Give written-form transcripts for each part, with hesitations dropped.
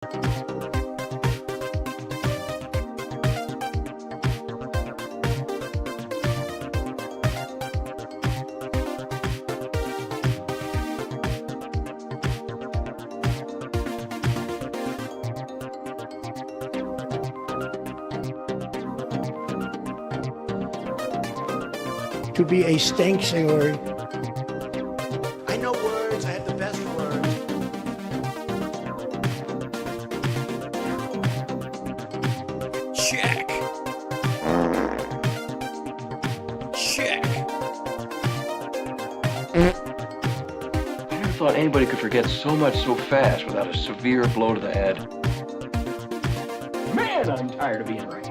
To be a stank singer. I know words, I have the best words. Check. Check. I never thought anybody could forget so much so fast without a severe blow to the head. Man, I'm tired of being right.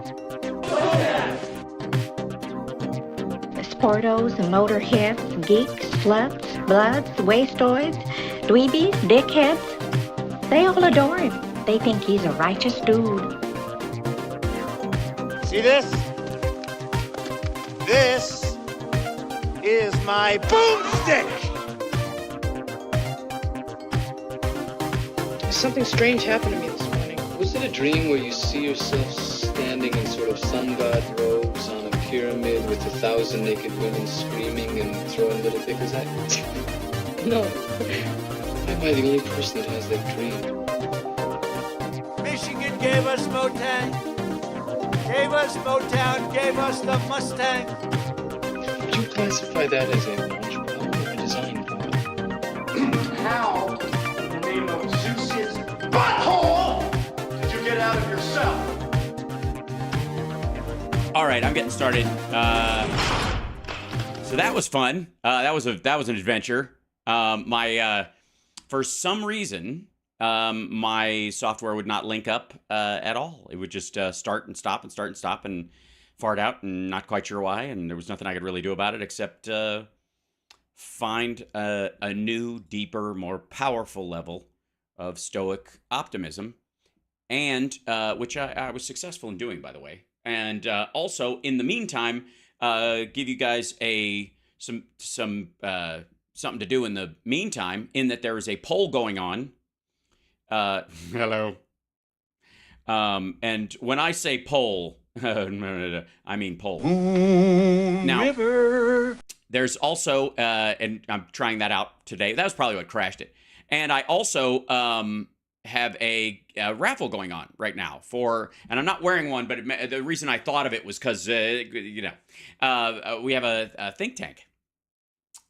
Sportos, motorheads, geeks, sluts, bloods, wastoids, dweebies, dickheads. They all adore him. They think he's a righteous dude. See this? This is my boomstick! Something strange happened to me this morning. Was it a dream where you see yourself standing in sort of sun god robes on a pyramid with 1,000 naked women screaming and throwing little pickers at you? No. Why am I the only person that has that dream? Michigan gave us Motown, gave us Motown, gave us the Mustang. Would you classify that as a launch pad or a design pad? How, in the name of Zeus's butthole, did you get out of yourself? All right, I'm getting started. So that was fun. That was an adventure. For some reason, my software would not link up at all. It would just start and stop and start and stop and fart out, and not quite sure why. And there was nothing I could really do about it except find a new, deeper, more powerful level of stoic optimism, and which I was successful in doing, by the way. And also, in the meantime, give you guys something to do in the meantime, in that there is a poll going on. Hello. And when I say poll, I mean poll. Now, River. there's also, and I'm trying that out today. That was probably what crashed it. And I also have a raffle going on right now and I'm not wearing one, but the reason I thought of it was because, we have a think tank.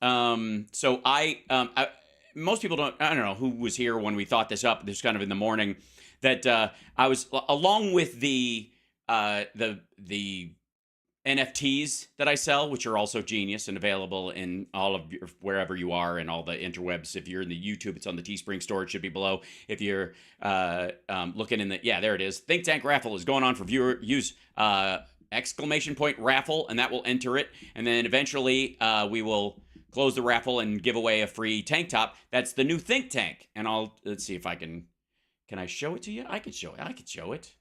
So most people I don't know who was here when we thought this up. This was kind of in the morning that I was, along with the NFTs that I sell, which are also genius and available in all of wherever you are and all the interwebs. If you're in the YouTube, it's on the Teespring store. It should be below. If you're looking in the, there it is. Think Tank raffle is going on for viewer use. Exclamation point raffle, and that will enter it. And then eventually we will close the raffle and give away a free tank top. That's the new Think Tank. And let's see if I can I show it to you? I could show it.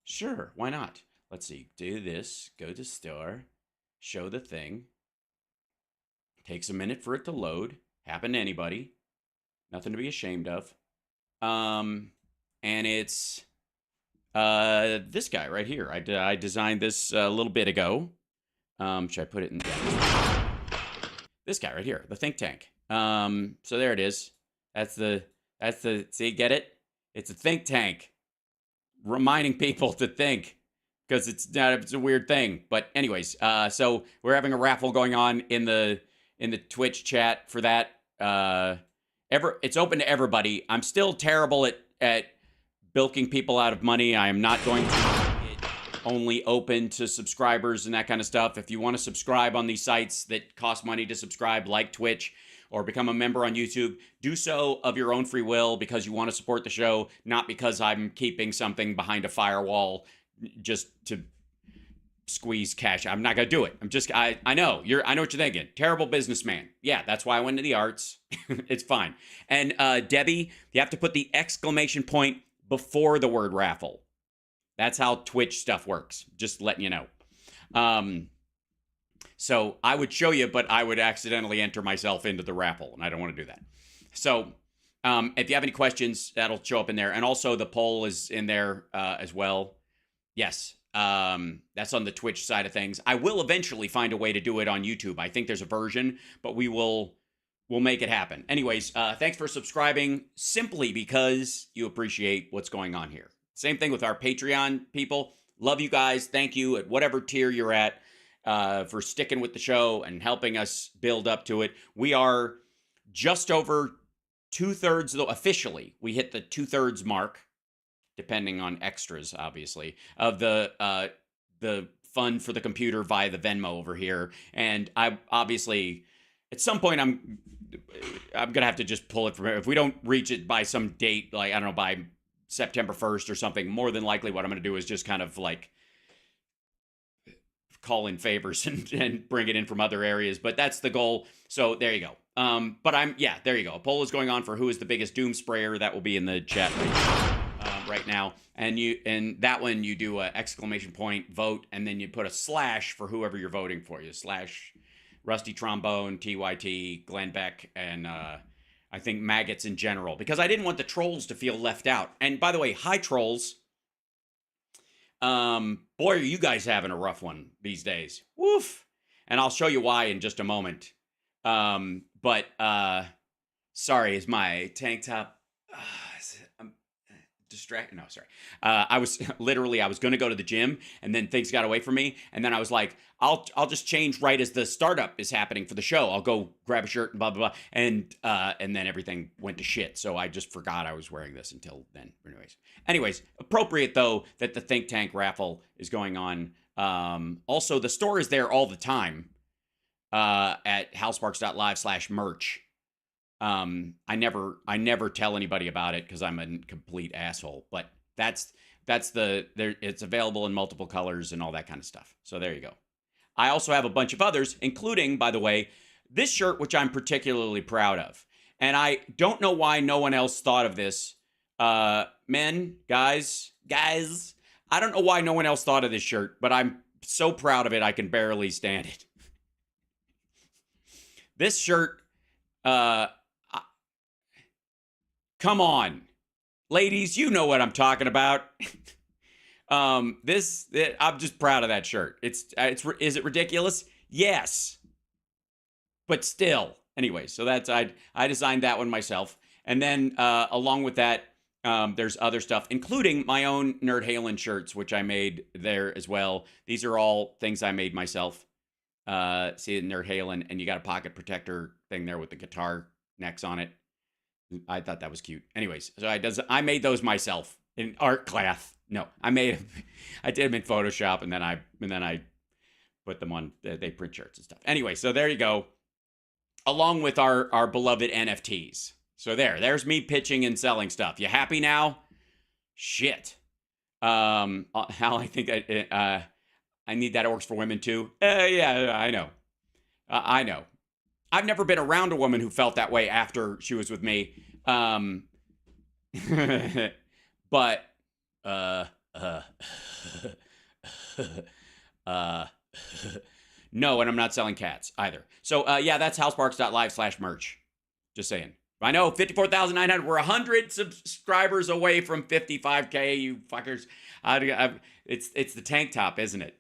Sure, why not? Let's see, do this, go to store, show the thing. Takes a minute for it to load. Happen to anybody. Nothing to be ashamed of. And it's this guy right here. I designed this a little bit ago. Should I put it in? This guy right here, the Think Tank. So there it is. That's the, see, get it? It's a think tank. Reminding people to think. Because it's a weird thing. But anyways, so we're having a raffle going on in the Twitch chat for that. It's open to everybody. I'm still terrible at bilking people out of money. I am not going to make it only open to subscribers and that kind of stuff. If you want to subscribe on these sites that cost money to subscribe, like Twitch, or become a member on YouTube, do so of your own free will because you want to support the show, not because I'm keeping something behind a firewall just to squeeze cash. I'm not gonna do it. I know what you're thinking. Terrible businessman. Yeah, that's why I went into the arts. It's fine. And Debbie, you have to put the exclamation point before the word raffle. That's how Twitch stuff works. Just letting you know. So I would show you, but I would accidentally enter myself into the raffle, and I don't want to do that. So If you have any questions, that'll show up in there. And also the poll is in there as well. Yes. That's on the Twitch side of things. I will eventually find a way to do it on YouTube. I think there's a version, but we'll make it happen. Anyways, thanks for subscribing simply because you appreciate what's going on here. Same thing with our Patreon people. Love you guys. Thank you at whatever tier you're at for sticking with the show and helping us build up to it. We are just over 2/3, though officially. We hit the 2/3 mark, depending on extras, obviously, of the fund for the computer via the Venmo over here. And I obviously, at some point, I'm gonna have to just pull it from here. If we don't reach it by some date, like, I don't know, by September 1st or something, more than likely what I'm gonna do is just kind of like call in favors and bring it in from other areas. But that's the goal. So there you go. But there you go. A poll is going on for who is the biggest doom sprayer. That will be in the chat right now. And that one you do a exclamation point vote, and then you put a slash for whoever you're voting for. You slash Rusty Trombone, TYT, Glenn Beck, and I think maggots in general, because I didn't want the trolls to feel left out. And by the way, hi trolls. Boy, are you guys having a rough one these days. Woof. And I'll show you why in just a moment. But sorry, is my tank top distracted? No, sorry. I was going to go to the gym, and then things got away from me, and then I was like, I'll just change right as the startup is happening for the show. I'll go grab a shirt and blah blah blah, and then everything went to shit. So I just forgot I was wearing this until then. Anyways, appropriate though that the Think Tank raffle is going on. Also, the store is there all the time at halsparks.live/merch. I never tell anybody about it because I'm a complete asshole, but it's available in multiple colors and all that kind of stuff. So there you go. I also have a bunch of others, including, by the way, this shirt, which I'm particularly proud of. And I don't know why no one else thought of this. Men, guys, I don't know why no one else thought of this shirt, but I'm so proud of it I can barely stand it. This shirt, come on. Ladies, you know what I'm talking about. I'm just proud of that shirt. Is it ridiculous? Yes. But still. Anyway, so I designed that one myself. And then along with that, there's other stuff, including my own Nerd Halen shirts, which I made there as well. These are all things I made myself. See the Nerd Halen, and you got a pocket protector thing there with the guitar necks on it. I thought that was cute. Anyways, so I made those myself in art class. No, I did them in Photoshop, and then I put them on. They print shirts and stuff. Anyway, so there you go. Along with our beloved NFTs. So there's me pitching and selling stuff. You happy now? Shit. Hal, I think I need that. It works for women too. Yeah, I know. I know. I've never been around a woman who felt that way after she was with me. But no, and I'm not selling cats either. So yeah, that's houseparks.live/merch. Just saying. I know, 54,900. We're 100 subscribers away from 55K, you fuckers. It's the tank top, isn't it?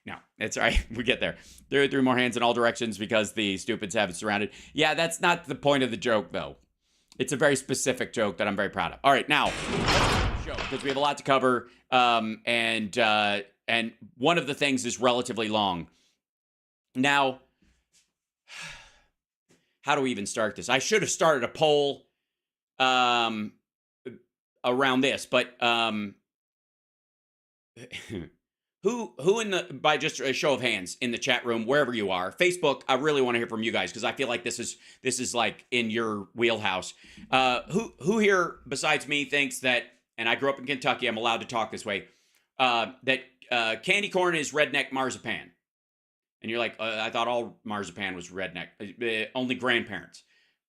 No, it's all right. We get there. There are 3 more hands in all directions because the stupids have it surrounded. Yeah, that's not the point of the joke, though. It's a very specific joke that I'm very proud of. All right, now, show, because we have a lot to cover, and one of the things is relatively long. Now, how do we even start this? I should have started a poll around this, but who by just a show of hands in the chat room, wherever you are, Facebook, I really want to hear from you guys because I feel like this is like in your wheelhouse. Who here besides me thinks that, and I grew up in Kentucky, I'm allowed to talk this way, that candy corn is redneck marzipan? And you're like, I thought all marzipan was redneck. Only grandparents.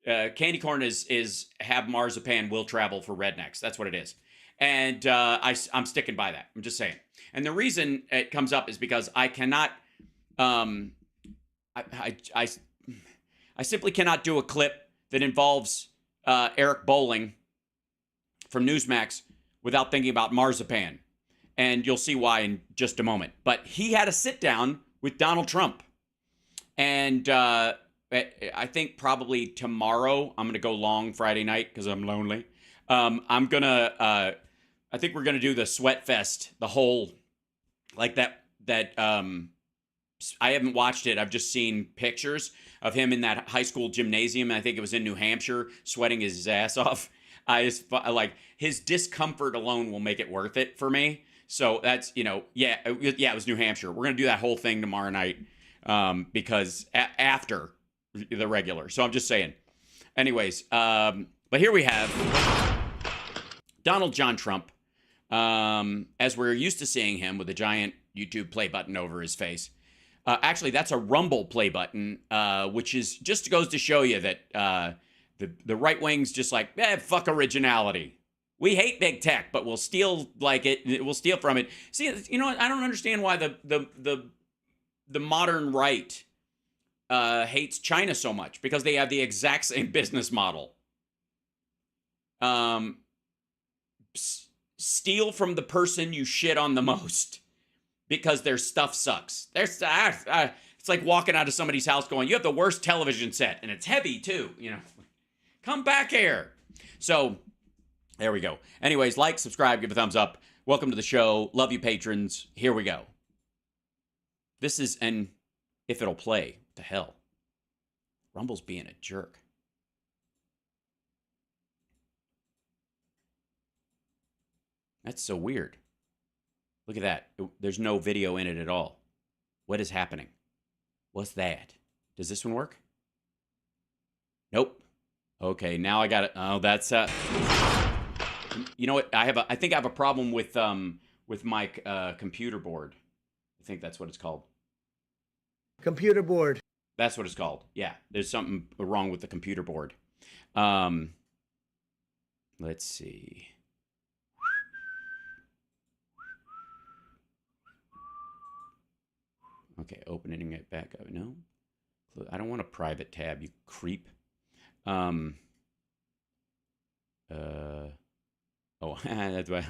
Candy corn is have marzipan will travel for rednecks. That's what it is. And I'm sticking by that. I'm just saying. And the reason it comes up is because I cannot, I simply cannot do a clip that involves Eric Bolling from Newsmax without thinking about marzipan. And you'll see why in just a moment. But he had a sit down with Donald Trump. And I think probably tomorrow, I'm going to go long Friday night because I'm lonely. I think we're going to do the Sweat Fest, the whole, like that, I haven't watched it. I've just seen pictures of him in that high school gymnasium. I think it was in New Hampshire, sweating his ass off. Like his discomfort alone will make it worth it for me. So that's, it was New Hampshire. We're going to do that whole thing tomorrow night because after the regular. So I'm just saying. Anyways, but here we have Donald John Trump, as we're used to seeing him with a giant YouTube play button over his face. Actually, that's a Rumble play button, which is just goes to show you that the right wing's just like, fuck originality. We hate big tech, but we'll steal like it. We'll steal from it. See, you know what? I don't understand why the modern right hates China so much, because they have the exact same business model. Steal from the person you shit on the most because their stuff sucks. It's like walking out of somebody's house going, you have the worst television set, and it's heavy too. Come back here. So there we go. Anyways, like, subscribe, give a thumbs up. Welcome to the show. Love you, patrons. Here we go. This is an if it'll play. What the hell? Rumble's being a jerk. That's so weird. Look at that. There's no video in it at all. What is happening? What's that? Does this one work? Nope. Okay, now I got it. Oh, that's you know what? I think I have a problem with my computer board. I think that's what it's called. Computer board. That's what it's called. Yeah, there's something wrong with the computer board. Let's see. Okay, opening it back up. No, I don't want a private tab, you creep. Oh, that's why.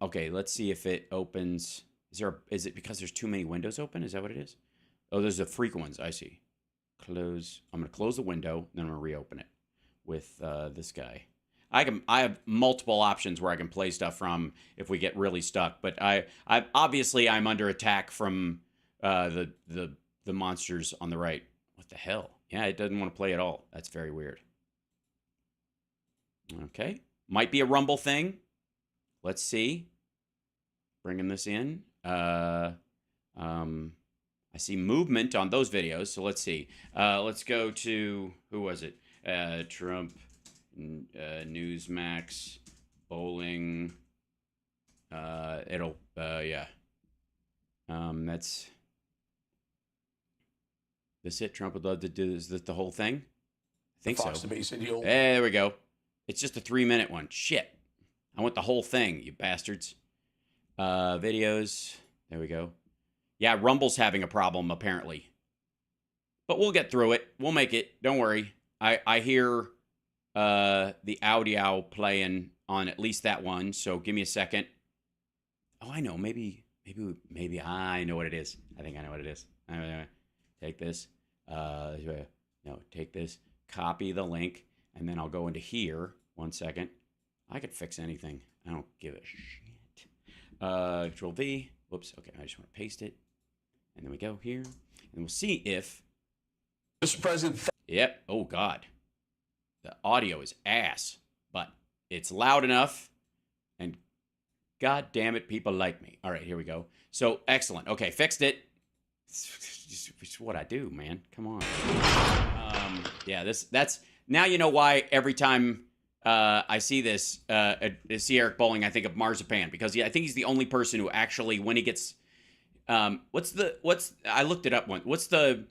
Okay, let's see if it opens. Is it because there's too many windows open? Is that what it is? Oh, there's the freak ones. I see. Close. I'm gonna close the window, then I'm gonna reopen it with this guy. I have multiple options where I can play stuff from if we get really stuck. But I obviously I'm under attack from the monsters on the right. What the hell? Yeah, it doesn't want to play at all. That's very weird. Okay, might be a Rumble thing. Let's see. Bringing this in. I see movement on those videos, so let's see. Let's go to, who was it? Trump, Newsmax, Bowling. Yeah. That's it. Trump would love to do. Is that the whole thing? I think so. There we go. It's just a 3-minute one. Shit. I want the whole thing, you bastards. Videos. There we go. Yeah, Rumble's having a problem, apparently. But we'll get through it. We'll make it. Don't worry. I hear the audio playing on at least that one, so give me a second. Oh, I know. Maybe I know what it is. I think I know what it is. Take this. No, take this. Copy the link, and then I'll go into here. 1 second. I could fix anything. I don't give a shit. Control V. Whoops. Okay, I just want to paste it. And then we go here. And we'll see if... Mr. President. Yep. Oh, God. The audio is ass. But it's loud enough. And God damn it, people like me. All right, here we go. So, excellent. Okay, fixed it. It's what I do, man. Come on. Yeah, that's... Now you know why every time... I see this, see Eric Bolling, I think of marzipan, because I think he's the only person who actually, when he gets, I looked it up once. What's the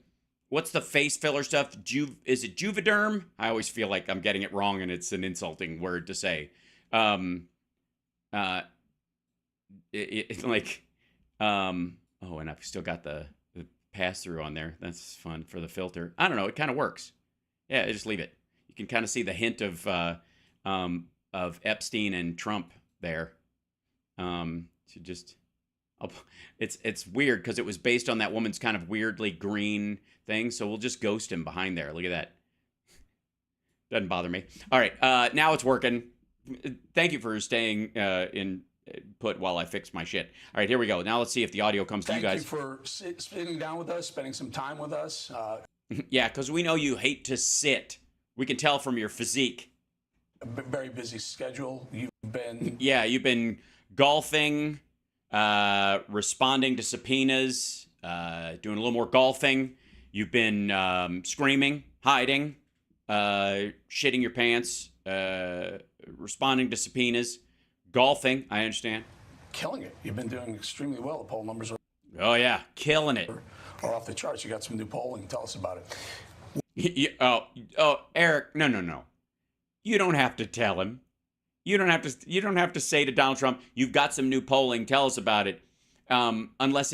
face filler stuff? Is it Juvederm? I always feel like I'm getting it wrong and it's an insulting word to say. Oh, and I've still got the pass through on there. That's fun for the filter. I don't know. It kind of works. Yeah, just leave it. You can kind of see the hint of Epstein and Trump there. To just, it's weird because it was based on that woman's kind of weirdly green thing. So we'll just ghost him behind there. Look at that. Doesn't bother me. All right, now it's working. Thank you for staying in put while I fix my shit. All right, here we go. Now let's see if the audio comes to you guys. Thank you for sitting down with us, spending some time with us. Yeah, because we know you hate to sit. We can tell from your physique. A very busy schedule. You've been... Yeah, you've been golfing, responding to subpoenas, doing a little more golfing. You've been screaming, hiding, shitting your pants, responding to subpoenas, golfing, I understand. Killing it. You've been doing extremely well. The poll numbers are... Oh, yeah, killing it. Are off the charts. You got some new polling. Tell us about it. Oh, Eric, no. You don't have to tell him. You don't have to say to Donald Trump, "You've got some new polling. Tell us about it." Unless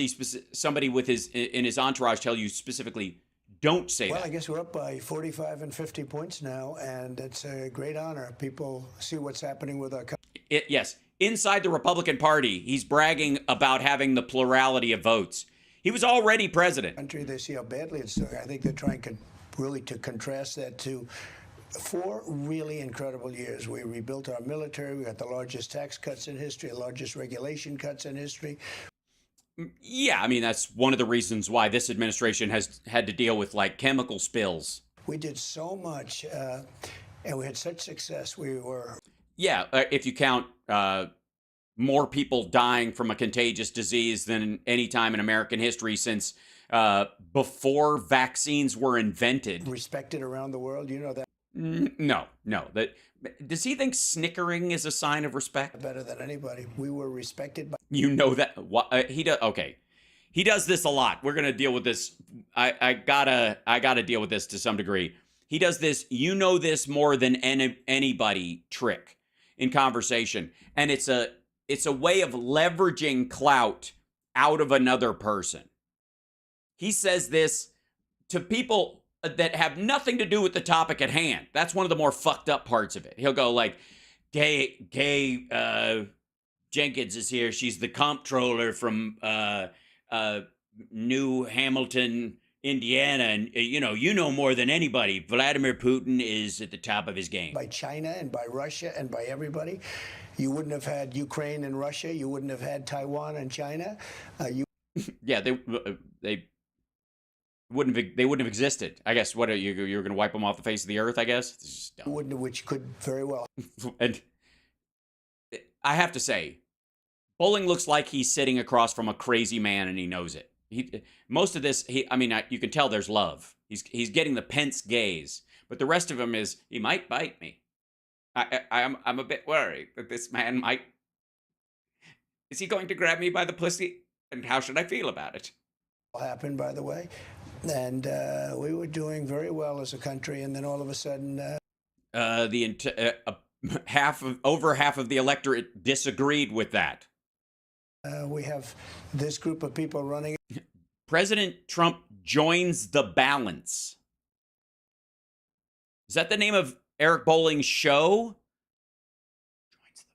somebody with in his entourage tell you specifically, don't say that. Well, I guess we're up by 45 and 50 points now, and it's a great honor. People see what's happening with our country. Yes, inside the Republican Party, he's bragging about having the plurality of votes. He was already president. They see how badly it's doing. I think they're trying really to contrast that to 4 really incredible years. We rebuilt our military. We got the largest tax cuts in history, the largest regulation cuts in history. Yeah, I mean, that's one of the reasons why this administration has had to deal with, like, chemical spills. We did so much, and we had such success. We were... Yeah, if you count more people dying from a contagious disease than any time in American history since before vaccines were invented. Respected around the world, you know that. No. Does he think snickering is a sign of respect? Better than anybody. We were respected by... You know that. He does. Okay. He does this a lot. We're gonna deal with this. I gotta deal with this to some degree. He does this. You know this more than anybody trick in conversation, and it's a way of leveraging clout out of another person. He says this to people that have nothing to do with the topic at hand. That's one of the more fucked up parts of it. He'll go like, Gay Jenkins is here. She's the comptroller from New Hamilton, Indiana. And, you know more than anybody. Vladimir Putin is at the top of his game. By China and by Russia and by everybody. You wouldn't have had Ukraine and Russia. You wouldn't have had Taiwan and China. Yeah, they wouldn't have existed. I guess you're going to wipe them off the face of the earth, I guess. Wouldn't, which could very well. And I have to say, Bowling looks like he's sitting across from a crazy man and he knows it. Most of this, you can tell there's love. He's getting the Pence gaze, but the rest of him is, he might bite me. I'm a bit worried that this man might. Is he going to grab me by the pussy? And how should I feel about it? Happened, by the way, and we were doing very well as a country, and then all of a sudden, over half of the electorate disagreed with that. We have this group of people running. President Trump joins the balance. Is that the name of Eric Bowling's show? Joins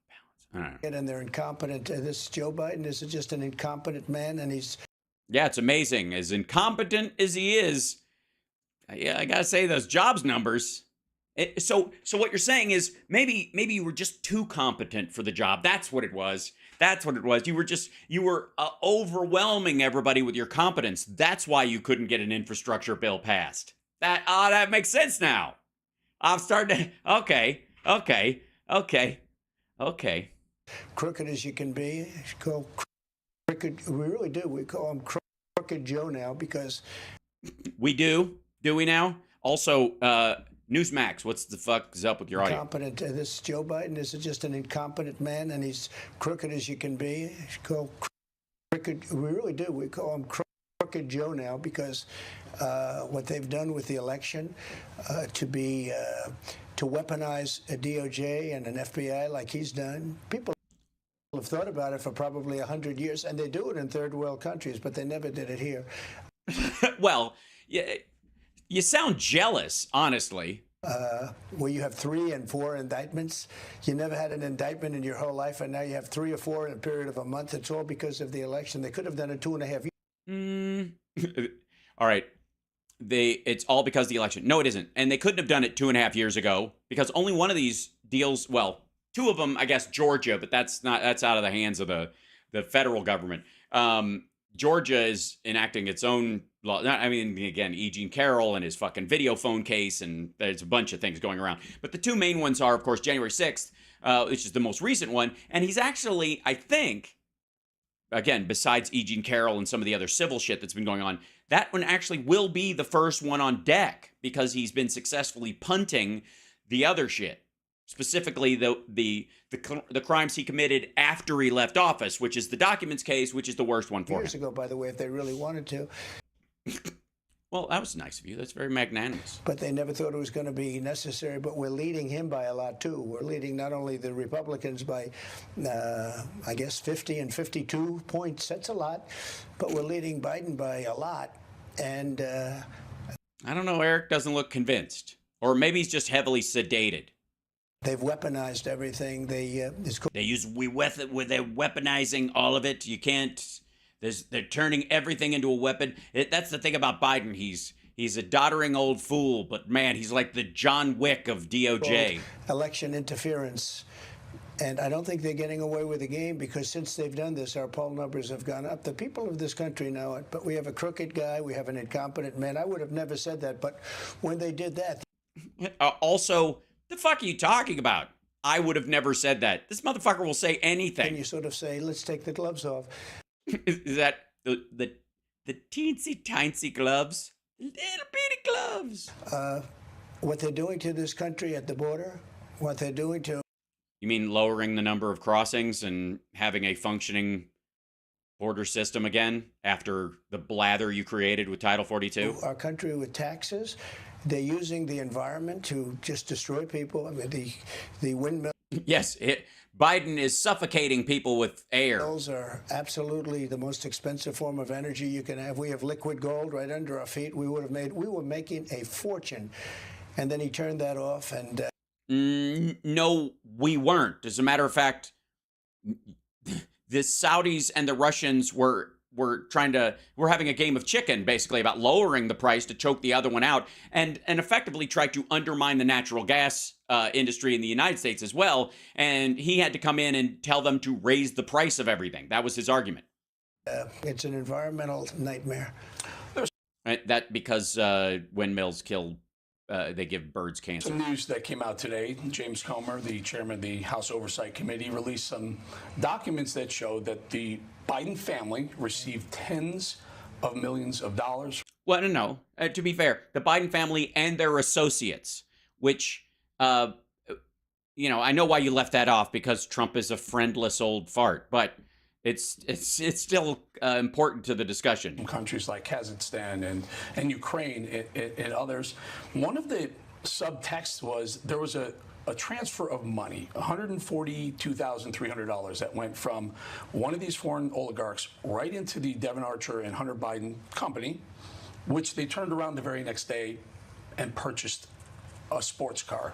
the balance. And they're incompetent. This Joe Biden is just an incompetent man, and he's. Yeah, it's amazing. As incompetent as he is, I gotta say those jobs numbers. So what you're saying is maybe you were just too competent for the job. That's what it was. You were overwhelming everybody with your competence. That's why you couldn't get an infrastructure bill passed. That makes sense now. I'm starting to. Okay. Crooked as you can be. Call crooked. We really do. We call him Crooked Joe now because. We do. Do we now? Also, Newsmax, what's the fuck is up with your audio? Incompetent. This Joe Biden is just an incompetent man, and he's crooked as you can be. Call crooked. We really do. We call him Crooked Joe now because what they've done with the election to weaponize a DOJ and an FBI like he's done. People have thought about it for probably 100 years, and they do it in third world countries, but they never did it here. Well, yeah. You sound jealous, honestly. Where you have 3 and 4 indictments. You never had an indictment in your whole life, and now you have 3 or 4 in a period of a month. It's all because of the election. They could have done it 2.5 years. All right. It's all because of the election. No, it isn't. And they couldn't have done it 2.5 years ago because only one of these deals, well, 2 of them, I guess, Georgia, but that's out of the hands of the federal government. Georgia is enacting its own law. I mean, again, E. Jean Carroll and his fucking video phone case, and there's a bunch of things going around. But the 2 main ones are, of course, January 6th, which is the most recent one. And he's actually, I think, again, besides E. Jean Carroll and some of the other civil shit that's been going on, that one actually will be the first one on deck because he's been successfully punting the other shit. Specifically, the crimes he committed after he left office, which is the documents case, which is the worst one for him. Years ago, by the way, if they really wanted to. Well, that was nice of you. That's very magnanimous. But they never thought it was going to be necessary. But we're leading him by a lot, too. We're leading not only the Republicans by, I guess, 50 and 52 points. That's a lot. But we're leading Biden by a lot. And I don't know. Eric doesn't look convinced. Or maybe he's just heavily sedated. They've weaponized everything. They're weaponizing all of it. You can't. They're turning everything into a weapon. That's the thing about Biden. He's a doddering old fool, but man, he's like the John Wick of DOJ. Election interference. And I don't think they're getting away with the game because since they've done this, our poll numbers have gone up. The people of this country know it, but we have a crooked guy. We have an incompetent man. I would have never said that, but when they did that. Also, the fuck are you talking about? I would have never said that. This motherfucker will say anything. And you sort of say, let's take the gloves off. Is that the teensy tiny gloves? Little bitty gloves. What they're doing to this country at the border, what they're doing to. You mean lowering the number of crossings and having a functioning border system again after the blather you created with Title 42? Our country with taxes. They're using the environment to just destroy people. I mean, the windmill. Yes, Biden is suffocating people with air. Those are absolutely the most expensive form of energy you can have. We have liquid gold right under our feet. We were making a fortune, and then he turned that off. And no, we weren't. As a matter of fact, the Saudis and the Russians were having a game of chicken, basically, about lowering the price to choke the other one out and effectively try to undermine the natural gas industry in the United States as well. And he had to come in and tell them to raise the price of everything. That was his argument. It's an environmental nightmare. Right? That because windmills kill, they give birds cancer. Some news that came out today, James Comer, the chairman of the House Oversight Committee, released some documents that showed that the Biden family received tens of millions of dollars. Well, no. To be fair, the Biden family and their associates, which, I know why you left that off because Trump is a friendless old fart, but it's still important to the discussion. Countries like Kazakhstan and Ukraine and others. One of the subtexts was there was a transfer of money, $142,300 that went from one of these foreign oligarchs right into the Devon Archer and Hunter Biden company, which they turned around the very next day and purchased a sports car,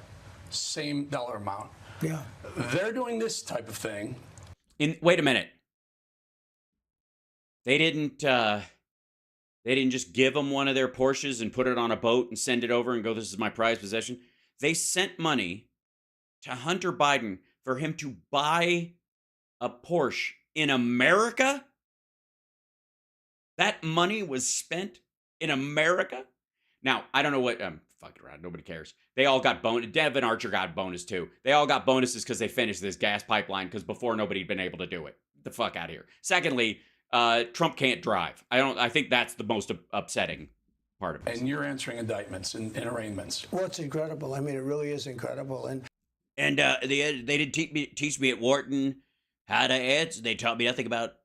same dollar amount. Yeah. They're doing this type of thing. Wait a minute. They didn't just give him one of their Porsches and put it on a boat and send it over and go, this is my prized possession. They sent money to Hunter Biden for him to buy a Porsche in America? That money was spent in America? Now, I don't know what, fuck it around, nobody cares. They all got bonus. Devon Archer got bonus too. They all got bonuses because they finished this gas pipeline because before nobody had been able to do it. Get the fuck out of here. Secondly, Trump can't drive. I think that's the most upsetting part of it. And you're answering indictments and arraignments. Well, it's incredible. I mean, it really is incredible. And they didn't teach me at Wharton how to answer. They taught me nothing about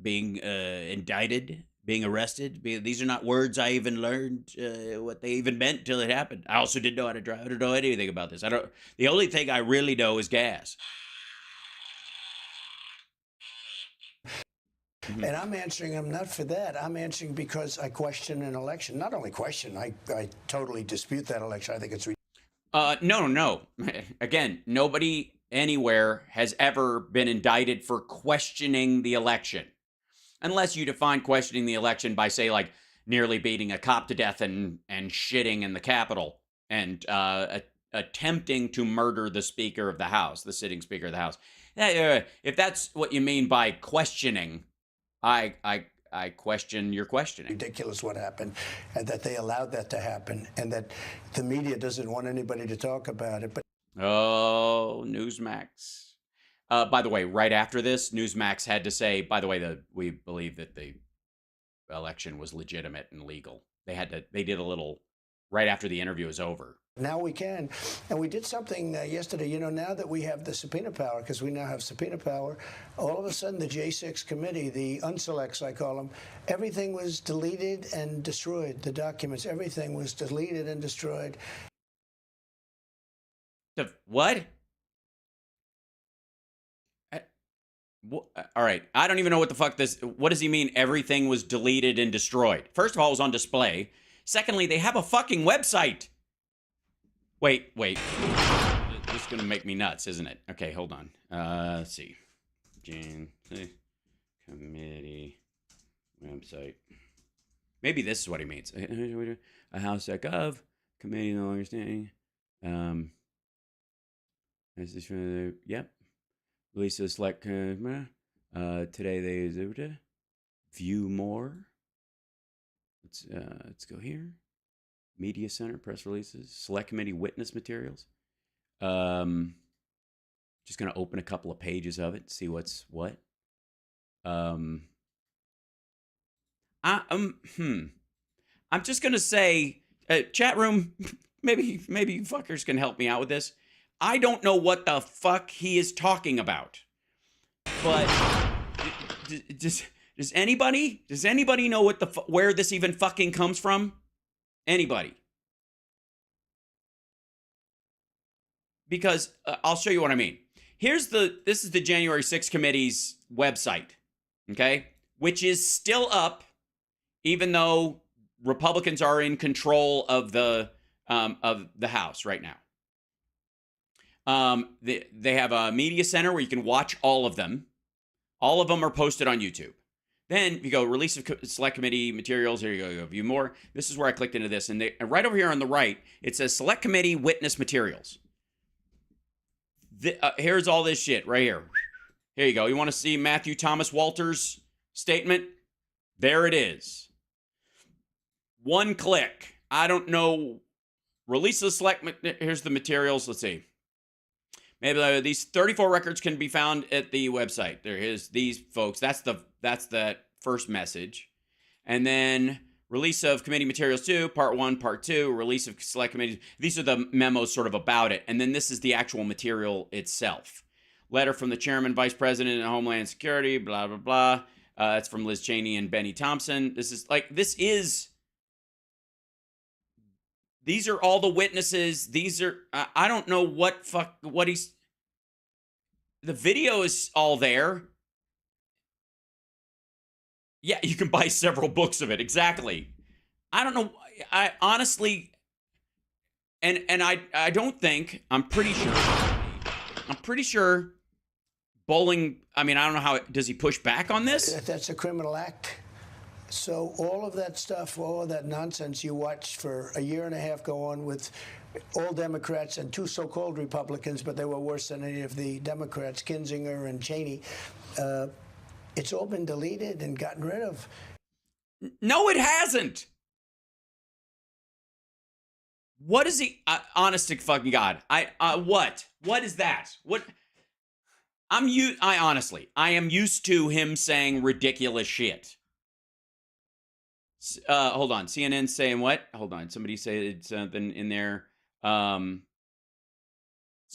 being indicted, being arrested. These are not words I even learned what they even meant till it happened. I also didn't know how to drive. I don't know anything about this. The only thing I really know is gas. And I'm answering them not for that. I'm answering because I question an election. Not only question, I totally dispute that election. I think it's No. Again, nobody anywhere has ever been indicted for questioning the election. Unless you define questioning the election by, say, like nearly beating a cop to death and shitting in the Capitol and attempting to murder the Speaker of the House, the sitting Speaker of the House. If that's what you mean by questioning, I question your questioning. ridiculous what happened, and that they allowed that to happen, and that the media doesn't want anybody to talk about it. But Oh, Newsmax. By the way, right after this, Newsmax had to say, by the way, we believe that the election was legitimate and legal. They did a little right after the interview was over. now we can. And we did something yesterday. You know, now that we have the subpoena power, because we now have subpoena power, all of a sudden the J6 committee, the unselects, I call them, everything was deleted and destroyed. The documents, everything was deleted and destroyed. What? All right. I don't even know what the fuck what does he mean everything was deleted and destroyed? First of all, it was on display. Secondly, they have a fucking website. Wait. This is going to make me nuts, isn't it? Okay, hold on. Let's see. Committee website. Maybe this is what he means. A House.gov committee no longer standing. Yep. Lisa Select. Today they view more. Let's go here. Media Center press releases. Select committee witness materials. Just gonna open a couple of pages of it. See what's what. I'm just gonna say, chat room. Maybe you fuckers can help me out with this. I don't know what the fuck he is talking about. But does anybody know what where this even fucking comes from? Anybody? Because I'll show you what I mean. This is the January 6th committee's website, okay? Which is still up, even though Republicans are in control of the House right now. They have a media center where you can watch all of them. All of them are posted on YouTube. Then you go release of select committee materials. Here you go. You go view more. This is where I clicked into this. And right over here on the right, it says select committee witness materials. Here's all this shit right here. Here you go. You want to see Matthew Thomas Walters' statement? There it is. One click. I don't know. Release of select. Here's the materials. Let's see. Maybe these 34 records can be found at the website. There is these folks. That's the first message. And then release of committee materials 2, part 1, part 2, release of select committees. These are the memos sort of about it. And then this is the actual material itself. Letter from the chairman, vice president of Homeland Security, blah, blah, blah. It's from Liz Cheney and Benny Thompson. These are all the witnesses. These are, I don't know what the video is all there. Yeah, you can buy several books of it. Exactly. I don't know. I honestly, and I don't think, I'm pretty sure Bowling, I mean, I don't know how, does he push back on this? That's a criminal act. So all of that stuff, all of that nonsense you watched for a year and a half go on with all Democrats and 2 so-called Republicans, but they were worse than any of the Democrats, Kinzinger and Cheney. It's all been deleted and gotten rid of. No, it hasn't. What is he? Honest to fucking God. What? What is that? What? I am used to him saying ridiculous shit. Hold on. CNN saying what? Hold on. Somebody said something in there. Oh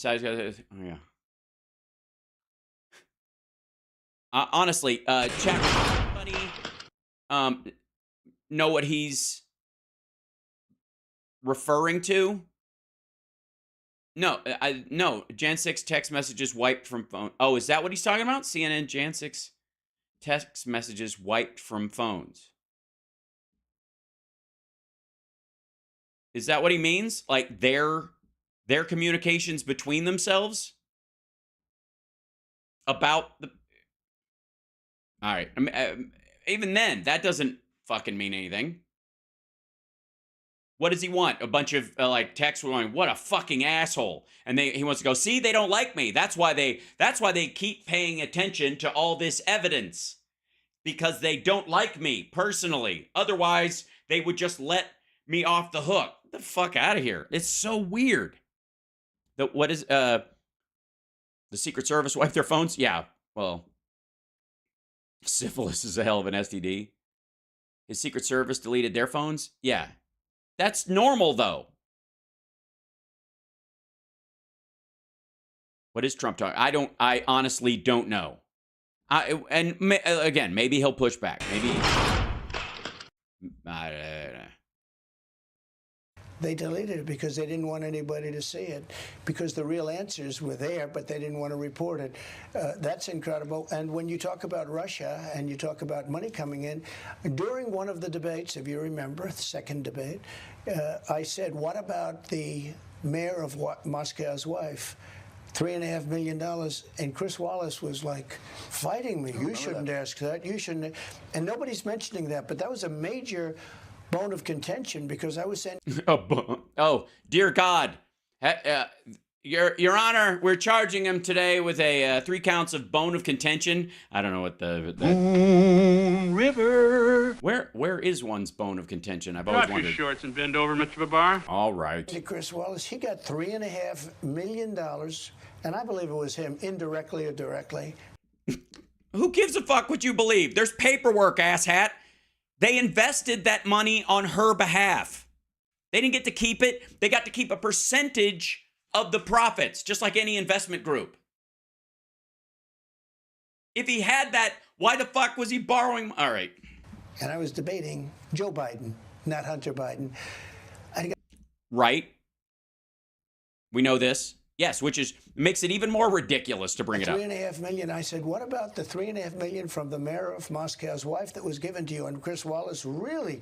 yeah. Honestly, chat. Anybody know what he's referring to? No, no. Jan 6 text messages wiped from phone. Oh, is that what he's talking about? CNN Jan 6 text messages wiped from phones. Is that what he means? Like their communications between themselves about the... All right. Even then, that doesn't fucking mean anything. What does he want? A bunch of like texts going, "What a fucking asshole," and he wants to go, "See, they don't like me. That's why they keep paying attention to all this evidence, because they don't like me personally. Otherwise, they would just let me off the hook." Get the fuck out of here! It's so weird. What is the Secret Service wipe their phones? Yeah, well, syphilis is a hell of an STD. His Secret Service deleted their phones? Yeah. That's normal, though. What is Trump talking? I honestly don't know. Again, maybe he'll push back. Maybe. They deleted it because they didn't want anybody to see it, because the real answers were there, but they didn't want to report it. That's incredible. And when you talk about Russia and you talk about money coming in, during one of the debates, if you remember, the second debate, I said, what about the mayor of Moscow's wife? $3.5 million. And Chris Wallace was like fighting me. You shouldn't ask that. You shouldn't. And nobody's mentioning that. But that was a major bone of contention, because I was saying, oh, dear God, Your Honor, we're charging him today with a 3 counts of bone of contention. I don't know what Moon River. Where is one's bone of contention? I've always wondered. Drop your shorts and bend over, Mr. Babar. All right. to Chris Wallace, he got $3.5 million, and I believe it was him, indirectly or directly. Who gives a fuck what you believe? There's paperwork, asshat. They invested that money on her behalf. They didn't get to keep it. They got to keep a percentage of the profits, just like any investment group. If he had that, why the fuck was he borrowing? All right. And I was debating Joe Biden, not Hunter Biden. Right. We know this. Yes, which makes it even more ridiculous to bring it up. $3.5 million. I said, what about the $3.5 million from the mayor of Moscow's wife that was given to you? And Chris Wallace, really?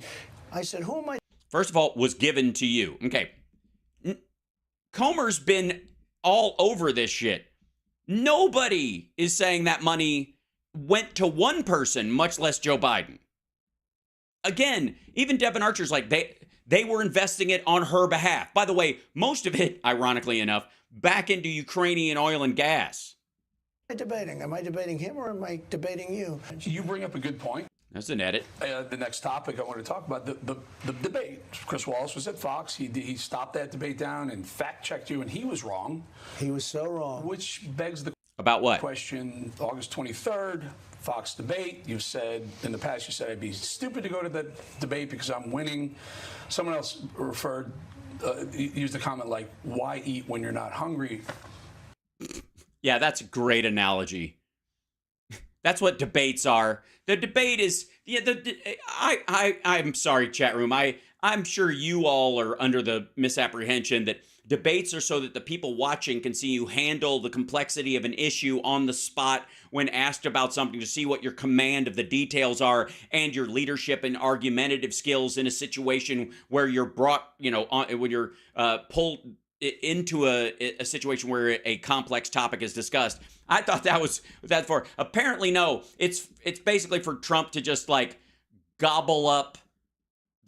I said, who am I? First of all, was given to you. Okay. Comer's been all over this shit. Nobody is saying that money went to one person, much less Joe Biden. Again, even Devin Archer's like, they were investing it on her behalf. By the way, most of it, ironically enough, back into Ukrainian oil and gas. Am I debating him or am I debating you? You bring up a good point. That's an edit. The next topic I want to talk about, the debate. Chris Wallace was at Fox. He stopped that debate down and fact-checked you, and he was wrong. He was so wrong. Which begs the about what? Question, August 23rd, Fox debate. You said, in the past, you said I'd be stupid to go to the debate because I'm winning. Someone else used a comment like, why eat when you're not hungry? Yeah, that's a great analogy. That's what debates are. The debate is, yeah, I'm sorry, chat room. I'm sure you all are under the misapprehension that debates are so that the people watching can see you handle the complexity of an issue on the spot when asked about something, to see what your command of the details are and your leadership and argumentative skills in a situation where you're brought, when you're pulled into a situation where a complex topic is discussed. I thought that was for. Apparently, no. It's basically for Trump to just like gobble up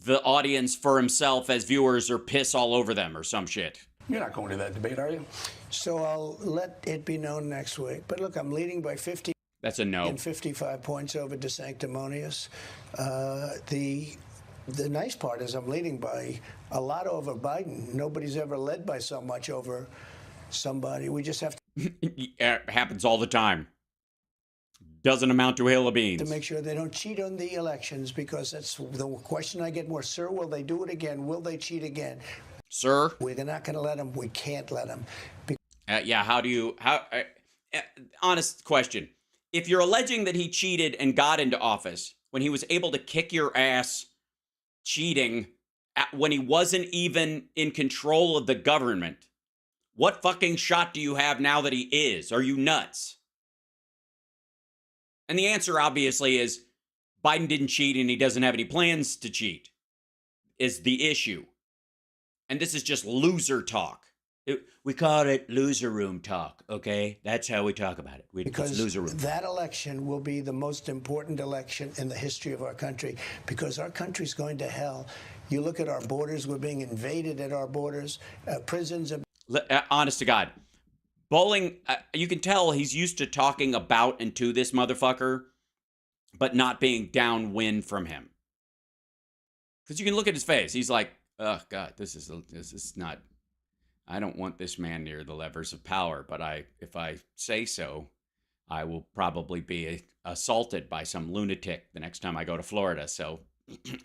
the audience for himself as viewers, or piss all over them or some shit. You're not going to that debate, are you? So I'll let it be known next week. But look, I'm leading by 50. That's a no. And 55 points over DeSanctimonious. The nice part is I'm leading by a lot over Biden. Nobody's ever led by so much over somebody. We just have to. It happens all the time. Doesn't amount to a hill of beans. To make sure they don't cheat on the elections, because that's the question I get more. Sir, will they do it again? Will they cheat again? Sir? We're not going to let them. We can't let them. Honest question. If you're alleging that he cheated and got into office when he was able to kick your ass cheating when he wasn't even in control of the government, what fucking shot do you have now that he is? Are you nuts? And the answer obviously is Biden didn't cheat and he doesn't have any plans to cheat is the issue. And this is just loser talk. We call it loser room talk, okay? That's how we talk about it. Because loser room. that election will be the most important election in the history of our country because our country's going to hell. You look at our borders, we're being invaded at our borders. Prisons are... Honest to God. Bowling, you can tell he's used to talking about and to this motherfucker, but not being downwind from him. Because you can look at his face. He's like, oh, God, this is not... I don't want this man near the levers of power, but if I say so, I will probably be assaulted by some lunatic the next time I go to Florida. So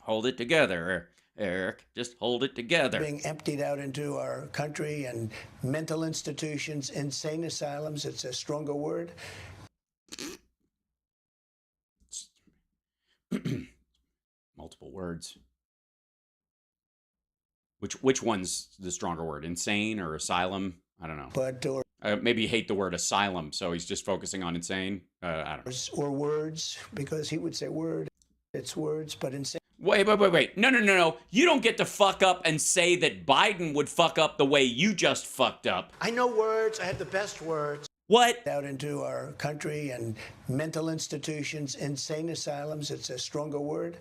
hold it together, Eric. Just hold it together. Being emptied out into our country and mental institutions, insane asylums, it's a stronger word. Multiple words. Which one's the stronger word? Insane or asylum? I don't know. But maybe you hate the word asylum, so he's just focusing on insane. I don't know. Or words, because he would say word. It's words, but insane. Wait. No. You don't get to fuck up and say that Biden would fuck up the way you just fucked up. I know words. I have the best words. What? Out into our country and mental institutions, insane asylums. It's a stronger word.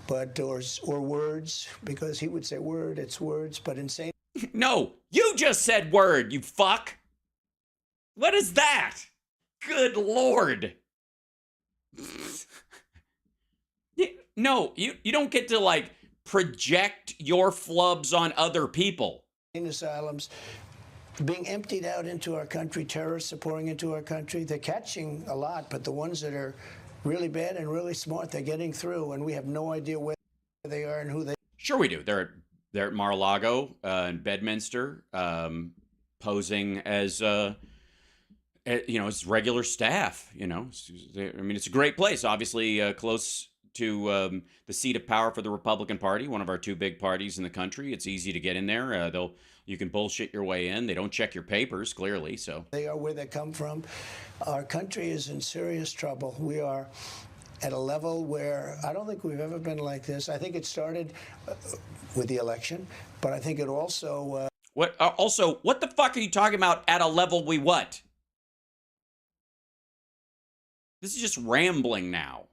But or words, because he would say word, it's words, but insane. No, you just said word, you fuck. What is that? Good Lord. No, you don't get to like project your flubs on other people. Asylums being emptied out into our country, terrorists are pouring into our country. They're catching a lot, but the ones that are really bad and really smart, they're getting through, and we have no idea where they are and who they are. Sure we do. They're at Mar-a-Lago and Bedminster, posing as as regular staff. I mean, it's a great place. Obviously, close to the seat of power for the Republican Party, one of our two big parties in the country. It's easy to get in there. You can bullshit your way in. They don't check your papers, clearly. So they are where they come from. Our country is in serious trouble. We are at a level where I don't think we've ever been like this. I think it started with the election, but I think it also... What the fuck are you talking about at a level we what? This is just rambling now.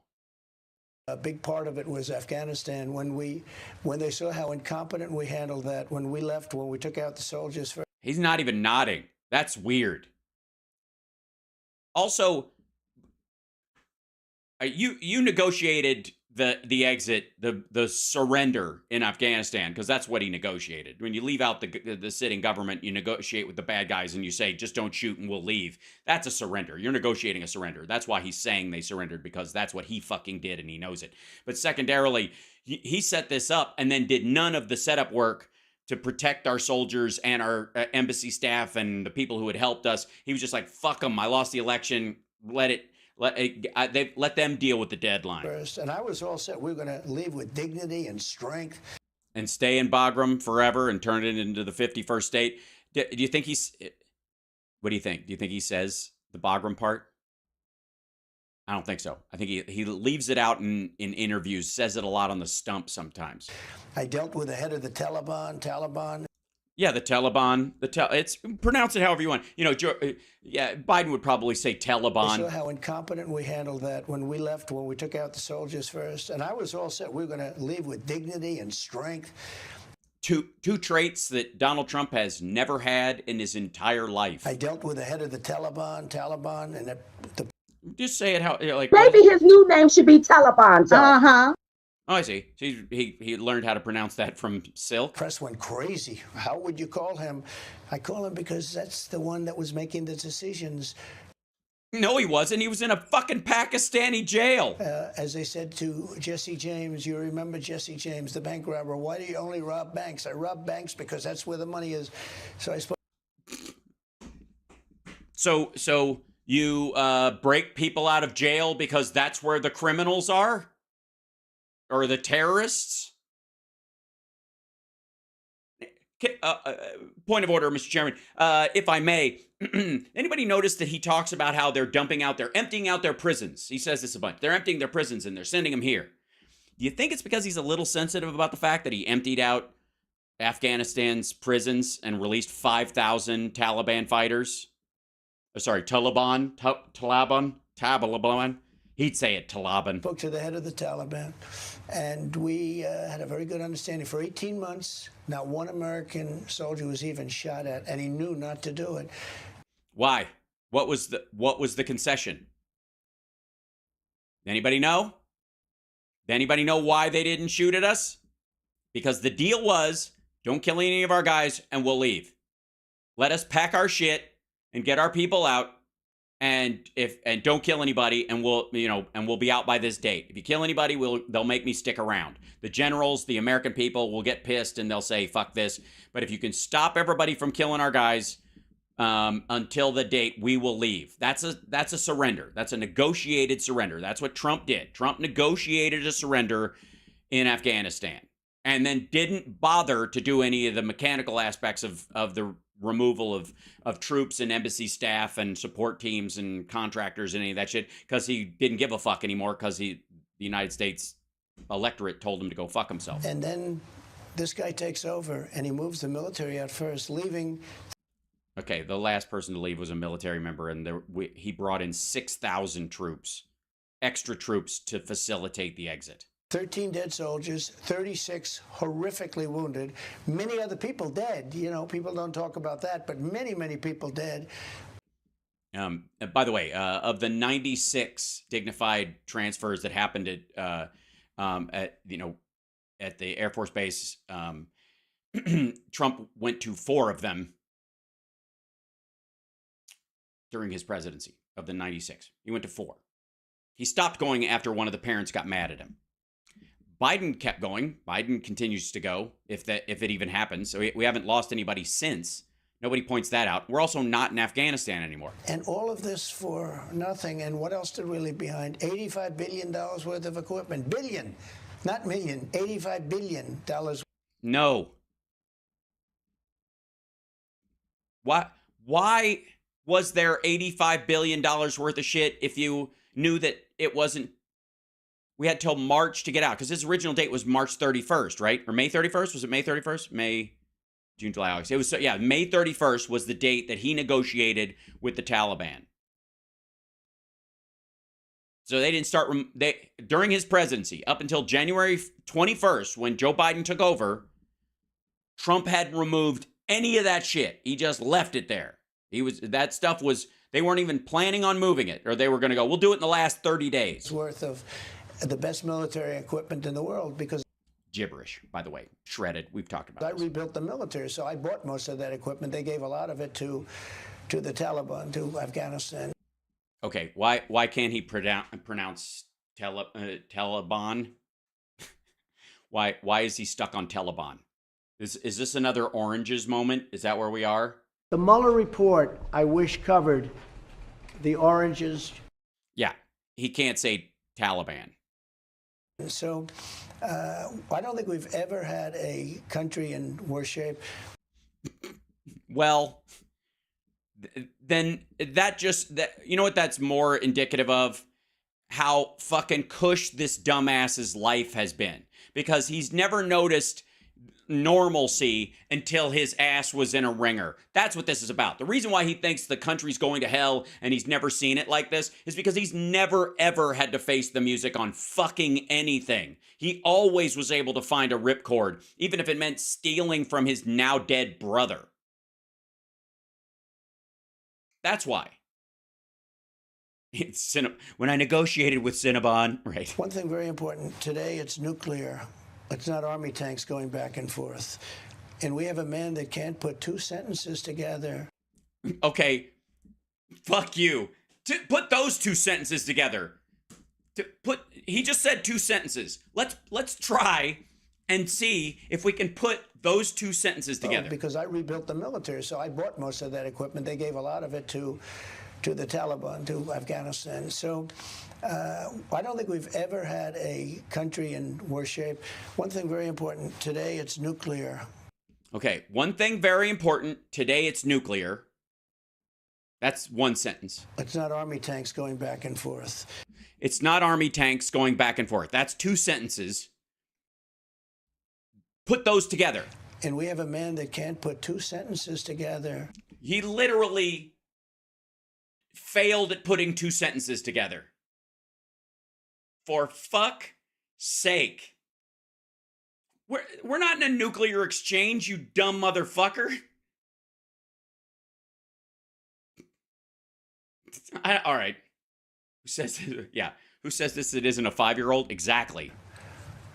A big part of it was Afghanistan. When they saw how incompetent we handled that, when we left, when we took out the soldiers first. He's not even nodding. That's weird. Also, you negotiated the exit, the surrender in Afghanistan, because that's what he negotiated. When you leave out the sitting government, you negotiate with the bad guys and you say, just don't shoot and we'll leave. That's a surrender. You're negotiating a surrender. That's why he's saying they surrendered, because that's what he fucking did and he knows it. But secondarily, he set this up and then did none of the setup work to protect our soldiers and our embassy staff and the people who had helped us. He was just like, fuck them. I lost the election. Let them deal with the deadline. First, and I was all set. We were going to leave with dignity and strength. And stay in Bagram forever and turn it into the 51st state. Do you think what do you think? Do you think he says the Bagram part? I don't think so. I think he leaves it out in interviews, says it a lot on the stump sometimes. I dealt with the head of the Taliban. Yeah, the Taliban. It's pronounce it however you want. Biden would probably say Taliban. I saw how incompetent we handled that when we left, when we took out the soldiers first. And I was all set. We were going to leave with dignity and strength. Two traits that Donald Trump has never had in his entire life. I dealt with the head of the Taliban, and just say it how like. Maybe his new name should be Taliban. Oh, I see. So he learned how to pronounce that from Silk. Press went crazy. How would you call him? I call him because that's the one that was making the decisions. No, he wasn't. He was in a fucking Pakistani jail. As they said to Jesse James, you remember Jesse James, the bank robber. Why do you only rob banks? I rob banks because that's where the money is. So I suppose. So you break people out of jail because that's where the criminals are? Or the terrorists? Point of order, Mr. Chairman, if I may. Anybody notice that he talks about how they're emptying out their prisons? He says this a bunch. They're emptying their prisons and they're sending them here. Do you think it's because he's a little sensitive about the fact that he emptied out Afghanistan's prisons and released 5,000 Taliban fighters? Sorry, Taliban. He'd say it, Taliban. Spoke to the head of the Taliban, and we had a very good understanding. For 18 months, not one American soldier was even shot at, and he knew not to do it. Why? What was the concession? Anybody know? Anybody know why they didn't shoot at us? Because the deal was, don't kill any of our guys and we'll leave. Let us pack our shit and get our people out, and don't kill anybody, and we'll be out by this date. If you kill anybody, they'll make me stick around. The generals, the American people will get pissed and they'll say, fuck this. But if you can stop everybody from killing our guys until the date, we will leave. That's a surrender. That's a negotiated surrender. That's what Trump did. Trump negotiated a surrender in Afghanistan and then didn't bother to do any of the mechanical aspects of the removal of troops and embassy staff and support teams and contractors and any of that shit, because he didn't give a fuck anymore, because the United States electorate told him to go fuck himself. And then this guy takes over and he moves the military out first, leaving. Okay, the last person to leave was a military member, and he brought in 6,000 troops, extra troops, to facilitate the exit. 13 dead soldiers, 36 horrifically wounded, many other people dead. You know, people don't talk about that, but many, many people dead. By the way, of the 96 dignified transfers that happened at the Air Force Base, Trump went to 4 of them during his presidency. Of the 96, he went to 4. He stopped going after one of the parents got mad at him. Biden kept going. Biden continues to go, if it even happens. So we haven't lost anybody since. Nobody points that out. We're also not in Afghanistan anymore. And all of this for nothing. And what else did we leave behind? $85 billion worth of equipment. Billion, not million. $85 billion. No. Why was there $85 billion worth of shit if you knew that it wasn't? We had till March to get out, because his original date was March 31st, right? Or May 31st? Was it May 31st? May, June, July, August. It was, yeah, May 31st was the date that he negotiated with the Taliban. So they didn't start, during his presidency, up until January 21st, when Joe Biden took over, Trump hadn't removed any of that shit. He just left it there. That stuff was, they weren't even planning on moving it, or they were going to go, we'll do it in the last 30 days. Worth of the best military equipment in the world, because gibberish, by the way, shredded. We've talked about I rebuilt the military, so I bought most of that equipment. They gave a lot of it to the Taliban, to Afghanistan. Okay, why can't he pronounce Taliban? Why is he stuck on Taliban? Is this another Oranges moment? Is that where we are? The Mueller report, I wish, covered the Oranges. Yeah, he can't say Taliban. So I don't think we've ever had a country in worse shape. Well, then you know what that's more indicative of? How fucking cush this dumbass's life has been. Because he's never noticed normalcy until his ass was in a ringer. That's what this is about. The reason why he thinks the country's going to hell and he's never seen it like this is because he's never ever had to face the music on fucking anything. He always was able to find a ripcord, even if it meant stealing from his now dead brother. That's why. When I negotiated with Cinnabon, right. One thing very important, today it's nuclear. It's not army tanks going back and forth. And we have a man that can't put 2 sentences together. Okay, fuck you. To put those 2 sentences together. He just said 2 sentences. Let's try and see if we can put those 2 sentences together. Because I rebuilt the military, so I bought most of that equipment. They gave a lot of it to the Taliban, to Afghanistan. So I don't think we've ever had a country in worse shape. One thing very important, today it's nuclear. Okay, one thing very important. Today it's nuclear. That's one sentence. It's not Army tanks going back and forth. It's not Army tanks going back and forth. That's two sentences. Put those together. And we have a man that can't put two sentences together. He literally failed at putting two sentences together. For fuck's sake. We're not in a nuclear exchange, you dumb motherfucker. All right. Who says this? It isn't a 5-year-old? Exactly.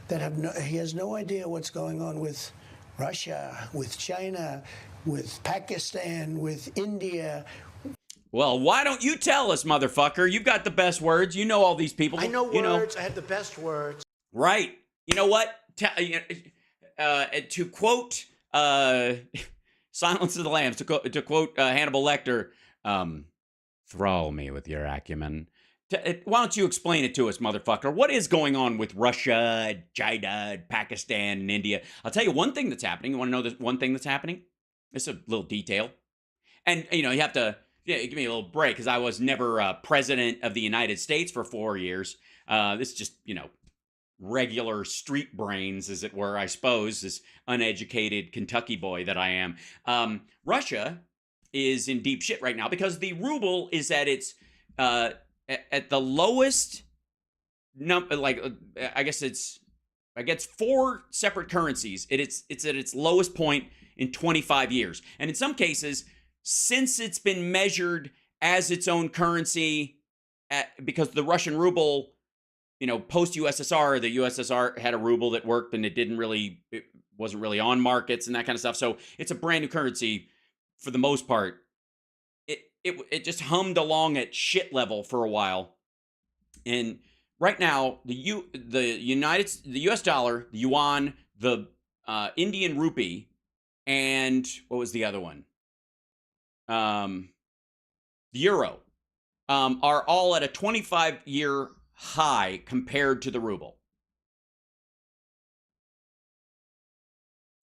He has no idea what's going on with Russia, with China, with Pakistan, with India. Well, why don't you tell us, motherfucker? You've got the best words. You know all these people. I know words. I have the best words. Right. You know what? To quote Silence of the Lambs, to quote Hannibal Lecter, thrall me with your acumen. Why don't you explain it to us, motherfucker? What is going on with Russia, China, Pakistan, and India? I'll tell you one thing that's happening. You want to know one thing that's happening? It's a little detail. And, you have to give me a little break because I was never president of the United States for 4 years. This is just, regular street brains, as it were, I suppose, this uneducated Kentucky boy that I am. Russia is in deep shit right now because the ruble is at its at the lowest number. Like I guess 4 separate currencies. It's at its lowest point in 25 years, and in some cases, since it's been measured as its own currency, because the Russian ruble, post USSR, the USSR had a ruble that worked, and it wasn't really on markets and that kind of stuff. So it's a brand new currency for the most part. It just hummed along at shit level for a while, and right now the US dollar, the yuan, the Indian rupee, and what was the other one? The euro, are all at a 25-year high compared to the ruble.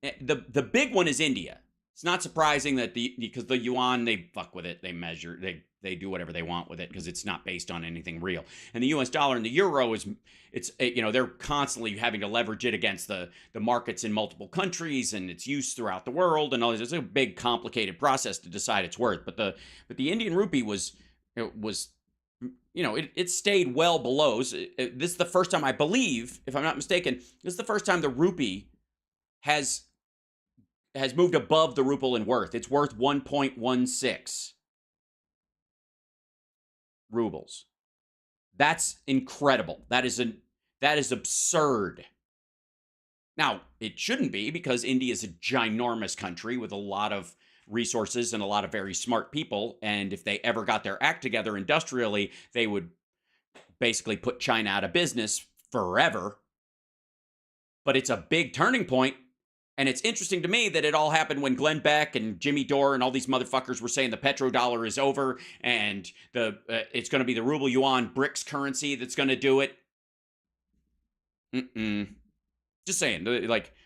The big one is India. It's not surprising that because the yuan, they fuck with it. They measure, they do whatever they want with it because it's not based on anything real. And the US dollar and the euro they're constantly having to leverage it against the markets in multiple countries and its use throughout the world and all this. It's a big, complicated process to decide its worth. But the Indian rupee it stayed well below. This is the first time, I believe, if I'm not mistaken, this is the first time the rupee has moved above the ruble in worth. It's worth 1.16 rubles. That's incredible. That is absurd. Now, it shouldn't be because India is a ginormous country with a lot of resources and a lot of very smart people, and if they ever got their act together industrially, they would basically put China out of business forever. But it's a big turning point, and it's interesting to me that it all happened when Glenn Beck and Jimmy Dore and all these motherfuckers were saying the petrodollar is over and it's going to be the ruble yuan BRICS currency that's going to do it. Just saying,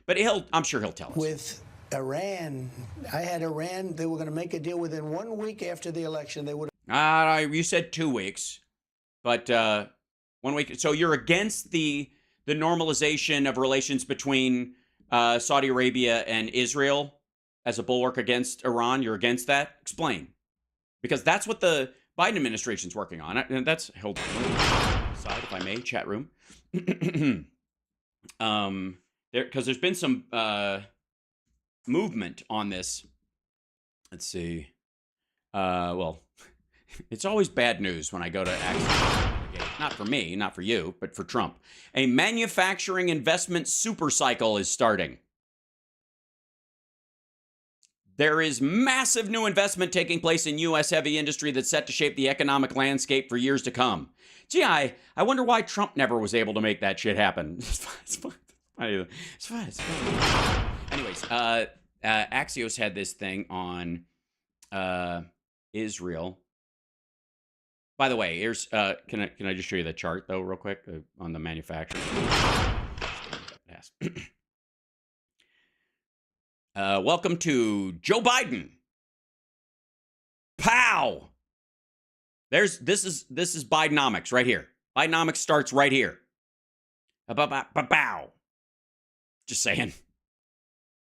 but I'm sure he'll tell us. With Iran, I had Iran. They were going to make a deal within 1 week after the election. They would. You said 2 weeks, but 1 week. So you're against the normalization of relations between Saudi Arabia and Israel as a bulwark against Iran. You're against that? Explain, because that's what the Biden administration's working on. And that's hold on, side, if I may, chat room. Because there's been some movement on this. Let's see. Well, it's always bad news when I go to Axios. Not for me, not for you, but for Trump. A manufacturing investment super cycle is starting. There is massive new investment taking place in U.S. heavy industry that's set to shape the economic landscape for years to come. Gee, I wonder why Trump never was able to make that shit happen. It's fun. Anyways, Axios had this thing on Israel. By the way, here's can I just show you the chart though, real quick, on the manufacturing. Welcome to Joe Biden. Pow! This is Bidenomics right here. Bidenomics starts right here. Bow. Just saying.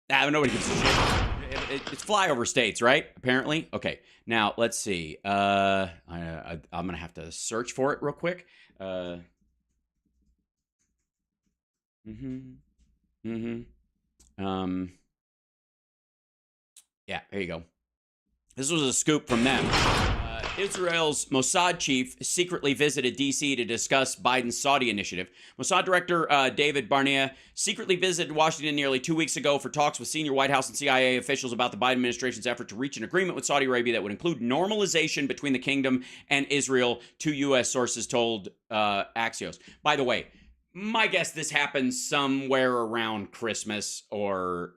Nobody gives a shit. It's flyover states, right? Apparently. Okay. Now let's see. I'm gonna have to search for it real quick. Yeah, there you go. This was a scoop from them. Israel's Mossad chief secretly visited D.C. to discuss Biden's Saudi initiative. Mossad Director David Barnea secretly visited Washington nearly 2 weeks ago for talks with senior White House and CIA officials about the Biden administration's effort to reach an agreement with Saudi Arabia that would include normalization between the kingdom and Israel, two U.S. sources told Axios. By the way, my guess this happens somewhere around Christmas or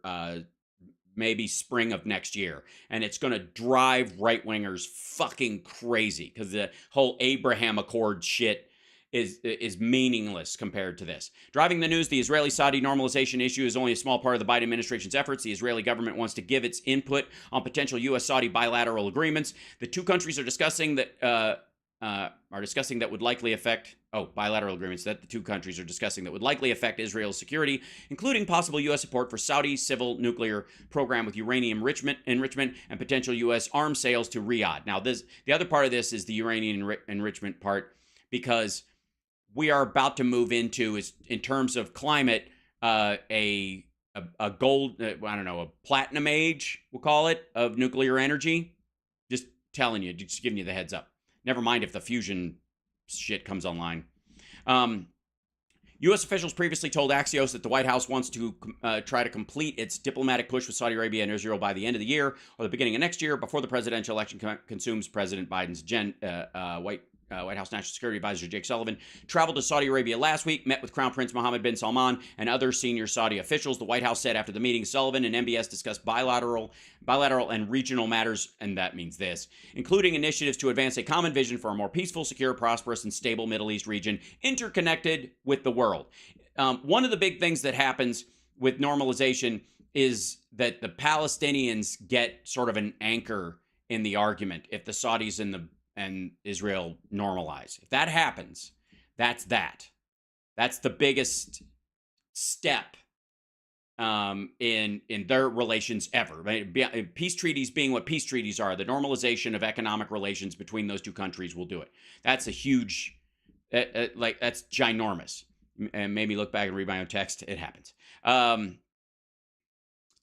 maybe spring of next year, and it's going to drive right-wingers fucking crazy because the whole Abraham Accord shit is meaningless compared to this. Driving the news, the Israeli-Saudi normalization issue is only a small part of the Biden administration's efforts. The Israeli government wants to give its input on potential U.S.-Saudi bilateral agreements. The two countries are discussing that would likely affect bilateral agreements that the two countries are discussing that would likely affect Israel's security, including possible U.S. support for Saudi civil nuclear program with uranium enrichment and potential U.S. arms sales to Riyadh. Now, the other part of this is the uranium enrichment part, because we are about to move into, is in terms of climate, a gold, a platinum age, we'll call it, of nuclear energy. Just telling you, just giving you the heads up. Never mind if the fusion shit comes online. U.S. officials previously told Axios that the White House wants to try to complete its diplomatic push with Saudi Arabia and Israel by the end of the year or the beginning of next year, before the presidential election consumes President Biden's White House National Security Advisor Jake Sullivan traveled to Saudi Arabia last week, met with Crown Prince Mohammed bin Salman and other senior Saudi officials. The White House said after the meeting, Sullivan and MBS discussed bilateral and regional matters, and that means this, including initiatives to advance a common vision for a more peaceful, secure, prosperous, and stable Middle East region interconnected with the world. One of the big things that happens with normalization is that the Palestinians get sort of an anchor in the argument if the Saudis and Israel normalize. If that happens, that's that. That's the biggest step in their relations ever. Peace treaties being what peace treaties are, the normalization of economic relations between those two countries will do it. That's a huge, that's ginormous. And maybe look back and read my own text. It happens.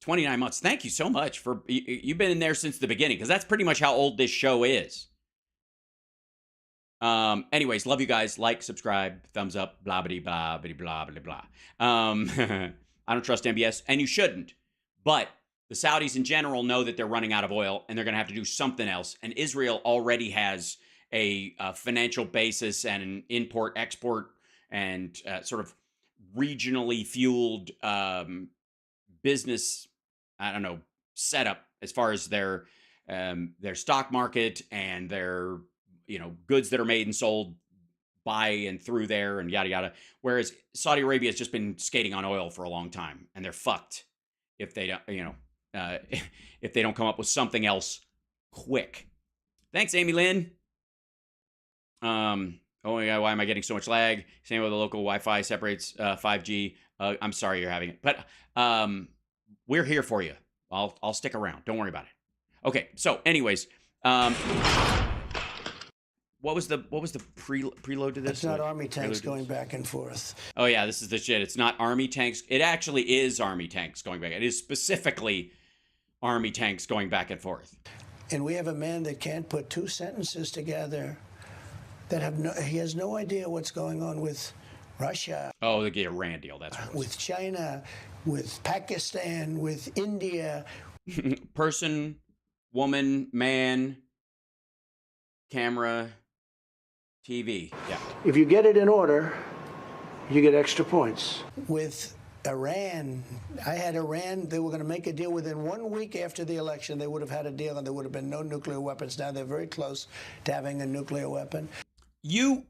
29 months. Thank you so much for, you've been in there since the beginning, because that's pretty much how old this show is. Anyways, love you guys. Like, subscribe, thumbs up, blah, blah, blah, blah, blah, blah, blah. I don't trust MBS, and you shouldn't. But the Saudis in general know that they're running out of oil, and they're going to have to do something else. And Israel already has a financial basis and an import-export and sort of regionally fueled business, setup as far as their stock market and their goods that are made and sold by and through there and yada, yada. Whereas Saudi Arabia has just been skating on oil for a long time, and they're fucked if they don't, if they don't come up with something else quick. Thanks, Amy Lynn. Oh yeah, why am I getting so much lag? Same with the local Wi-Fi separates 5G. I'm sorry you're having it, but we're here for you. I'll stick around. Don't worry about it. Okay, so anyways, what was the preload to this? It's not Army tanks going back and forth. Oh yeah, this is the shit. It's not Army tanks. It actually is Army tanks going back. It is specifically Army tanks going back and forth. And we have a man that can't put two sentences together. He has no idea what's going on with Russia. Oh, the Iran deal. That's what it was. With China, with Pakistan, with India. Person, woman, man, camera, TV. Yeah. If you get it in order, you get extra points. With Iran, I had Iran, they were going to make a deal within 1 week after the election. They would have had a deal and there would have been no nuclear weapons. Now they're very close to having a nuclear weapon. You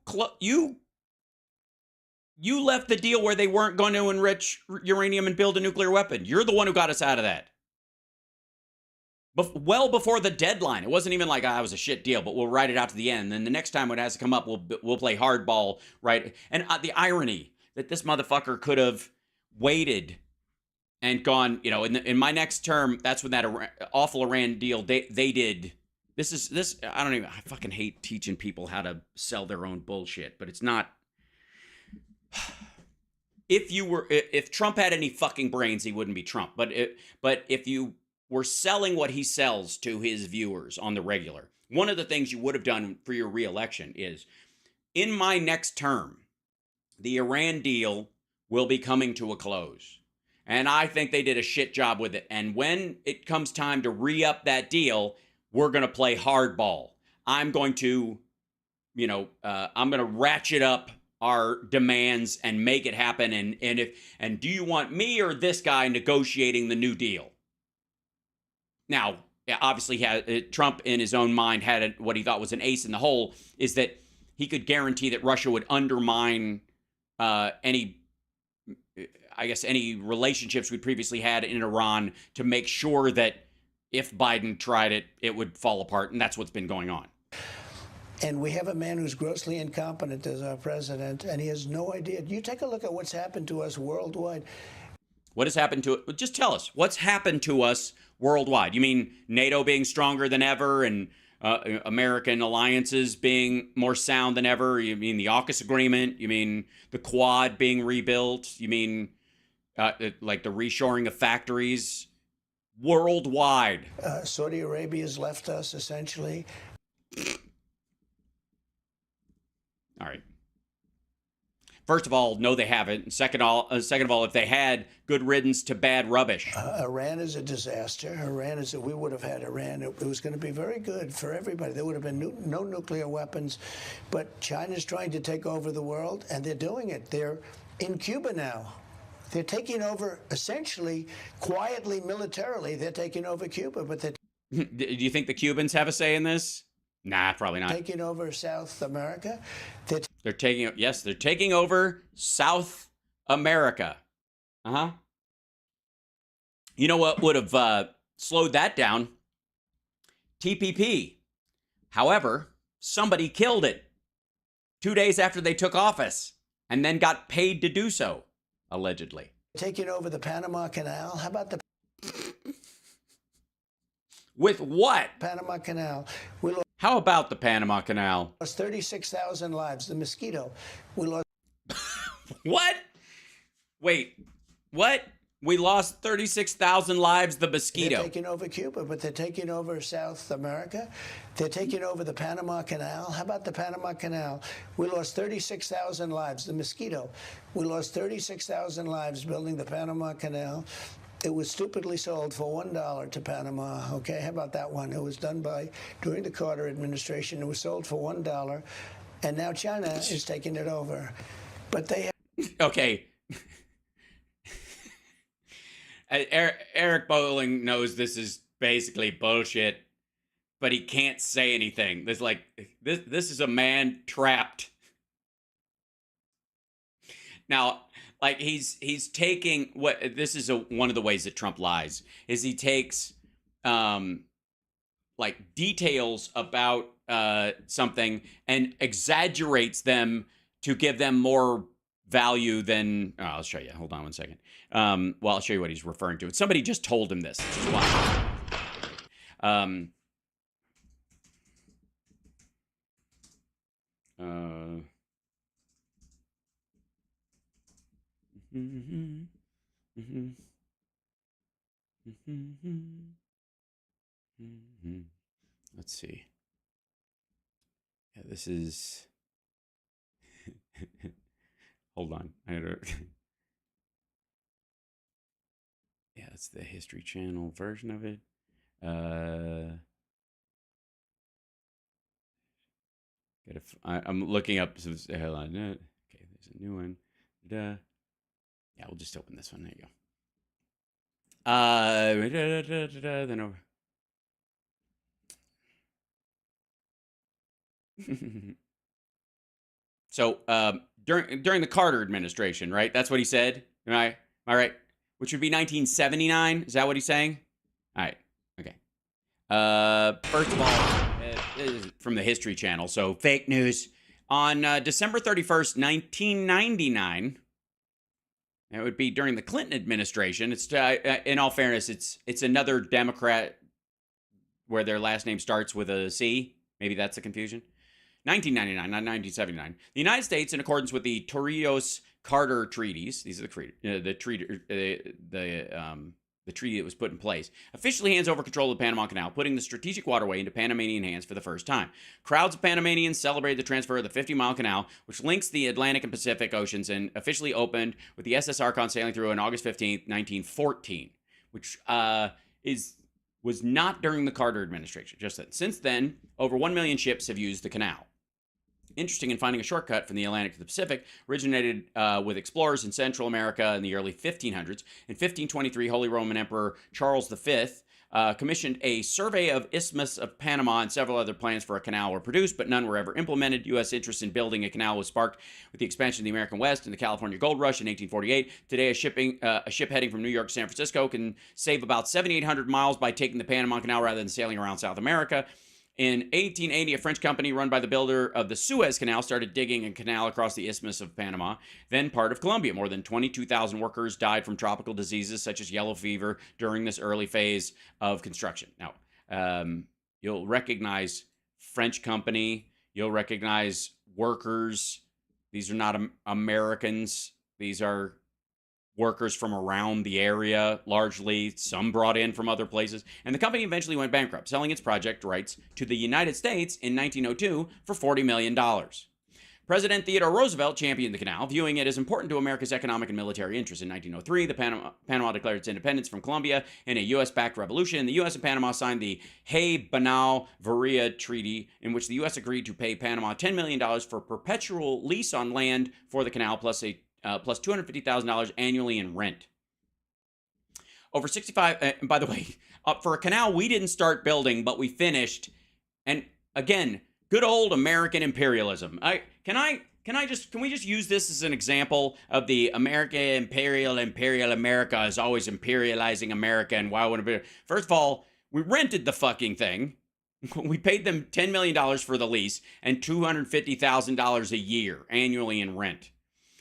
left the deal where they weren't going to enrich uranium and build a nuclear weapon. You're the one who got us out of that. well before the deadline. It wasn't even like, it was a shit deal, but we'll write it out to the end. Then the next time it has to come up, we'll play hardball, right? And the irony that this motherfucker could have waited and gone, in my next term, that's when that awful Iran deal they did. I fucking hate teaching people how to sell their own bullshit, but it's not. If Trump had any fucking brains, he wouldn't be Trump. But if you were selling what he sells to his viewers on the regular, one of the things you would have done for your reelection is, in my next term, the Iran deal will be coming to a close. And I think they did a shit job with it. And when it comes time to re-up that deal, we're going to play hardball. I'm going to, I'm going to ratchet up our demands and make it happen. And do you want me or this guy negotiating the new deal? Now, obviously, Trump in his own mind had what he thought was an ace in the hole, is that he could guarantee that Russia would undermine any relationships we previously had in Iran, to make sure that if Biden tried it, it would fall apart. And that's what's been going on. And we have a man who's grossly incompetent as our president, and he has no idea. You take a look at what's happened to us worldwide. What has happened to it? Just tell us. What's happened to us worldwide? You mean NATO being stronger than ever, and American alliances being more sound than ever? You mean the AUKUS agreement? You mean the Quad being rebuilt? You mean like the reshoring of factories worldwide? Saudi Arabia has left us, essentially. All right. First of all, no, they haven't. And second of all, if they had, good riddance to bad rubbish. Iran is a disaster. We would have had Iran. It was going to be very good for everybody. There would have been no nuclear weapons. But China's trying to take over the world, and they're doing it. They're in Cuba now. They're taking over, essentially, quietly, militarily. They're taking over Cuba, but they're... Do you think the Cubans have a say in this? Nah, probably not. Taking over South America. They're taking over South America. Uh-huh. You know what would have slowed that down? TPP. However, somebody killed it 2 days after they took office, and then got paid to do so, allegedly. Taking over the Panama Canal. How about the... With what? Panama Canal. How about the Panama Canal? Lost 36,000 lives. The mosquito. We lost... What? Wait, what? We lost 36,000 lives, the mosquito. They're taking over Cuba, but they're taking over South America. They're taking over the Panama Canal. How about the Panama Canal? We lost 36,000 lives. The mosquito. We lost 36,000 lives building the Panama Canal. It was stupidly sold for $1 to Panama. Okay, how about that one? It was done during the Carter administration. It was sold for $1, and now China is taking it over. But they have... Okay. Eric Bowling knows this is basically bullshit, but he can't say anything. This is a man trapped. Now, like he's taking one of the ways that Trump lies is he takes like details about something and exaggerates them to give them more value than... Oh, I'll show you. Hold on one second. Well, I'll show you what he's referring to. Somebody just told him this. This is why. Let's see. Yeah, this is... Hold on. Yeah, it's the History Channel version of it. I'm looking up. Hold on. Okay, there's a new one. Yeah, we'll just open this one. There you go. Then over. So during the Carter administration, right? That's what he said. Am I right? Which would be 1979. Is that what he's saying? All right. Okay. First of all, this is from the History Channel, so fake news. On December 31st, 1999, it would be during the Clinton administration. It's in all fairness, it's another Democrat where their last name starts with a C. Maybe that's the confusion. 1999, not 1979. The United States, in accordance with the Torrijos-Carter treaties, these are the treaty that was put in place, officially hands over control of the Panama Canal, putting the strategic waterway into Panamanian hands for the first time. Crowds of Panamanians celebrated the transfer of the 50-mile canal, which links the Atlantic and Pacific Oceans, and officially opened with the SS Archon sailing through on August 15th, 1914, which was not during the Carter administration, just then. Since then, over 1 million ships have used the canal. Interesting in finding a shortcut from the Atlantic to the Pacific, originated with explorers in Central America in the early 1500s. In 1523, Holy Roman Emperor Charles V commissioned a survey of Isthmus of Panama, and several other plans for a canal were produced, but none were ever implemented. U.S. interest in building a canal was sparked with the expansion of the American West and the California Gold Rush in 1848. Today, a ship heading from New York to San Francisco can save about 7,800 miles by taking the Panama Canal rather than sailing around South America. In 1880, a French company run by the builder of the Suez Canal started digging a canal across the Isthmus of Panama, then part of Colombia. More than 22,000 workers died from tropical diseases such as yellow fever during this early phase of construction. Now, you'll recognize French company. You'll recognize workers. These are not Americans. These are workers from around the area, largely, some brought in from other places, and the company eventually went bankrupt, selling its project rights to the United States in 1902 for $40 million. President Theodore Roosevelt championed the canal, viewing it as important to America's economic and military interests. In 1903, Panama declared its independence from Colombia in a U.S.-backed revolution. The U.S. and Panama signed the Hay-Banal-Varia Treaty, in which the U.S. agreed to pay Panama $10 million for perpetual lease on land for the canal, plus $250,000 annually in rent. Over 65, by the way, for a canal we didn't start building, but we finished. And again, good old American imperialism. Can we just use this as an example of the American imperial America is always imperializing America, and why wouldn't it be? First of all, we rented the fucking thing. We paid them $10 million for the lease and $250,000 a year annually in rent.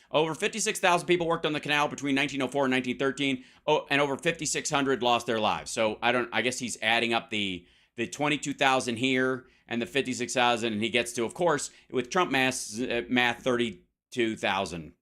Over 56,000 people worked on the canal between 1904 and 1913, and over 5,600 lost their lives. So I guess he's adding up the 22,000 here and the 56,000, and he gets to, of course, with Trump math, 32,000,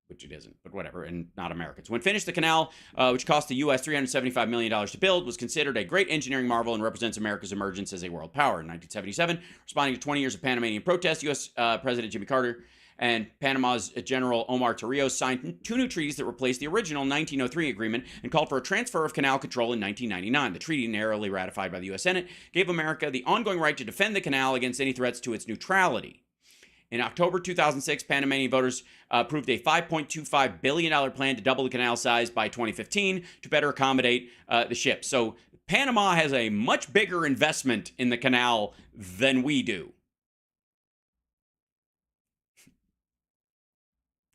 which it isn't, but whatever, and not Americans. When finished, the canal, which cost the U.S. $375 million to build, was considered a great engineering marvel and represents America's emergence as a world power. In 1977, responding to 20 years of Panamanian protests, U.S. President Jimmy Carter and Panama's General Omar Torrijos signed 2 new treaties that replaced the original 1903 agreement and called for a transfer of canal control in 1999. The treaty, narrowly ratified by the U.S. Senate, gave America the ongoing right to defend the canal against any threats to its neutrality. In October 2006, Panamanian voters approved a $5.25 billion plan to double the canal size by 2015 to better accommodate the ships. So Panama has a much bigger investment in the canal than we do.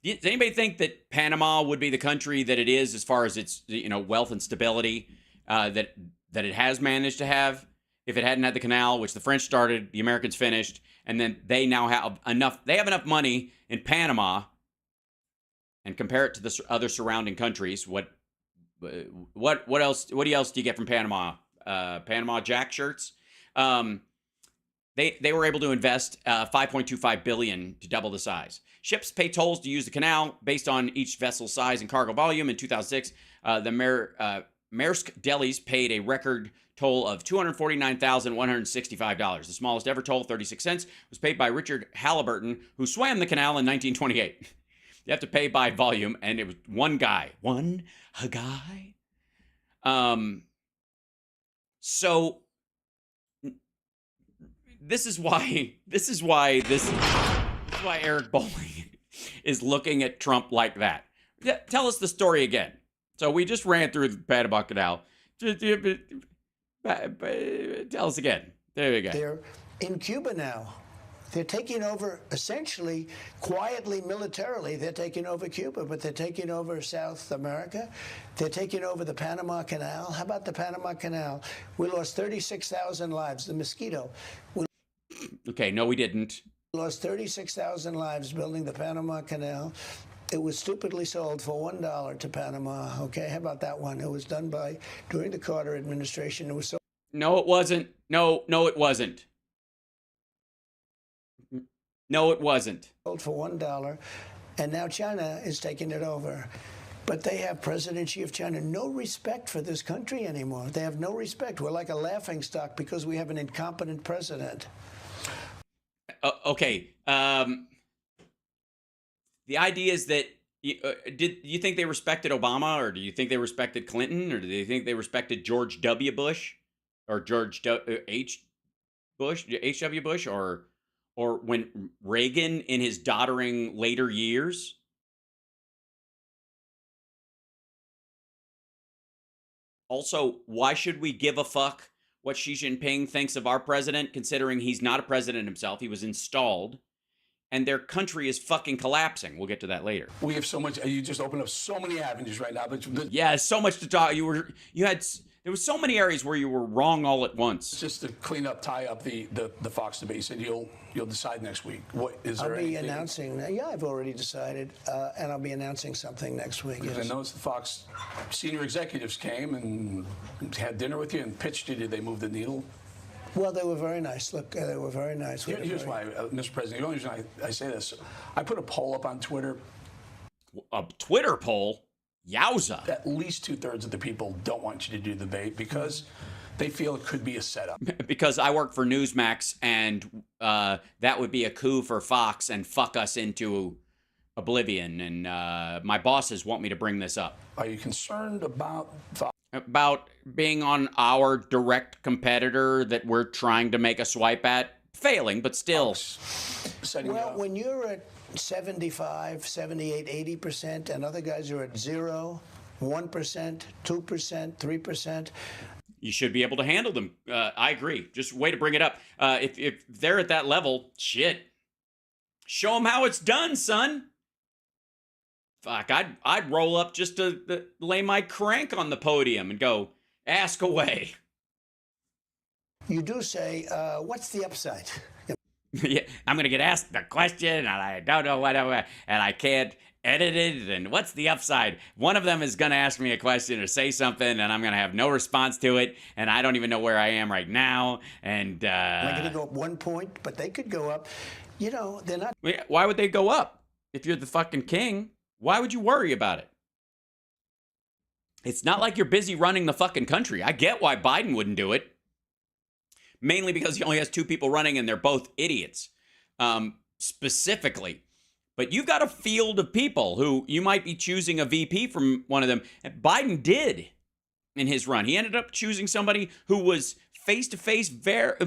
Does anybody think that Panama would be the country that it is as far as its wealth and stability that it has managed to have if it hadn't had the canal, which the French started, the Americans finished, and then they now have enough. They have enough money in Panama, and compare it to the other surrounding countries. What else? What else do you get from Panama? Panama Jack shirts. They were able to invest $5.25 billion to double the size. Ships pay tolls to use the canal based on each vessel's size and cargo volume. In 2006, the Maersk delis paid a record toll of $249,165. The smallest ever toll, 36 cents, was paid by Richard Halliburton, who swam the canal in 1928. You have to pay by volume, and it was one guy. So this is why Eric Bolling is looking at Trump like that. Tell us the story again. So we just ran through the Panama Canal. Tell us again. There we go. They're in Cuba now. They're taking over, essentially, quietly, militarily, they're taking over Cuba, but they're taking over South America. They're taking over the Panama Canal. How about the Panama Canal? We lost 36,000 lives. The mosquito. Okay, no, we didn't. We lost 36,000 lives building the Panama Canal. It was stupidly sold for $1 to Panama. Okay, how about that one? It was done during the Carter administration. It was so. No, it wasn't. No, it wasn't. No, it wasn't. Sold for $1, and now China is taking it over. But they have President Xi of China no respect for this country anymore. They have no respect. We're like a laughingstock because we have an incompetent president. Okay. The idea is that did you think they respected Obama, or do you think they respected Clinton, or do you think they respected George W. Bush, or George H. Bush, H.W. Bush, or when Reagan in his doddering later years? Also, why should we give a fuck what Xi Jinping thinks of our president, considering he's not a president himself? He was installed, and their country is fucking collapsing. We'll get to that later. We have so much. You just opened up so many avenues right now. But yeah, so much to talk. There was so many areas where you were wrong all at once. Just to clean up, tie up the Fox debate. You said you'll decide next week. What is there? I'll be announcing. Yeah, I've already decided, and I'll be announcing something next week. Yes. I noticed the Fox senior executives came and had dinner with you and pitched you. Did they move the needle? Well, they were very nice. Look, they were very nice. Here's why, Mr. President. The only reason I say this, I put a poll up on Twitter. A Twitter poll? Yowza. At least 2/3 of the people don't want you to do the debate because they feel it could be a setup. Because I work for Newsmax, and that would be a coup for Fox and fuck us into oblivion. And my bosses want me to bring this up. Are you concerned about Fox? About being on our direct competitor that we're trying to make a swipe at? Failing, but still. Well, when you're at 75, 78, 80%, and other guys are at 0, 1%, 2%, 3%. You should be able to handle them. I agree. Just way to bring it up. If they're at that level, shit. Show them how it's done, son. Fuck, I'd roll up just to lay my crank on the podium and go, ask away. You do say, what's the upside? Yeah, I'm going to get asked the question, and I don't know whatever, and I can't edit it, and what's the upside? One of them is going to ask me a question or say something, and I'm going to have no response to it, and I don't even know where I am right now, and... They're going to go up 1 point, but they could go up. You know, they're not... Why would they go up? If you're the fucking king, why would you worry about it? It's not like you're busy running the fucking country. I get why Biden wouldn't do it. Mainly because he only has 2 people running and they're both idiots, specifically. But you've got a field of people who you might be choosing a VP from one of them. And Biden did in his run. He ended up choosing somebody who was face-to-face,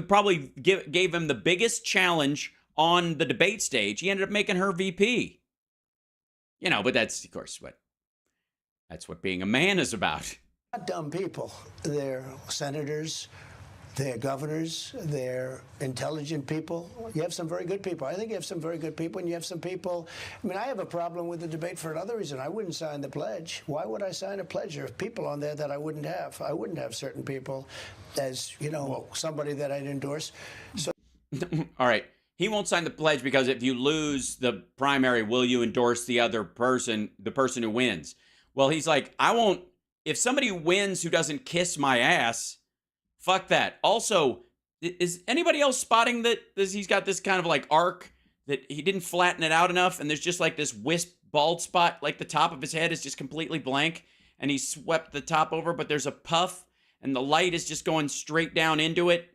probably gave him the biggest challenge on the debate stage. He ended up making her VP. You know, but that's, of course, what being a man is about. Not dumb people. They're senators. They're governors, they're intelligent people. You have some very good people. I think you have some very good people, and you have some people. I mean, I have a problem with the debate for another reason. I wouldn't sign the pledge. Why would I sign a pledge? There are people on there that I wouldn't have. I wouldn't have certain people as, you know, somebody that I'd endorse. So, all right. He won't sign the pledge because if you lose the primary, will you endorse the other person, the person who wins? Well, he's like, I won't. If somebody wins who doesn't kiss my ass, fuck that. Also, is anybody else spotting that he's got this kind of like arc that he didn't flatten it out enough, and there's just like this wisp bald spot, like the top of his head is just completely blank, and he swept the top over, but there's a puff, and the light is just going straight down into it.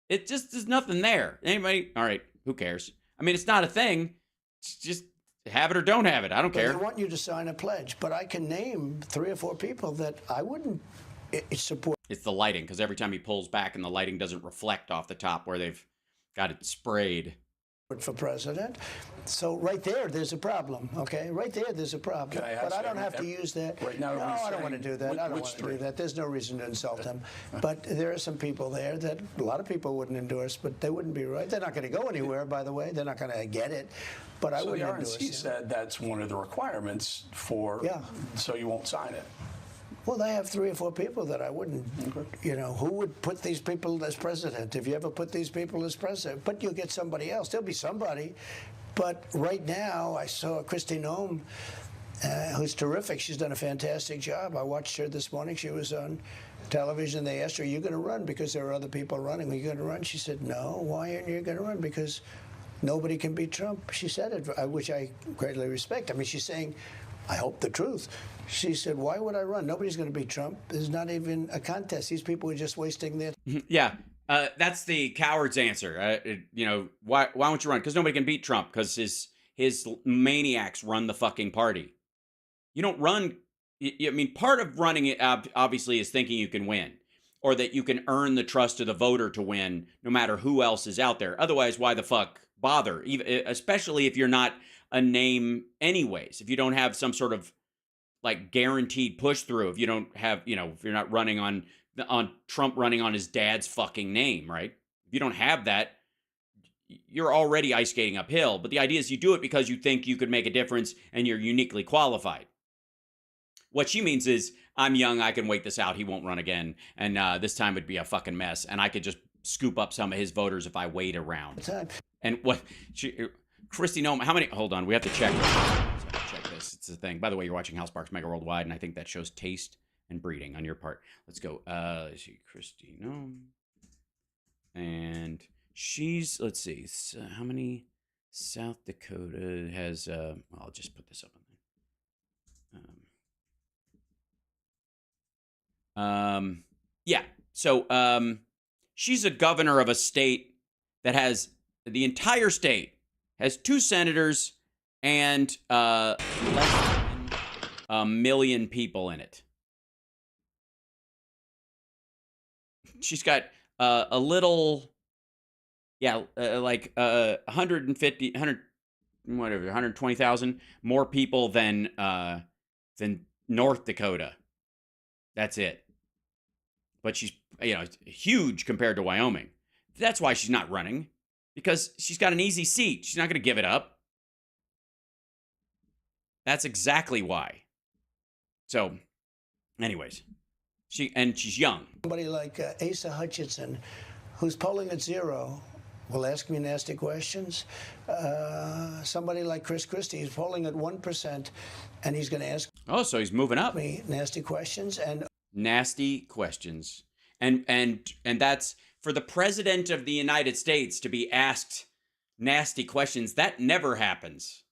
It just, there's nothing there. Anybody? All right, who cares? I mean, it's not a thing. It's just have it or don't have it. I don't care. They want you to sign a pledge, but I can name 3 or 4 people that I wouldn't support. It's the lighting, because every time he pulls back and the lighting doesn't reflect off the top where they've got it sprayed. for president. So right there's a problem, okay? Right there's a problem. But I don't have to use that. Right now, no, I don't want to do that. I don't want to do that. There's no reason to insult them. But there are some people there that a lot of people wouldn't endorse, but they wouldn't be right. They're not going to go anywhere, by the way. They're not going to get it. But I So wouldn't the endorse RNC it. said that's one of the requirements for, so you won't sign it. Well, they have 3 or 4 people that I wouldn't, you know, who would put these people as president? If you ever put these people as president, but you'll get somebody else. There'll be somebody. But right now, I saw Kristi Noem, who's terrific. She's done a fantastic job. I watched her this morning. She was on television. They asked her, are you going to run? Because there are other people running. Are you going to run? She said, no. Why aren't you going to run? Because nobody can beat Trump. She said it, which I greatly respect. I mean, she's saying, I hope the truth. She said, why would I run? Nobody's going to beat Trump. There's not even a contest. These people are just wasting their... Yeah, that's the coward's answer. You know, why won't you run? Because nobody can beat Trump, because his maniacs run the fucking party. You don't run... I mean, part of running it, obviously, is thinking you can win, or that you can earn the trust of the voter to win, no matter who else is out there. Otherwise, why the fuck bother? Even, especially if you're not a name anyways. If you don't have some sort of like guaranteed push through, if you don't have, you know, if you're not running on Trump running on his dad's fucking name, right? If you don't have that, you're already ice skating uphill. But the idea is you do it because you think you could make a difference and you're uniquely qualified. What she means is, I'm young, I can wait this out, he won't run again, and this time would be a fucking mess, and I could just scoop up some of his voters if I wait around. And what, Kristi Noem, how many, hold on, we have to check this, it's a thing. By the way, you're watching Hal Sparks Megaworldwide, and I think that shows taste and breeding on your part. Let's go, let's see, Kristi Noem, and she's, let's see, so how many, South Dakota has, well, I'll just put this up on there. Yeah, so she's a governor of a state that has, the entire state has 2 senators and less than 1 million people in it. She's got a little, yeah, like 120,000 more people than North Dakota. That's it. But she's, you know, huge compared to Wyoming. That's why she's not running, because she's got an easy seat. She's not going to give it up. That's exactly why. So, anyways, she's young. Somebody like Asa Hutchinson, who's polling at 0, will ask me nasty questions. Somebody like Chris Christie is polling at 1%, and he's going to ask. Oh, so he's moving up. Me nasty questions and. Nasty questions. And that's for the president of the United States to be asked nasty questions. That never happens.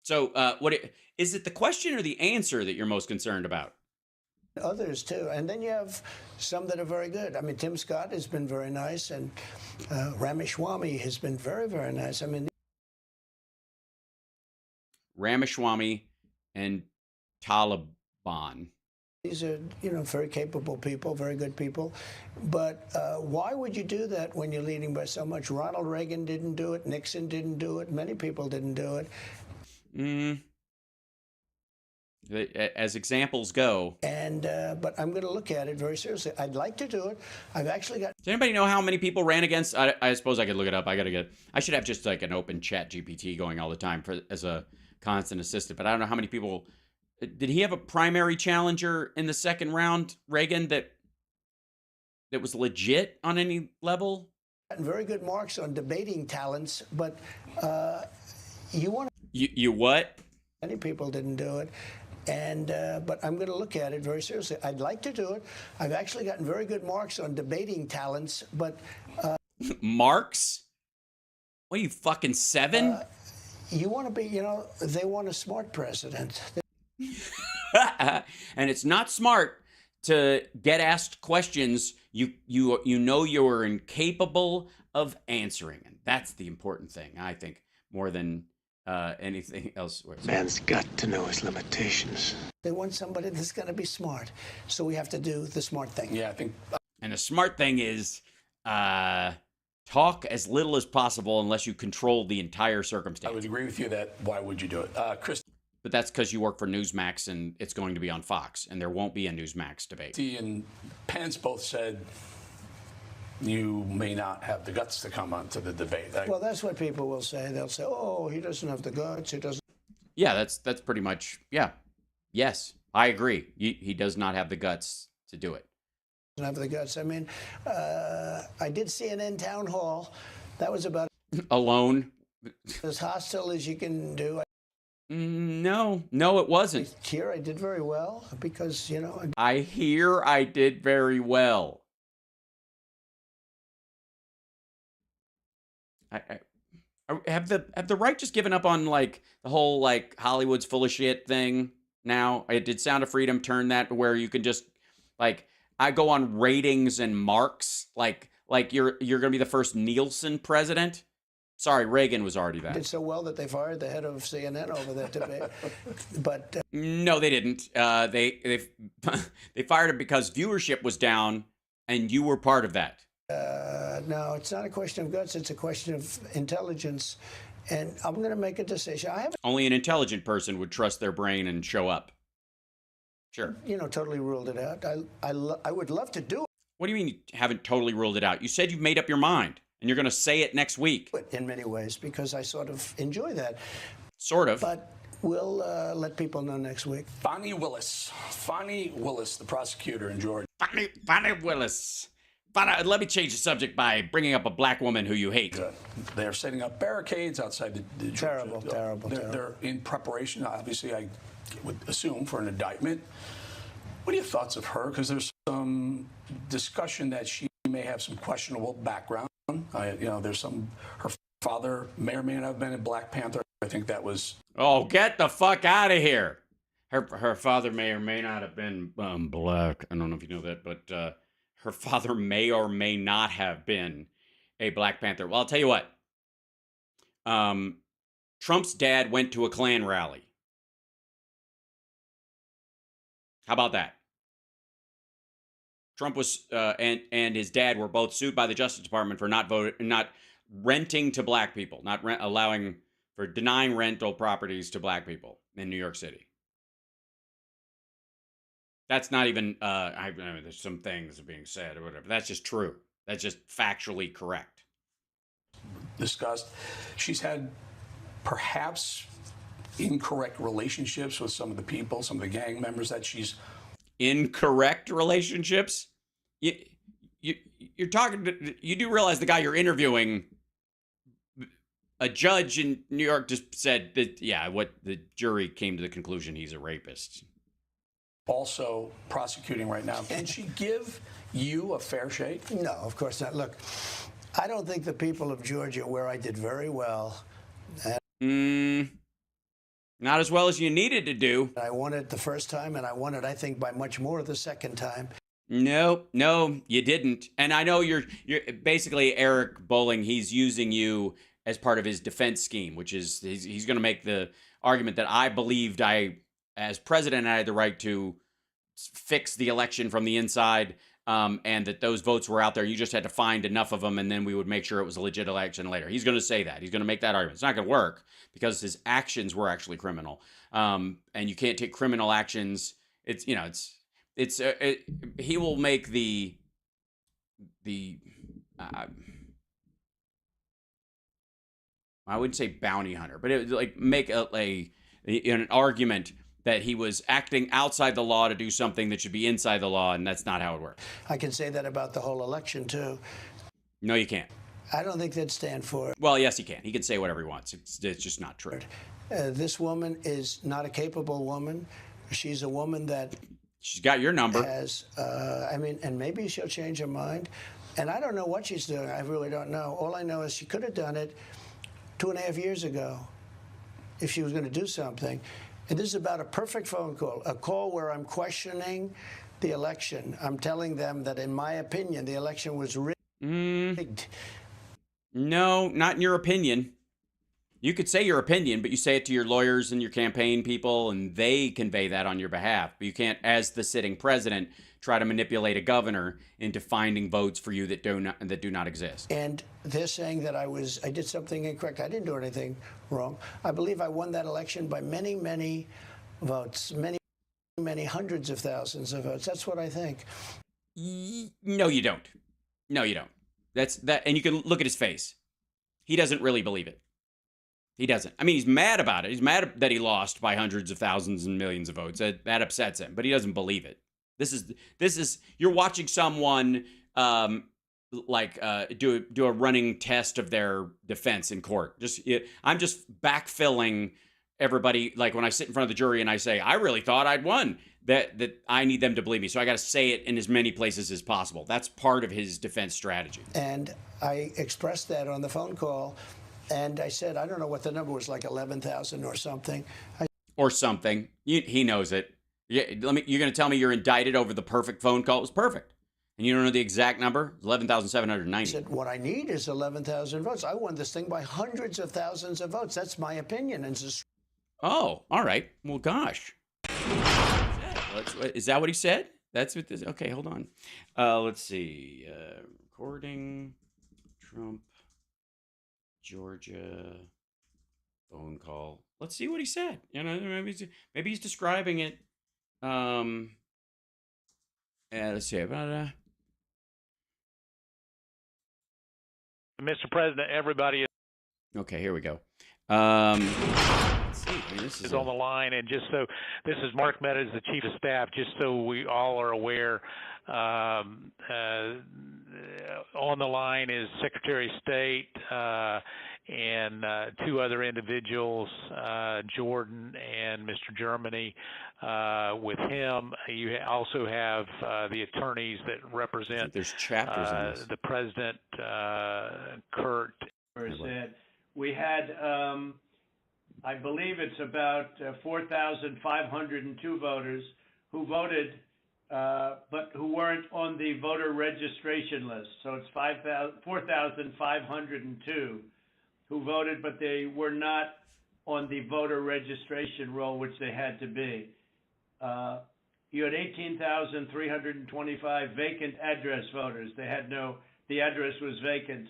So is it the question or the answer that you're most concerned about? Others too. And then you have some that are very good. I mean, Tim Scott has been very nice, and Ramaswamy has been very, very nice. I mean, Ramaswamy and Taliban. These are, you know, very capable people, very good people. But why would you do that when you're leading by so much? Ronald Reagan didn't do it. Nixon didn't do it. Many people didn't do it. As examples go. And but I'm going to look at it very seriously. I'd like to do it. I've actually got. Does anybody know how many people ran against? I suppose I could look it up. I should have just like an open chat GPT going all the time as a constant assistant. But I don't know how many people. Did he have a primary challenger in the second round, Reagan, that was legit on any level? Gotten very good marks on debating talents, but you want to. You what? Many people didn't do it. And but I'm going to look at it very seriously. I'd like to do it. I've actually gotten very good marks on debating talents, but marks? What are you, fucking 7? You want to be, you know, they want a smart president. And it's not smart to get asked questions you know you're incapable of answering, and that's the important thing, I think, more than anything else. Man's got to know his limitations. They want somebody that's going to be smart, so we have to do the smart thing. Yeah, I think. And the smart thing is talk as little as possible unless you control the entire circumstance. I would agree with you that why would you do it? Chris. But that's because you work for Newsmax and it's going to be on Fox, and there won't be a Newsmax debate. And Pence both said you may not have the guts to come on to the debate. Well, that's what people will say. They'll say, oh, he doesn't have the guts. He doesn't. Yeah, that's pretty much, yeah. Yes, I agree. He does not have the guts to do it. Have the guts. I mean, I did CNN town hall. That was about alone. As hostile as you can do. No, it wasn't. Here I did very well because, you know. I hear I did very well. Have the right just given up on like the whole like Hollywood's full of shit thing now? Did Sound of Freedom turn that to where you can just like I go on ratings and marks like you're gonna be the first Nielsen president? Sorry, Reagan was already that. Did so well that they fired the head of CNN over that debate. But no, they didn't. They fired him because viewership was down, and you were part of that. No, it's not a question of guts. It's a question of intelligence, and I'm going to make a decision. Only an intelligent person would trust their brain and show up. Sure. You know, totally ruled it out. I would love to do it. What do you mean you haven't totally ruled it out? You said you've made up your mind. And you're going to say it next week. In many ways, because I sort of enjoy that. Sort of. But we'll let people know next week. Fani Willis, the prosecutor in Georgia. Fani Willis. Let me change the subject by bringing up a black woman who you hate. They're setting up barricades outside the Georgia. Terrible. They're in preparation, obviously, I would assume, for an indictment. What are your thoughts of her? Because there's some discussion that she may have some questionable background. There's her father may or may not have been in Black Panther. I think that was. Oh, get the fuck out of here. Her father may or may not have been black. I don't know if you know that, but her father may or may not have been a Black Panther. Well, I'll tell you what. Trump's dad went to a Klan rally. How about that? Trump was and his dad were both sued by the Justice Department for not renting to black people, for denying rental properties to black people in New York City. That's not even. I mean, there's some things being said or whatever. That's just true. That's just factually correct. Discussed. She's had perhaps incorrect relationships with some of the people, some of the gang members that she's. Incorrect relationships? You're talking to, you do realize the guy you're interviewing, a judge in New York just said that, what the jury came to the conclusion he's a rapist. Also prosecuting right now. Can she give you a fair shake? No, of course not. Look, I don't think the people of Georgia, where I did very well. Not as well as you needed to do. I won it the first time, and I won it, I think, by much more the second time. No, you didn't. And I know you're basically Eric Bolling. He's using you as part of his defense scheme, which is he's going to make the argument that I believed as president, I had the right to fix the election from the inside, and that those votes were out there. You just had to find enough of them, and then we would make sure it was a legit election later. He's going to say that. He's going to make that argument. It's not going to work because his actions were actually criminal, and you can't take criminal actions. He will make the I wouldn't say bounty hunter, but it like make an argument that he was acting outside the law to do something that should be inside the law, and that's not how it works. I can say that about the whole election, too. No, you can't. I don't think they'd stand for it. Well, yes, he can. He can say whatever he wants. It's just not true. This woman is not a capable woman. She's a woman that... She's got your number. And maybe she'll change her mind. And I don't know what she's doing. I really don't know. All I know is she could have done it 2.5 years ago if she was going to do something. And this is about a perfect phone call, a call where I'm questioning the election. I'm telling them that, in my opinion, the election was rigged. No, not in your opinion. You could say your opinion, but you say it to your lawyers and your campaign people, and they convey that on your behalf. But you can't, as the sitting president, try to manipulate a governor into finding votes for you that do not exist. And they're saying that I did something incorrect. I didn't do anything wrong. I believe I won that election by many, many votes, many hundreds of thousands of votes. That's what I think. No, you don't. No, you don't. That's that, and you can look at his face. He doesn't really believe it. He doesn't. I mean, he's mad about it. He's mad that he lost by hundreds of thousands and millions of votes. That upsets him, but he doesn't believe it. This is you're watching someone do a running test of their defense in court. I'm just backfilling everybody. Like when I sit in front of the jury and I say, I really thought I'd won. That I need them to believe me. So I got to say it in as many places as possible. That's part of his defense strategy. And I expressed that on the phone call. And I said, I don't know what the number was, like 11,000 or something. He knows it. You're going to tell me you're indicted over the perfect phone call? It was perfect. And you don't know the exact number? 11,790. I said, what I need is 11,000 votes. I won this thing by hundreds of thousands of votes. That's my opinion. And oh, all right. Well, gosh. Is that what he said? That's what this. Okay, hold on. Let's see. Recording. Trump. Georgia phone call. Let's see what he said. You know, maybe he's describing it. Let's see about Mr. President, everybody okay, here we go. Let's see. I mean, this is on the line, and just so this is Mark Meadows, the Chief of Staff. Just so we all are aware, on the line is Secretary of State and two other individuals, Jordan and Mr. Germany. With him, you also have the attorneys that represent there's chapters on this. The President, Kurt. We had, I believe it's about 4,502 voters who voted, but who weren't on the voter registration list. So it's 4,502 who voted, but they were not on the voter registration roll, which they had to be. You had 18,325 vacant address voters. They had the address was vacant,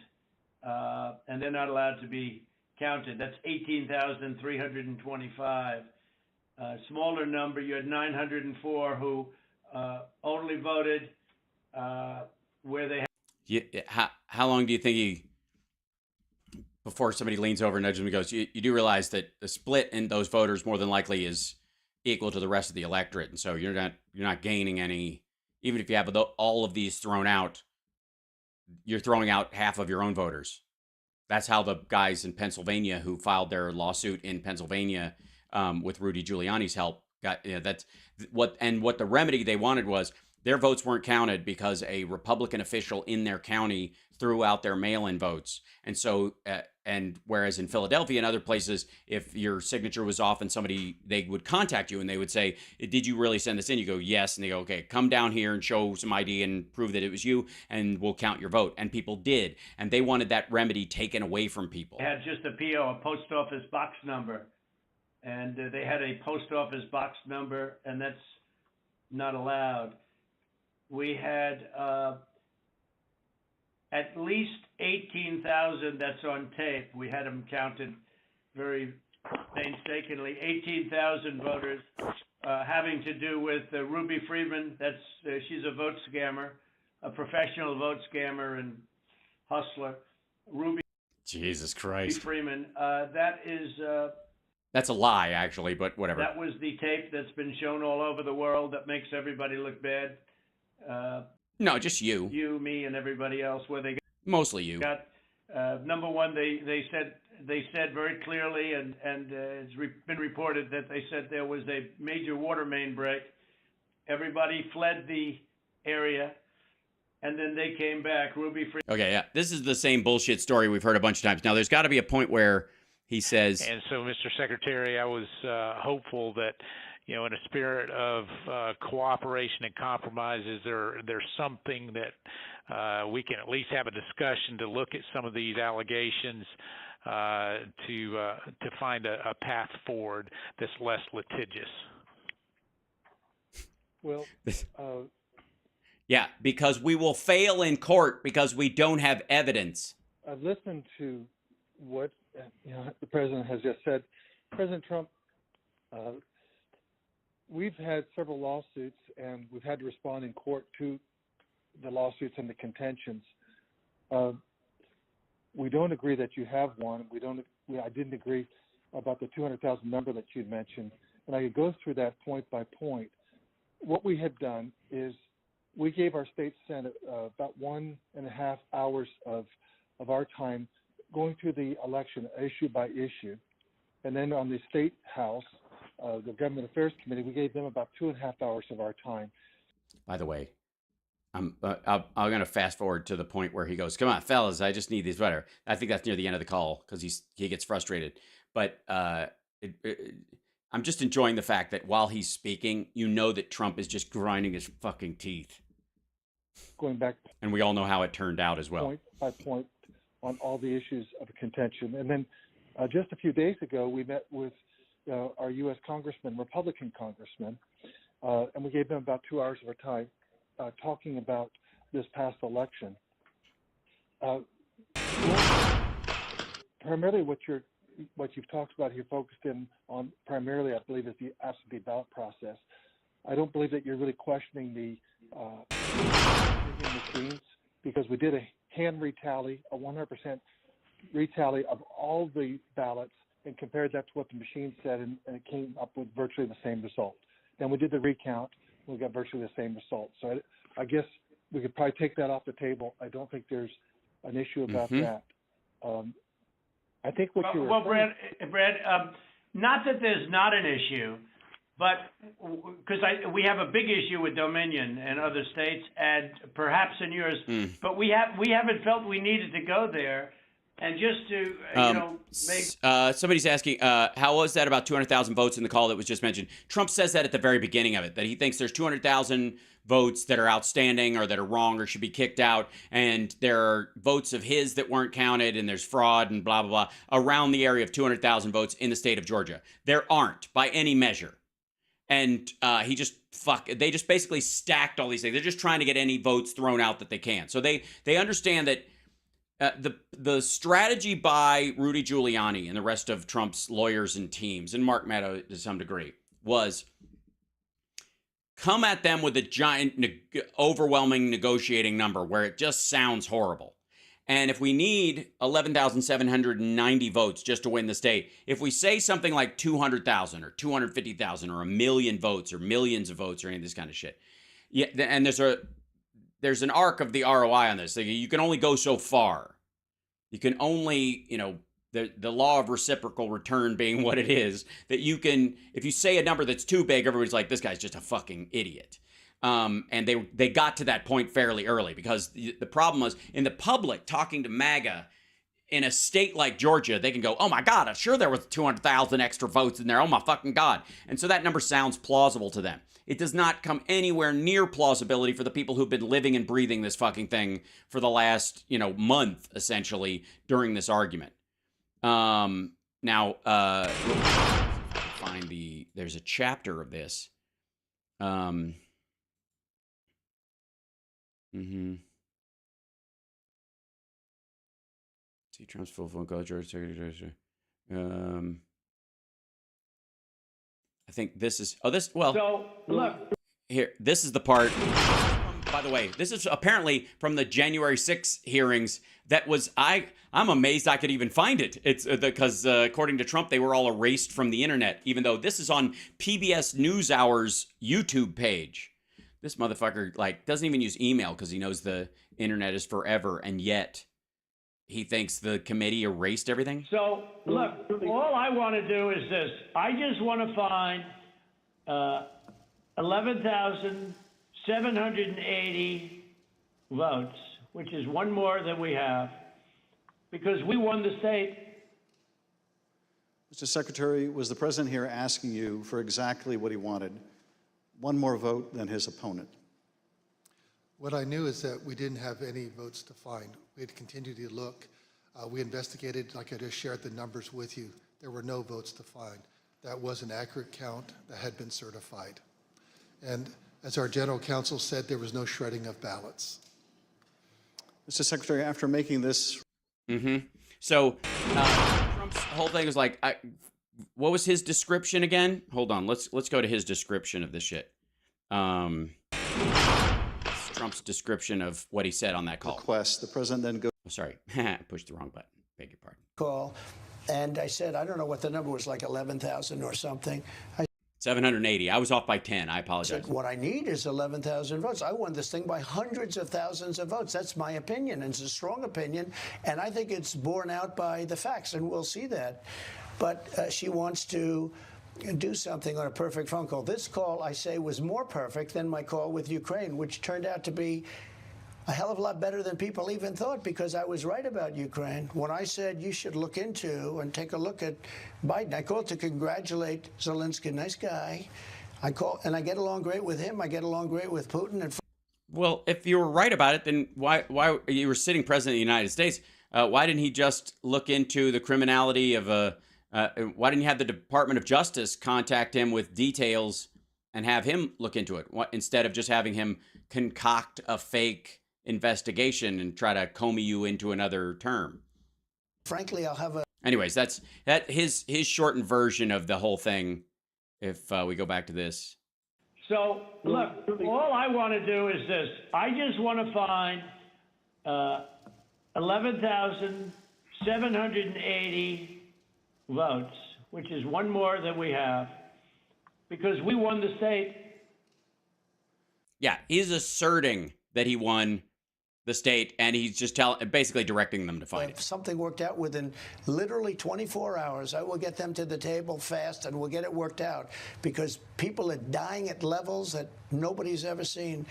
and they're not allowed to be counted. That's 18,325. Smaller number, you had 904 who only voted where they had. How long do you think before somebody leans over and nudges him and goes, you do realize that the split in those voters more than likely is equal to the rest of the electorate, and so you're not gaining any, even if you have all of these thrown out, you're throwing out half of your own voters. That's how the guys in Pennsylvania who filed their lawsuit in Pennsylvania with Rudy Giuliani's help got. That's what the remedy they wanted was their votes weren't counted because a Republican official in their county threw out their mail-in votes, and so and whereas in Philadelphia and other places, if your signature was off and they would contact you and they would say, did you really send this in? You go, yes. And they go, okay, come down here and show some ID and prove that it was you, and we'll count your vote. And people did. And they wanted that remedy taken away from people. They had just a PO, a post office box number. And they had a post office box number, and that's not allowed. We had at least 18,000, that's on tape. We had them counted very painstakingly. 18,000 voters having to do with Ruby Freeman. She's a vote scammer, a professional vote scammer and hustler. Ruby. Jesus Christ. Freeman. That is. That's a lie, actually, but whatever. That was the tape that's been shown all over the world that makes everybody look bad. No, just you. You, me, and everybody else. Where they mostly you. Got number one. They said very clearly, and it's been reported that they said there was a major water main break. Everybody fled the area, and then they came back. Ruby Free. Okay, yeah, this is the same bullshit story we've heard a bunch of times. Now, there's got to be a point where he says. And so, Mr. Secretary, I was hopeful that, in a spirit of cooperation and compromises, there's something that we can at least have a discussion to look at some of these allegations to find a path forward that's less litigious. Well, yeah, because we will fail in court because we don't have evidence. I've listened to what the president has just said. President Trump, we've had several lawsuits, and we've had to respond in court to the lawsuits and the contentions. We don't agree that you have one. I didn't agree about the 200,000 number that you mentioned, and I could go through that point by point. What we have done is we gave our state senate about 1.5 hours of our time going through the election issue by issue, and then on the state house, the government affairs committee, we gave them about 2.5 hours of our time. By the way, I'm going to fast forward to the point where he goes, "Come on, fellas, I just need these whatever." I think that's near the end of the call because he gets frustrated. But I'm just enjoying the fact that while he's speaking, you know that Trump is just grinding his fucking teeth. Going back, and we all know how it turned out as well. Point by point on all the issues of contention, and then just a few days ago, we met with our U.S. congressman, Republican congressman, and we gave them about 2 hours of our time talking about this past election. Primarily, what you've talked about here, focused in on primarily, I believe, is the absentee ballot process. I don't believe that you're really questioning the machines, because we did a hand retally, a 100% retally of all the ballots, and compared that to what the machine said, and it came up with virtually the same result. Then we did the recount, we got virtually the same result. So I guess we could probably take that off the table. I don't think there's an issue about that. I think what you were saying... Well, Brad, not that there's not an issue, but because we have a big issue with Dominion and other states, and perhaps in yours, but we haven't felt we needed to go there. And just to, make... somebody's asking, how was that about 200,000 votes in the call that was just mentioned? Trump says that at the very beginning of it, that he thinks there's 200,000 votes that are outstanding or that are wrong or should be kicked out, and there are votes of his that weren't counted, and there's fraud and blah, blah, blah, around the area of 200,000 votes in the state of Georgia. There aren't, by any measure. And they just basically stacked all these things. They're just trying to get any votes thrown out that they can. So they understand that the strategy by Rudy Giuliani and the rest of Trump's lawyers and teams, and Mark Meadows to some degree, was come at them with a giant, overwhelming negotiating number where it just sounds horrible. And if we need 11,790 votes just to win the state, if we say something like 200,000 or 250,000 or 1 million votes or millions of votes or any of this kind of shit, yeah, and there's an arc of the ROI on this. You can only go so far. You can only, the law of reciprocal return being what it is, that you can, if you say a number that's too big, everybody's like, this guy's just a fucking idiot. And they got to that point fairly early, because the problem was, in the public talking to MAGA in a state like Georgia, they can go, oh my God, I'm sure there was 200,000 extra votes in there. Oh my fucking God. And so that number sounds plausible to them. It does not come anywhere near plausibility for the people who've been living and breathing this fucking thing for the last, month, essentially, during this argument. Now, there's a chapter of this. See, Trump's full phone call, George. I think this is, So, look. Here, this is the part, by the way, this is apparently from the January 6th hearings that was, I'm amazed I could even find it. It's because according to Trump, they were all erased from the internet, even though this is on PBS NewsHour's YouTube page. This motherfucker, doesn't even use email because he knows the internet is forever, and yet he thinks the committee erased everything? So, look, all I want to do is this. I just want to find 11,780 votes, which is one more than we have, because we won the state. Mr. Secretary, was the president here asking you for exactly what he wanted? One more vote than his opponent. What I knew is that we didn't have any votes to find. We had to continue to look. We investigated, like I just shared the numbers with you. There were no votes to find. That was an accurate count that had been certified. And as our general counsel said, there was no shredding of ballots. Mr. Secretary, after making this... So Trump's whole thing is like, what was his description again? Hold on, let's go to his description of this shit. Trump's description of what he said on that call. Request. The president then goes... Oh, sorry, I pushed the wrong button. Beg your pardon. Call, and I said, I don't know what the number was, like 11,000 or something. 780. I was off by 10. I apologize. What I need is 11,000 votes. I won this thing by hundreds of thousands of votes. That's my opinion, and it's a strong opinion, and I think it's borne out by the facts, and we'll see that. But she wants to do something on a perfect phone call. This call, I say, was more perfect than my call with Ukraine, which turned out to be a hell of a lot better than people even thought, because I was right about Ukraine. When I said you should look into and take a look at Biden, I called to congratulate Zelensky, nice guy. I get along great with him. I get along great with Putin. And well, if you were right about it, then why you were sitting president of the United States? Why didn't he just look into the criminality of why didn't you have the Department of Justice contact him with details and have him look into it instead of just having him concoct a fake investigation and try to comb you into another term? Frankly, I'll have a... Anyways, that's his shortened version of the whole thing. If we go back to this. So, look, all I want to do is this. I just want to find 11,780 votes, which is one more than we have, because we won the state. Yeah, he's asserting that he won the state, and he's just basically directing them to find it. If something worked out within literally 24 hours, I will get them to the table fast, and we'll get it worked out, because people are dying at levels that nobody's ever seen.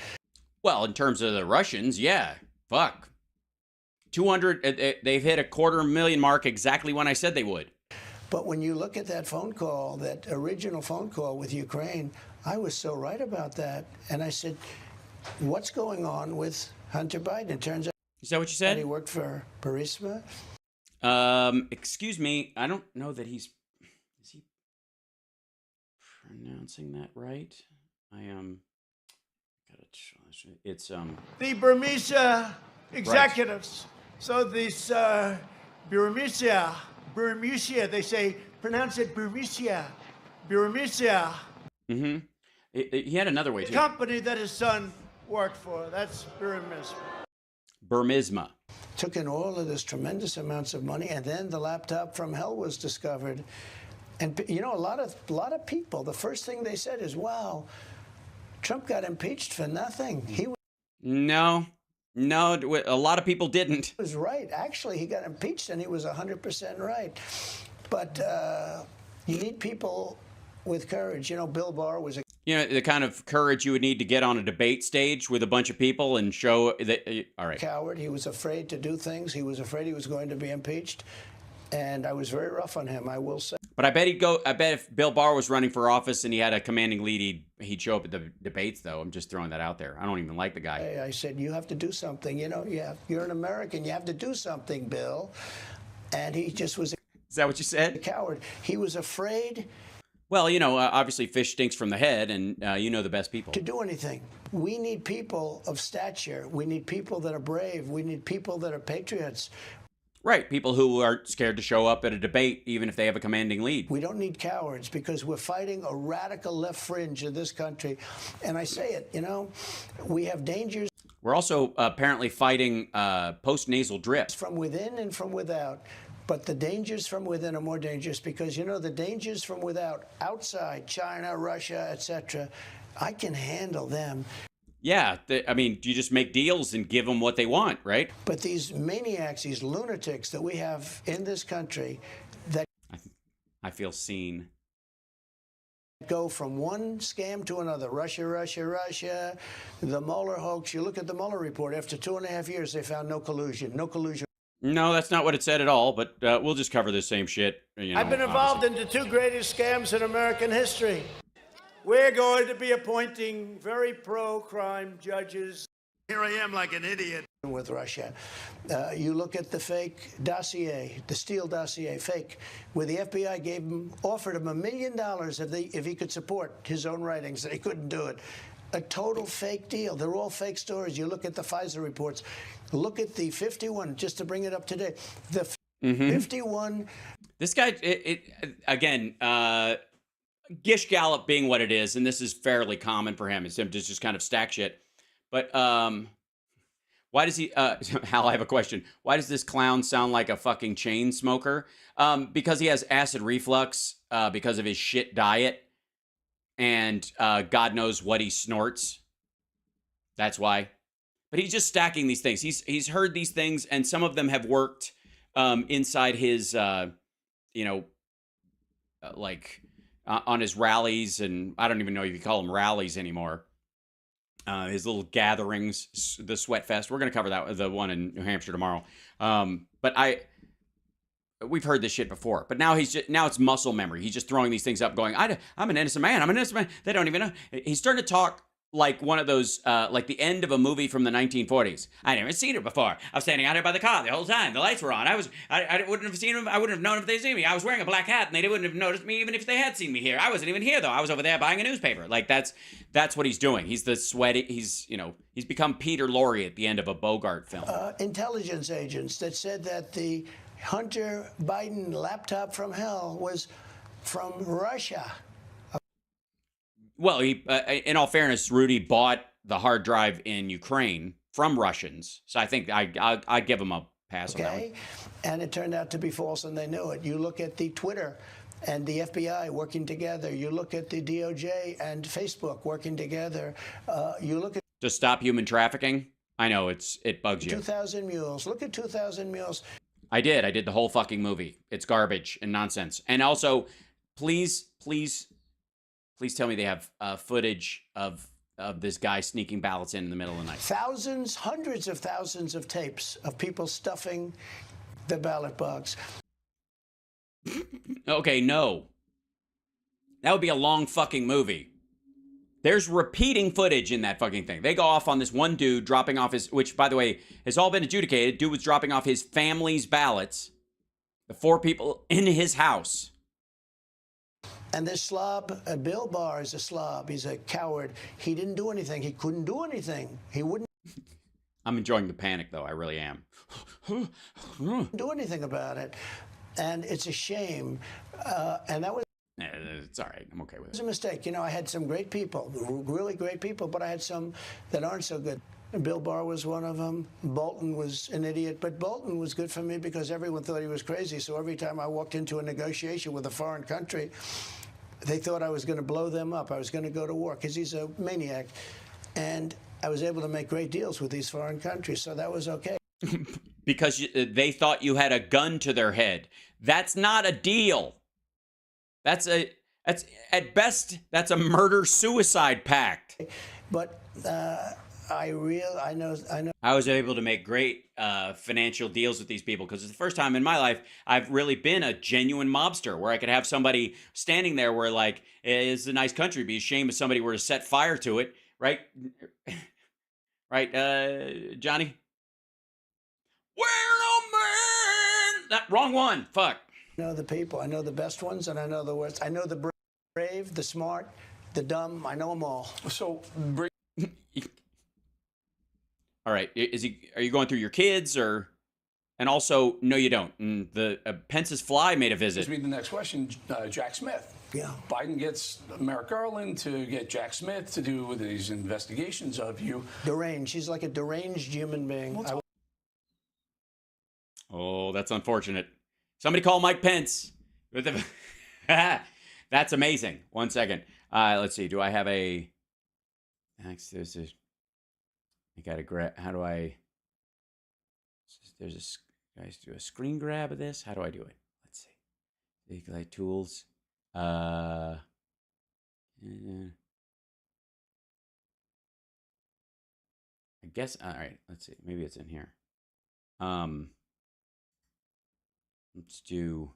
Well, in terms of the Russians, yeah, fuck. 200, they've hit a 250,000 mark exactly when I said they would. But when you look at that phone call, that original phone call with Ukraine, I was so right about that. And I said, what's going on with Hunter Biden? It turns out... Is that what you said? He worked for Burisma. Excuse me. I don't know that is he pronouncing that right? It's The Burmese executives. Right. So this Burmese, they say, pronounce it Burmese. Mm-hmm. He had another way, too. The company that his son worked for, that's Burmisma. Took in all of this tremendous amounts of money, and then the laptop from hell was discovered. And, you know, a lot of people, the first thing they said is, wow, Trump got impeached for nothing. No, a lot of people didn't. He was right. Actually, he got impeached, and he was 100% right. But you need people with courage. You know, Bill Barr was the kind of courage you would need to get on a debate stage with a bunch of people and show that, all right. Coward. He was afraid to do things. He was afraid he was going to be impeached. And I was very rough on him, I will say. But I bet if Bill Barr was running for office and he had a commanding lead, he'd show up at the debates, though. I'm just throwing that out there. I don't even like the guy. I said, you have to do something. You know, you're an American. You have to do something, Bill. And he just was... Is that what you said? A coward. He was afraid... Well, you know, obviously fish stinks from the head, and you know the best people. To do anything. We need people of stature. We need people that are brave. We need people that are patriots. Right, people who aren't scared to show up at a debate, even if they have a commanding lead. We don't need cowards, because we're fighting a radical left fringe of this country. And I say it, you know, we have dangers. We're also apparently fighting post-nasal drip. From within and from without. But the dangers from within are more dangerous, because, you know, the dangers from without, outside, China, Russia, etc., I can handle them. Yeah, I mean, you just make deals and give them what they want, right? But these maniacs, these lunatics that we have in this country that... I feel seen. Go from one scam to another. Russia. The Mueller hoax. You look at the Mueller report. After 2.5 years, they found no collusion. No, that's not what it said at all, but we'll just cover the same shit. You know, I've been involved in the two greatest scams in American history. We're going to be appointing very pro-crime judges. Here I am like an idiot. with Russia. You look at the fake dossier, the Steele dossier, fake, where the FBI offered him $1 million if he could support his own writings, and he couldn't do it. A total fake deal. They're all fake stories. You look at the Pfizer reports. Look at the 51, just to bring it up today. The 51. This guy, again, Gish Gallop being what it is, and this is fairly common for him, is him to just kind of stack shit. But why does he, Hal, I have a question. Why does this clown sound like a fucking chain smoker? Because he has acid reflux because of his shit diet. And God knows what he snorts. That's why. But he's just stacking these things. He's heard these things, and some of them have worked inside his, on his rallies, and I don't even know if you call them rallies anymore. His little gatherings, the Sweat Fest. We're going to cover that, the one in New Hampshire tomorrow. But we've heard this shit before. But now now it's muscle memory. He's just throwing these things up, going, "I'm an innocent man. I'm an innocent man." They don't even know. He's starting to talk like one of those, like the end of a movie from the 1940s. I never seen it before. I was standing out here by the car the whole time. The lights were on. I wouldn't have seen them. I wouldn't have known if they'd seen me. I was wearing a black hat, and they wouldn't have noticed me even if they had seen me here. I wasn't even here though. I was over there buying a newspaper. Like that's what he's doing. He's the sweaty. He's become Peter Lorre at the end of a Bogart film. Intelligence agents that said that the Hunter Biden laptop from hell was from Russia. Well, he, in all fairness, Rudy bought the hard drive in Ukraine from Russians, so I think I'd give him a pass on that one. And it turned out to be false, and they knew it. You look at the Twitter and the FBI working together. You look at the DOJ and Facebook working together. You look at to stop human trafficking. I know it bugs you. 2,000 Mules. Look at 2,000 Mules. I did the whole fucking movie. It's garbage and nonsense. And also, please tell me they have footage of this guy sneaking ballots in the middle of the night. Thousands, hundreds of thousands of tapes of people stuffing the ballot box. Okay, no. That would be a long fucking movie. There's repeating footage in that fucking thing. They go off on this one dude dropping off which, by the way, has all been adjudicated. Dude was dropping off his family's ballots. The 4 people in his house. And this slob, Bill Barr, is a slob. He's a coward. He didn't do anything. He couldn't do anything. He wouldn't. I'm enjoying the panic, though. I really am. Do anything about it. And it's a shame. And that was. It's all right. I'm okay with it. It was a mistake. I had some great people, really great people, but I had some that aren't so good. Bill Barr was one of them. Bolton was an idiot, but Bolton was good for me because everyone thought he was crazy. So every time I walked into a negotiation with a foreign country, they thought I was going to blow them up. I was going to go to war because he's a maniac. And I was able to make great deals with these foreign countries, so that was okay. Because they thought you had a gun to their head. That's not a deal. That's at best, that's a murder-suicide pact. But I know. I was able to make great financial deals with these people because it's the first time in my life I've really been a genuine mobster where I could have somebody standing there where like, it's a nice country, it'd be a shame if somebody were to set fire to it, right? Right, Johnny? Well, man! Wrong one, fuck. I know the people. I know the best ones, and I know the worst. I know the brave, the smart, the dumb. I know them all. So, all right. Are you going through your kids or? And also, no, you don't. And the Pence's fly made a visit. Let's read the next question. Jack Smith. Yeah. Biden gets Merrick Garland to get Jack Smith to do these investigations of you. Deranged. She's like a deranged human being. Oh, that's unfortunate. Somebody call Mike Pence. That's amazing. 1 second. Let's see. Do I have a? I gotta grab. How do I? Guys, do a screen grab of this. How do I do it? Let's see. Like tools. I guess. All right. Let's see. Maybe it's in here. Let's do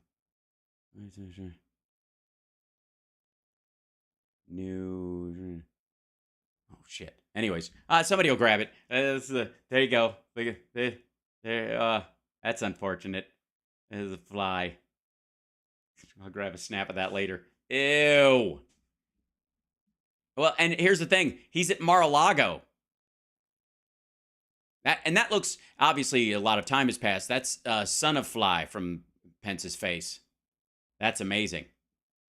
new. Oh shit. Anyways, somebody will grab it. There you go. Look at there. That's unfortunate. There's a fly. I'll grab a snap of that later. Ew. Well, and here's the thing. He's at Mar-a-Lago. That looks, obviously, a lot of time has passed. That's Son of Fly from Pence's face. That's amazing.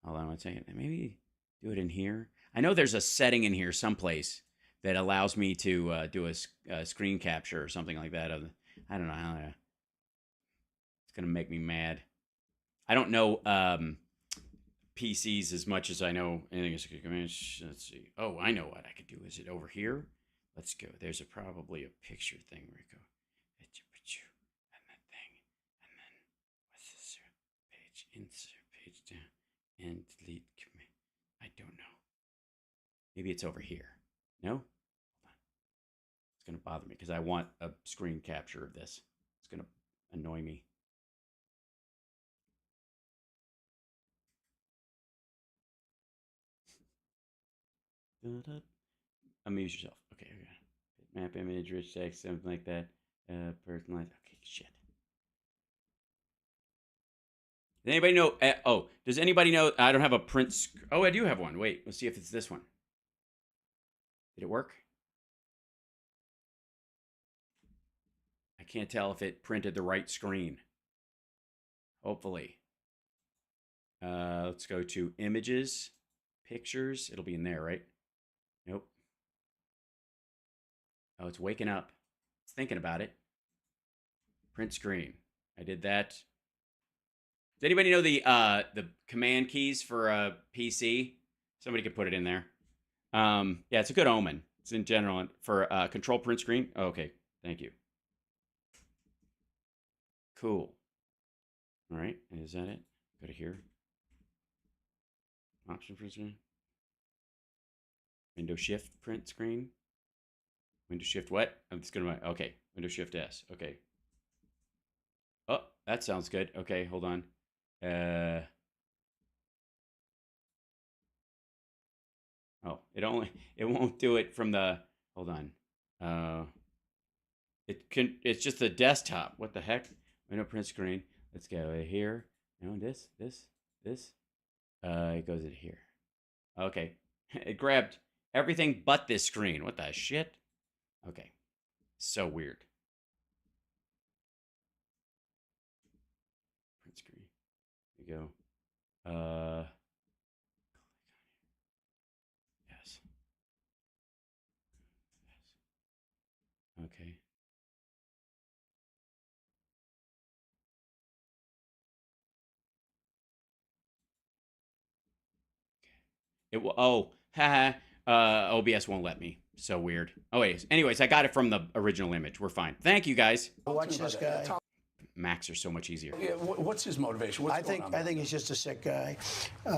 Hold on one second. Maybe do it in here. I know there's a setting in here someplace that allows me to do a screen capture or something like that. I don't know. It's going to make me mad. I don't know PCs as much as I know anything. Let's see. Oh, I know what I could do. Is it over here? Let's go. There's probably a picture thing where you go, and that thing, and then what's this? Page, insert, page down, and delete command. I don't know. Maybe it's over here. No? Hold on. It's going to bother me because I want a screen capture of this. It's going to annoy me. Amuse yourself. Okay. Map image, rich text, something like that. Personalized. Okay, shit. Does anybody know? Does anybody know? I don't have a print. Oh, I do have one. Wait, let's see if it's this one. Did it work? I can't tell if it printed the right screen. Hopefully. Let's go to images, pictures. It'll be in there, right? Nope. Oh, it's waking up. It's thinking about it. Print screen. I did that. Does anybody know the command keys for a PC? Somebody could put it in there. Yeah, it's a good omen. It's in general for control print screen. Oh, okay, thank you. Cool. All right, is that it? Go to here. Option print screen. Window shift print screen. Window shift what? I'm just gonna, okay. Window shift S, okay. Oh, that sounds good. Okay, hold on. Oh, it won't do it from the, hold on. It's just the desktop. What the heck? Window print screen. Let's go here. No, this. It goes in here. Okay. It grabbed everything but this screen. What the shit? Okay. So weird. Print screen. There you go. Yes. Okay. It will. Oh, haha. OBS won't let me. So weird. Oh, wait. Anyways, I got it from the original image. We're fine. Thank you, guys. Watch this guy. Macs are so much easier. Yeah, what's his motivation? I think he's just a sick guy.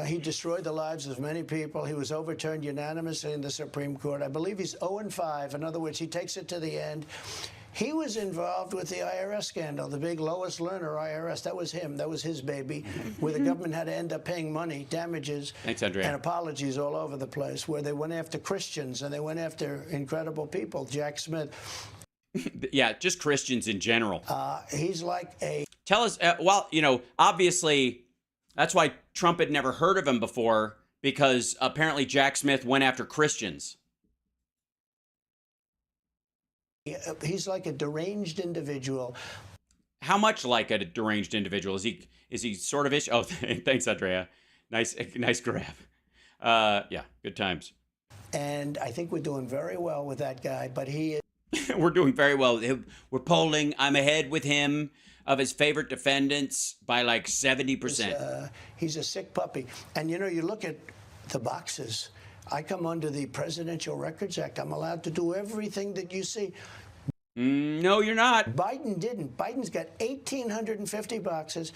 He destroyed the lives of many people. He was overturned unanimously in the Supreme Court. I believe he's 0-5. In other words, he takes it to the end. He was involved with the IRS scandal, the big Lois Lerner IRS. That was him. That was his baby, where the government had to end up paying money, damages, thanks, Andrea, and apologies all over the place, where they went after Christians and they went after incredible people. Jack Smith. Yeah, just Christians in general. He's like a... Tell us, well, you know, obviously, that's why Trump had never heard of him before, because apparently Jack Smith went after Christians. He's like a deranged individual. How much like a deranged individual? Is he sort of ish? Oh, thanks, Andrea. Nice grab. Yeah, good times. And I think we're doing very well with that guy, but he is... We're doing very well. We're polling. I'm ahead with him of his favorite defendants by like 70%. He's a sick puppy. And, you know, you look at the boxes. I come under the Presidential Records Act. I'm allowed to do everything that you see. No, you're not. Biden didn't. Biden's got 1,850 boxes.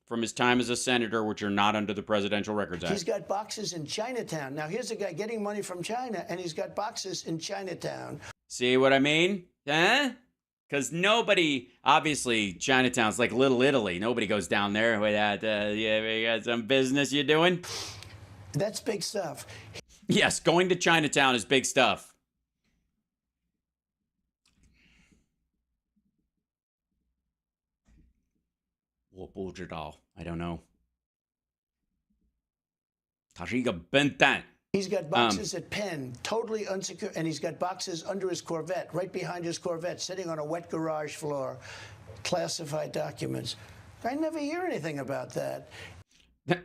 From his time as a senator, which are not under the Presidential Records Act. He's got boxes in Chinatown. Now, here's a guy getting money from China, and he's got boxes in Chinatown. See what I mean? Huh? Because nobody, obviously, Chinatown's like Little Italy. Nobody goes down there without, you got some business you're doing? That's big stuff. Yes, going to Chinatown is big stuff. 我不知道. I don't know. 他是一个笨蛋. He's got boxes at Penn, totally unsecure, and he's got boxes under his Corvette, right behind his Corvette, sitting on a wet garage floor, classified documents. I never hear anything about that.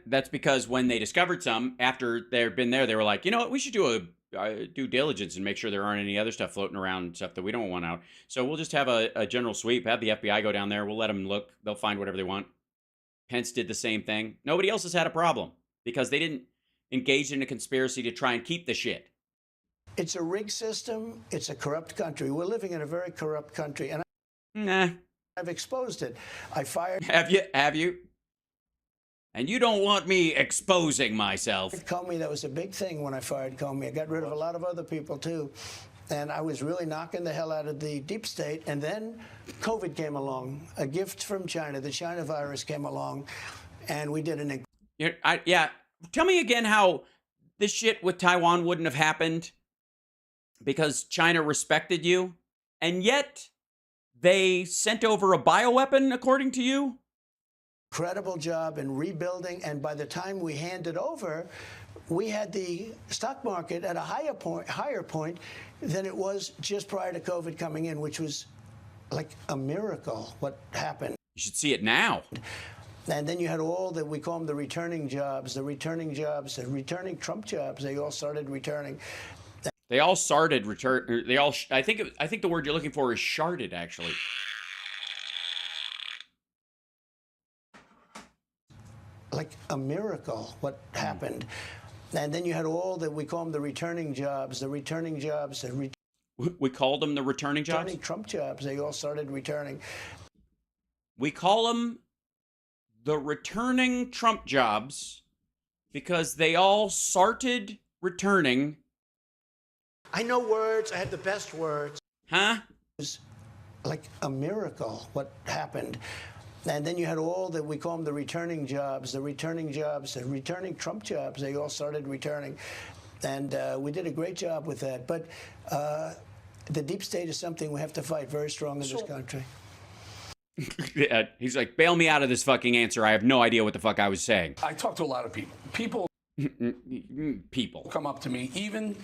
That's because when they discovered some, after they'd been there, they were like, you know what, we should do a due diligence and make sure there aren't any other stuff floating around, stuff that we don't want out. So we'll just have a general sweep, have the FBI go down there, we'll let them look, they'll find whatever they want. Pence did the same thing. Nobody else has had a problem because they didn't engage in a conspiracy to try and keep the shit. It's a rigged system. It's a corrupt country. We're living in a very corrupt country, and I've exposed it. I fired. Have you? And you don't want me exposing myself. Comey, that was a big thing when I fired Comey. I got rid of a lot of other people too, and I was really knocking the hell out of the deep state. And then COVID came along, a gift from China. The China virus came along, and we did an. Yeah. Tell me again how this shit with Taiwan wouldn't have happened because China respected you, and yet they sent over a bioweapon, according to you? Incredible job in rebuilding, and by the time we handed over, we had the stock market at a higher point than it was just prior to COVID coming in, which was like a miracle what happened. You should see it now. And then you had all that we call them the returning jobs, the returning Trump jobs. They all started returning. They all started return. They all. I think the word you're looking for is sharded, actually. Like a miracle, what happened. And then you had all that we call them the returning jobs, we called them the returning jobs? Returning Trump jobs. They all started returning. We call them the returning Trump jobs because they all started returning. I know words. I had the best words. Huh? It was like a miracle what happened. And then you had all that we call them the returning jobs, returning Trump jobs. They all started returning. And we did a great job with that. But the deep state is something we have to fight very strong in this country. He's like, bail me out of this fucking answer. I have no idea what the fuck I was saying. I talk to a lot of people. People come up to me, even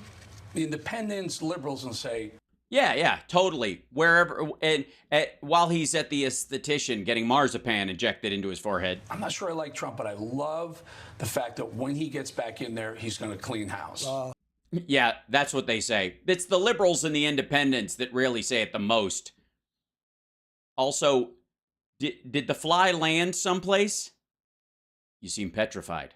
independents, liberals, and say, yeah, totally. Wherever, and while he's at the esthetician getting marzipan injected into his forehead. I'm not sure I like Trump, but I love the fact that when he gets back in there, he's going to clean house. Yeah, that's what they say. It's the liberals and the independents that really say it the most. Also, did the fly land someplace? You seem petrified.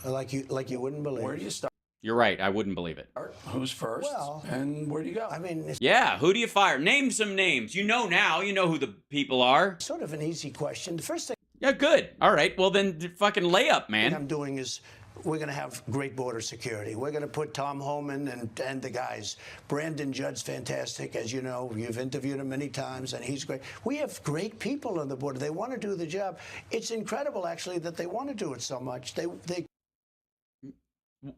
Like you wouldn't believe. Where do you start? You're right. I wouldn't believe it. Who's first? Well, and where do you go? I mean, yeah. Who do you fire? Name some names. You know now. You know who the people are. Sort of an easy question. The first thing. Yeah, good. All right. Well, then fucking lay up, man. What I'm doing is we're going to have great border security. We're going to put Tom Homan and the guys. Brandon Judd's fantastic, as you know. You've interviewed him many times, and he's great. We have great people on the border. They want to do the job. It's incredible, actually, that they want to do it so much. They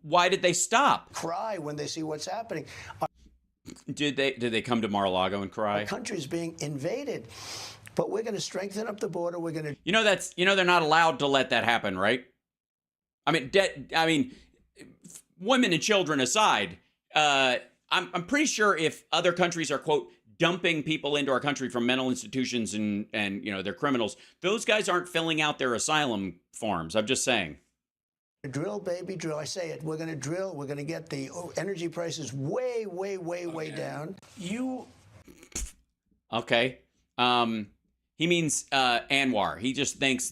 Why did they stop? Cry when they see what's happening. Did they come to Mar-a-Lago and cry? Our country's being invaded, but we're going to strengthen up the border. We're going to. They're not allowed to let that happen, right? I mean, women and children aside, I'm pretty sure if other countries are, quote, dumping people into our country from mental institutions and they're criminals, those guys aren't filling out their asylum forms. I'm just saying. Drill, baby, drill. I say it. We're going to drill. We're going to get the energy prices way, way, way, way down. Okay. He means Anwar. He just thinks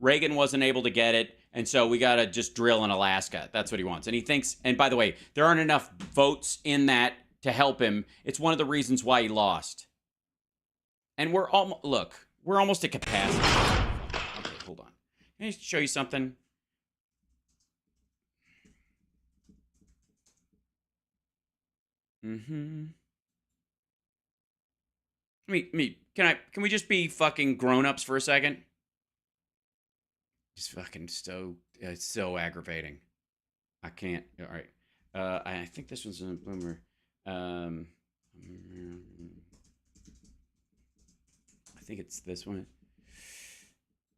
Reagan wasn't able to get it, and so we got to just drill in Alaska. That's what he wants. And he thinks, and by the way, there aren't enough votes in that to help him. It's one of the reasons why he lost. And we're almost at capacity. Okay, hold on. Can I show you something? Can we just be fucking grown-ups for a second? Just fucking it's so aggravating. I can't. All right. I think this one's a boomer. I think it's this one.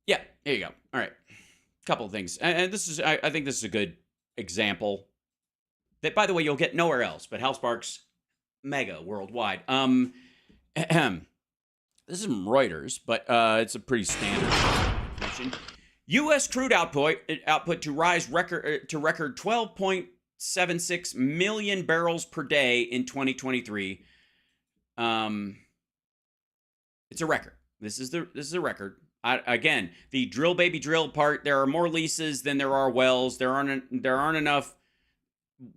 Yeah, there you go. All right. Couple of things. And this is, I think this is a good example that, by the way, you'll get nowhere else but Hal Sparks Mega Worldwide. This is from Reuters, but it's a pretty standard information. U.S. crude output to rise record 12.76 million barrels per day in 2023. It's a record. This is a record. Again, the drill baby drill part. There are more leases than there are wells. There aren't enough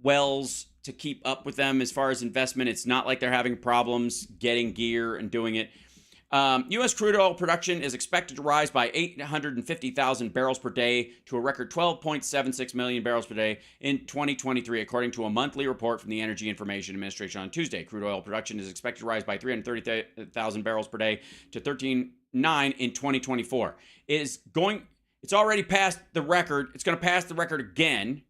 wells to keep up with them as far as investment. It's not like they're having problems getting gear and doing it. U.S. crude oil production is expected to rise by 850,000 barrels per day to a record 12.76 million barrels per day in 2023, according to a monthly report from the Energy Information Administration on Tuesday. Crude oil production is expected to rise by 330,000 barrels per day to 13.9 in 2024. It's already passed the record. It's going to pass the record again.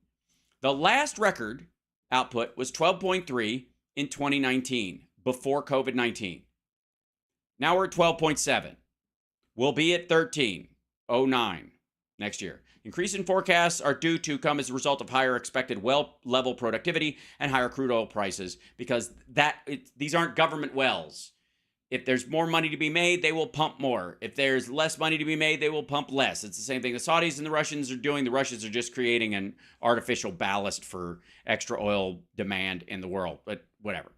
The last record output was 12.3 in 2019, before COVID-19. Now we're at 12.7. We'll be at 13.09 next year. Increase in forecasts are due to come as a result of higher expected well level productivity and higher crude oil prices, because these aren't government wells. If there's more money to be made, they will pump more. If there's less money to be made, they will pump less. It's the same thing the Saudis and the Russians are doing. The Russians are just creating an artificial ballast for extra oil demand in the world, but whatever.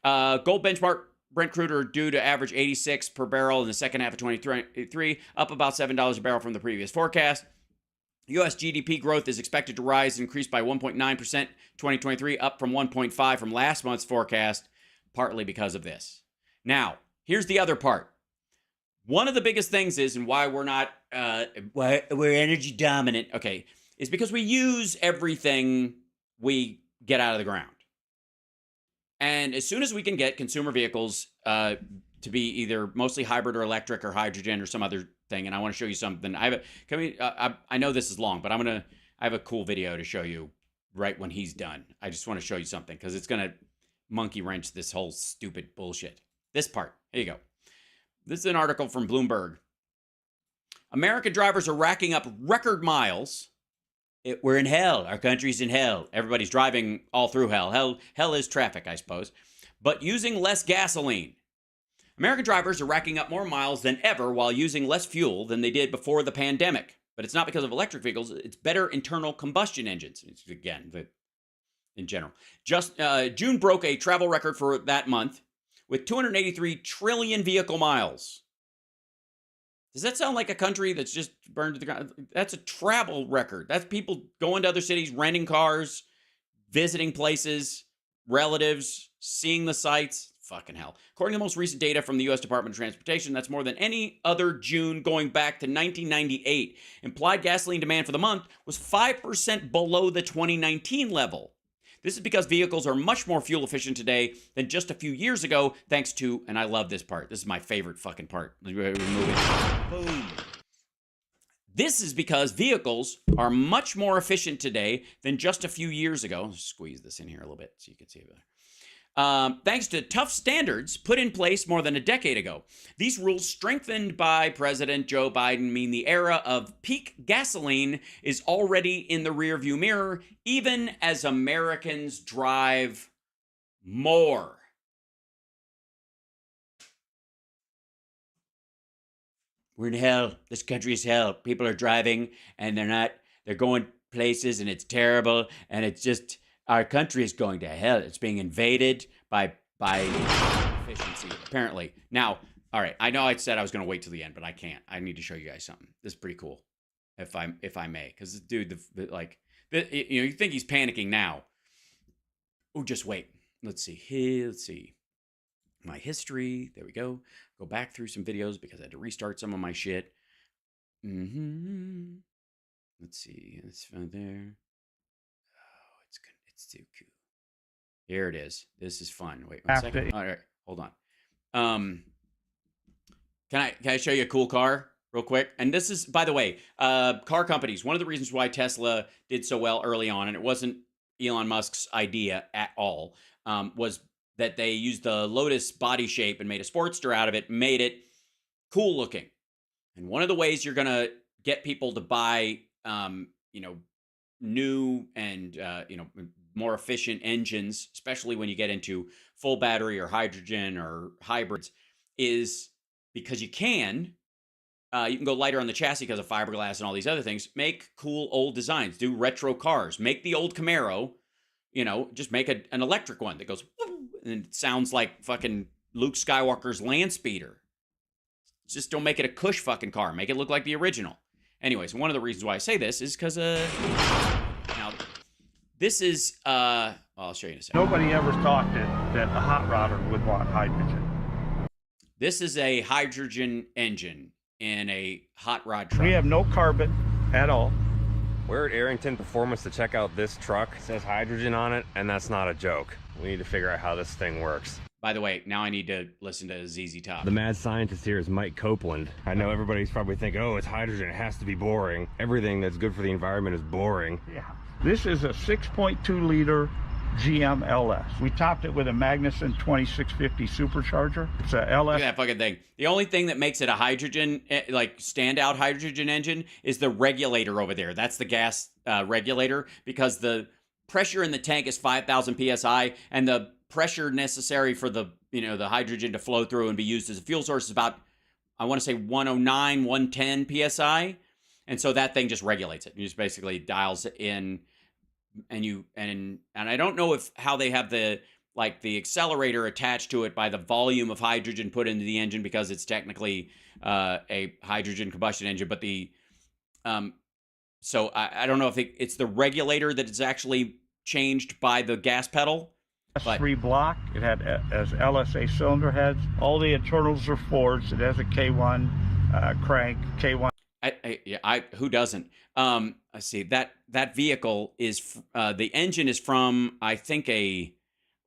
Gold benchmark Brent crude are due to average 86 per barrel in the second half of 2023, up about $7 a barrel from the previous forecast. U.S. GDP growth is expected to rise and increase by 1.9% 2023, up from 1.5 from last month's forecast, partly because of this. Now, here's the other part. One of the biggest things is, and why we're not, we're energy dominant, okay, is because we use everything we get out of the ground. And as soon as we can get consumer vehicles to be either mostly hybrid or electric or hydrogen or some other thing, and I want to show you something. I know this is long, but I have a cool video to show you right when he's done. I just want to show you something because it's going to monkey wrench this whole stupid bullshit. This part. Here you go. This is an article from Bloomberg. American drivers are racking up record miles. We're in hell. Our country's in hell. Everybody's driving all through hell. Hell is traffic, I suppose. But using less gasoline. American drivers are racking up more miles than ever while using less fuel than they did before the pandemic. But it's not because of electric vehicles. It's better internal combustion engines. In general. June broke a travel record for that month with 283 trillion vehicle miles. Does that sound like a country that's just burned to the ground? That's a travel record. That's people going to other cities, renting cars, visiting places, relatives, seeing the sights. Fucking hell. According to the most recent data from the U.S. Department of Transportation, that's more than any other June going back to 1998. Implied gasoline demand for the month was 5% below the 2019 level. This is because vehicles are much more fuel efficient today than just a few years ago, thanks to, and I love this part. This is my favorite fucking part. Remove it. Boom. This is because vehicles are much more efficient today than just a few years ago. Let's squeeze this in here a little bit so you can see it better. Thanks to tough standards put in place more than a decade ago. These rules, strengthened by President Joe Biden, mean the era of peak gasoline is already in the rearview mirror, even as Americans drive more. We're in hell. This country is hell. People are driving and they're going places and it's terrible. And it's just, our country is going to hell. It's being invaded by efficiency, apparently. Now, all right, I know I said I was going to wait till the end, but I can't. I need to show you guys something. This is pretty cool, if I may, because this dude, you think he's panicking now. Oh, just wait. Let's see here. Let's see. My history. There we go. Go back through some videos because I had to restart some of my shit. Let's see. It's found there. It's good. It's too cool. Here it is. This is fun. Wait one second. All right, hold on. Can I show you a cool car real quick? And this is, by the way, car companies. One of the reasons why Tesla did so well early on, and it wasn't Elon Musk's idea at all, was that they used the Lotus body shape and made a Sportster out of it, made it cool looking. And one of the ways you're gonna get people to buy, new and, more efficient engines, especially when you get into full battery or hydrogen or hybrids, is because you can go lighter on the chassis because of fiberglass and all these other things. Make cool old designs. Do retro cars. Make the old Camaro, just make an electric one that goes, and it sounds like fucking Luke Skywalker's land speeder. Just don't make it a cush fucking car. Make it look like the original. Anyways, one of the reasons why I say this is because, now, this is, I'll show you in a second. Nobody ever thought that a hot rodder would want hydrogen. This is a hydrogen engine in a hot rod truck. We have no carbon at all. We're at Arrington Performance to check out this truck. It says hydrogen on it, and that's not a joke. We need to figure out how this thing works. By the way, now I need to listen to ZZ Top. The mad scientist here is Mike Copeland. I know everybody's probably thinking, oh, it's hydrogen, it has to be boring. Everything that's good for the environment is boring. Yeah. This is a 6.2 liter GM LS. We topped it with a Magnuson 2650 supercharger. It's a LS. Look at that fucking thing. The only thing that makes it a hydrogen, like standout hydrogen engine, is the regulator over there. That's the gas regulator, because the pressure in the tank is 5,000 psi, and the pressure necessary for the the hydrogen to flow through and be used as a fuel source is about, I want to say 109, 110 psi, and so that thing just regulates it. It just basically dials it in. And I don't know how they have the accelerator attached to it by the volume of hydrogen put into the engine, because it's technically a hydrogen combustion engine. But so I don't know if it's the regulator that is actually changed by the gas pedal. But S3 block. It had as LSA cylinder heads. All the internals are Fords. It has a K1 crank. K1. Who doesn't? I see that vehicle is the engine is from, I think, a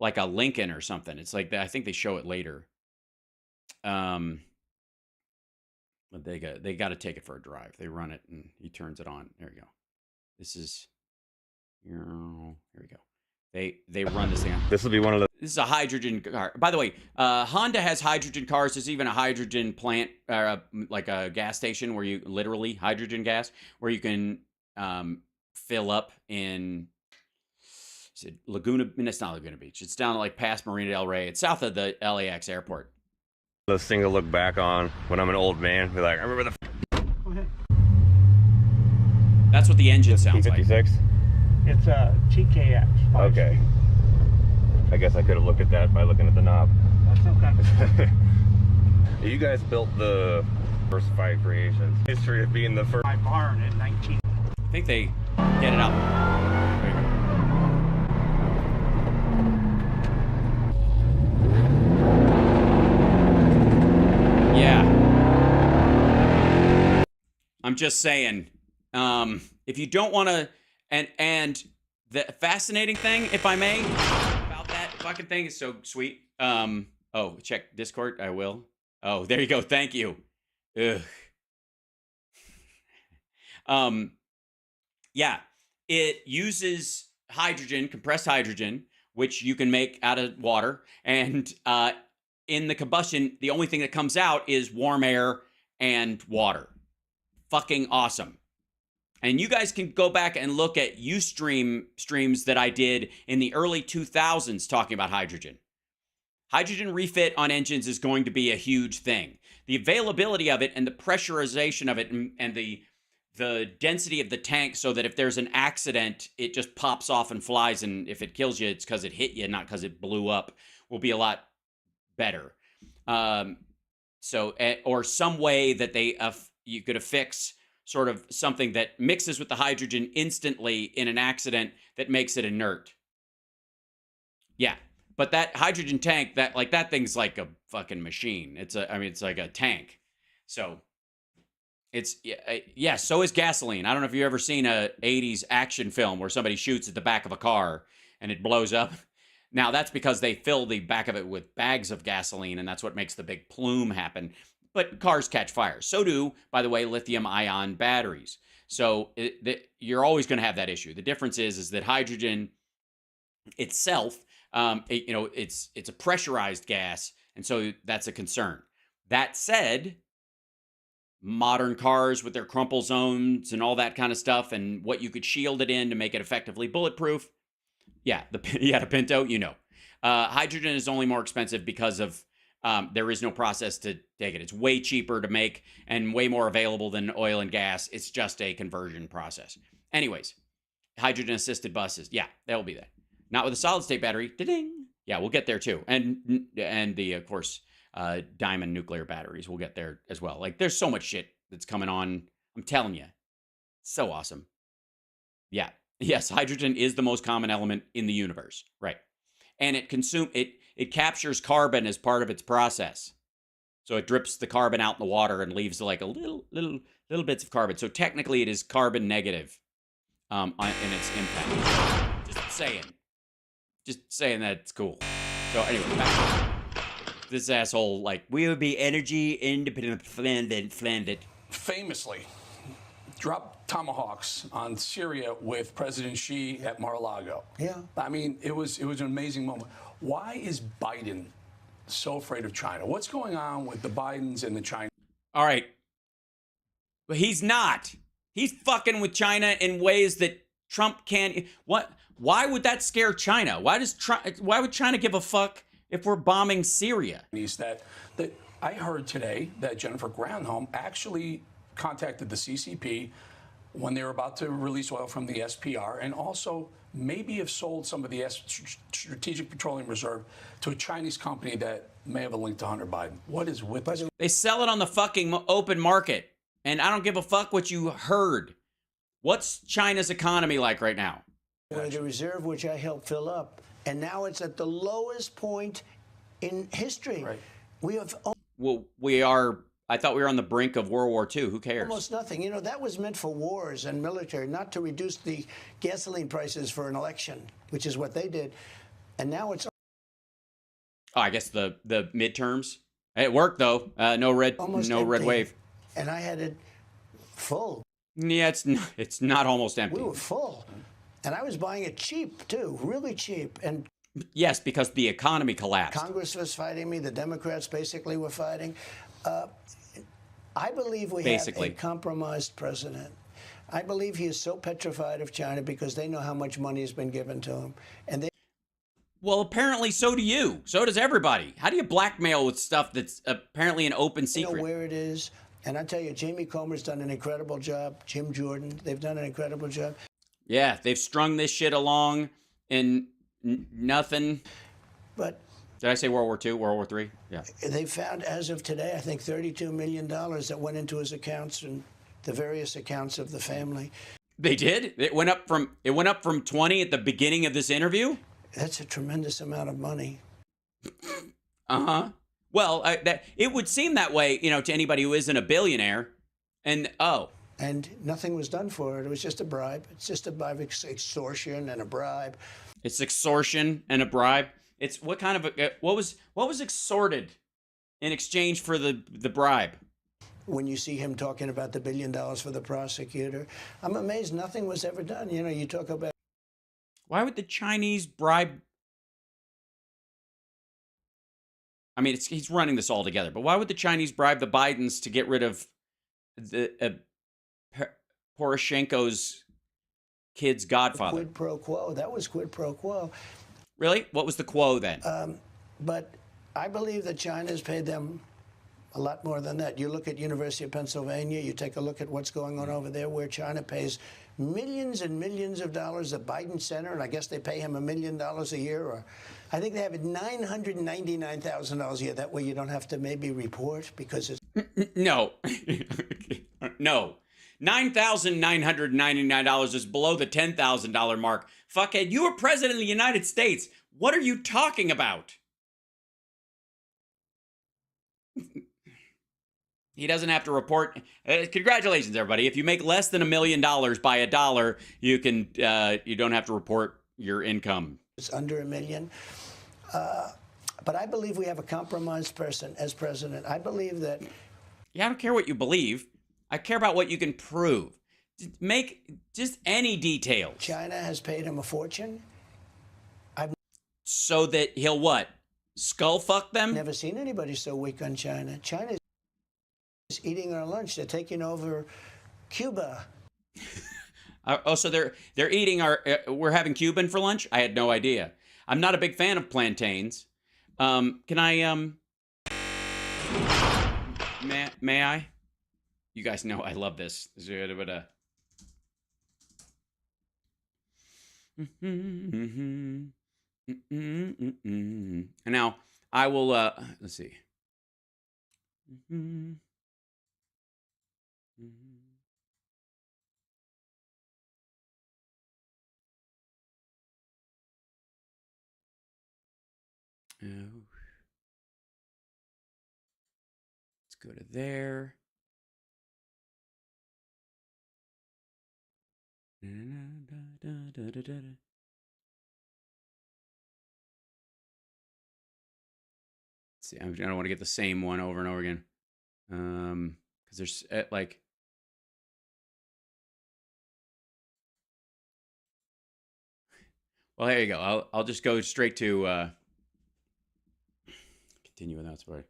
Lincoln or something. It's like that. I think they show it later. But they got to take it for a drive. They run it and he turns it on. There you go. This is, here we go. They run this thing. This will be one of the. This is a hydrogen car. By the way, Honda has hydrogen cars. There's even a hydrogen plant, like a gas station where you literally hydrogen gas, where you can fill up in. Is it Laguna? It's not Laguna Beach. It's down like past Marina del Rey. It's south of the LAX airport. Those things to look back on when I'm an old man. Be like, I remember the. Go ahead. That's what the engine sounds like. T56. It's a TKX. Okay. I guess I could have looked at that by looking at the knob. That's okay. You guys built the Diversified Creations. History of being the first. My barn in 19. I think they get it out. There you go. Yeah. I'm just saying, if you don't want to, and the fascinating thing, if I may, about that fucking thing is so sweet. Oh, check Discord. I will. Oh, there you go. Thank you. Ugh. Yeah, it uses hydrogen, compressed hydrogen, which you can make out of water, and in the combustion, the only thing that comes out is warm air and water. Fucking awesome. And you guys can go back and look at streams that I did in the early 2000s talking about hydrogen. Hydrogen refit on engines is going to be a huge thing. The availability of it and the pressurization of it and the density of the tank, so that if there's an accident, it just pops off and flies, and if it kills you, it's because it hit you, not because it blew up, will be a lot better. Or some way that you could affix sort of something that mixes with the hydrogen instantly in an accident that makes it inert. Yeah, but that hydrogen tank, that thing's like a fucking machine. It's like a tank. So it's, yeah, so is gasoline. I don't know if you've ever seen a 80s action film where somebody shoots at the back of a car and it blows up. Now that's because they fill the back of it with bags of gasoline, and that's what makes the big plume happen. But cars catch fire. So do, by the way, lithium-ion batteries. So you're always going to have that issue. The difference is that hydrogen itself, it's a pressurized gas, and so that's a concern. That said, modern cars with their crumple zones and all that kind of stuff, and what you could shield it in to make it effectively bulletproof. Yeah, the Pinto, you know. Hydrogen is only more expensive because of there is no process to take it. It's way cheaper to make and way more available than oil and gas. It's just a conversion process. Anyways, hydrogen-assisted buses. Yeah, that'll be that. Not with a solid-state battery. Da-ding. Yeah, we'll get there too. And the, of course, diamond nuclear batteries. We'll get there as well. Like, there's so much shit that's coming on. I'm telling you. So awesome. Yeah. Yes, hydrogen is the most common element in the universe. Right. And it captures carbon as part of its process. So it drips the carbon out in the water and leaves like a little bits of carbon. So technically it is carbon negative in its impact. Just saying that it's cool. So anyway, this asshole, like, we would be energy independent, Flanded. Famously dropped tomahawks on Syria with President Xi at Mar-a-Lago. Yeah. I mean, it was an amazing moment. Why is Biden so afraid of China? What's going on with the Bidens and the China? All right. But he's not. He's fucking with China in ways that Trump can't. What? Why would that scare China? Why would China give a fuck if we're bombing Syria? That I heard today that Jennifer Granholm actually contacted the CCP when they were about to release oil from the SPR, and also maybe have sold some of the Strategic Petroleum Reserve to a Chinese company that may have a link to Hunter Biden. What is with this? They sell it on the fucking open market, and I don't give a fuck what you heard. What's China's economy like right now? The reserve, which I helped fill up, and now it's at the lowest point in history. Right. We have. Well, we are. I thought we were on the brink of World War II. Who cares? Almost nothing. You know, that was meant for wars and military, not to reduce the gasoline prices for an election, which is what they did. And now it's. Oh, I guess the midterms. It worked though. No red wave. And I had it full. Yeah, it's not almost empty. We were full, and I was buying it cheap too, really cheap. And yes, because the economy collapsed. Congress was fighting me. The Democrats basically were fighting. I believe we have a compromised president. I believe he is so petrified of China because they know how much money has been given to him. And they. Well, apparently so do you. So does everybody. How do you blackmail with stuff that's apparently an open secret? You know where it is. And I tell you, Jamie Comer's done an incredible job. Jim Jordan, they've done an incredible job. Yeah, they've strung this shit along in nothing. But. Did I say World War II, World War III? Yeah. They found, as of today, I think $32 million that went into his accounts and the various accounts of the family. They did? It went up from 20 at the beginning of this interview? That's a tremendous amount of money. Uh-huh. Well, it would seem that way, you know, to anybody who isn't a billionaire. And nothing was done for it. It was just a bribe. It's just a bribe, extortion and a bribe. It's extortion and a bribe. It's what kind of what was extorted in exchange for the bribe? When you see him talking about the $1 billion for the prosecutor, I'm amazed nothing was ever done. You know, you talk about. Why would the Chinese bribe? I mean, he's running this all together, but why would the Chinese bribe the Bidens to get rid of the Poroshenko's kid's godfather? Quid pro quo. That was quid pro quo. Really? What was the quo then? But I believe that China has paid them a lot more than that. You look at University of Pennsylvania, you take a look at what's going on over there, where China pays millions and millions of dollars at Biden Center, and I guess they pay him $1 million a year, or I think they have it $999,000 a year. That way you don't have to maybe report because it's... No. No. $9,999 is below the $10,000 mark. Fuckhead, you were president of the United States. What are you talking about? He doesn't have to report. Congratulations, everybody. If you make less than $1 million by $1, you can. You don't have to report your income. It's under $1 million. But I believe we have a compromised person as president. I believe that. Yeah, I don't care what you believe. I care about what you can prove. Make just any details. China has paid him a fortune. So that he'll what? Skull fuck them? Never seen anybody so weak on China. China eating our lunch. They're taking over Cuba. So they're eating our. We're having Cuban for lunch. I had no idea. I'm not a big fan of plantains. Can I? May I? You guys know I love this. And now I will. Let's see. Oh. Let's go to there. Let's see, I don't want to get the same one over and over again. Because there's like. Well, there you go. I'll just go straight to continue without spoiler.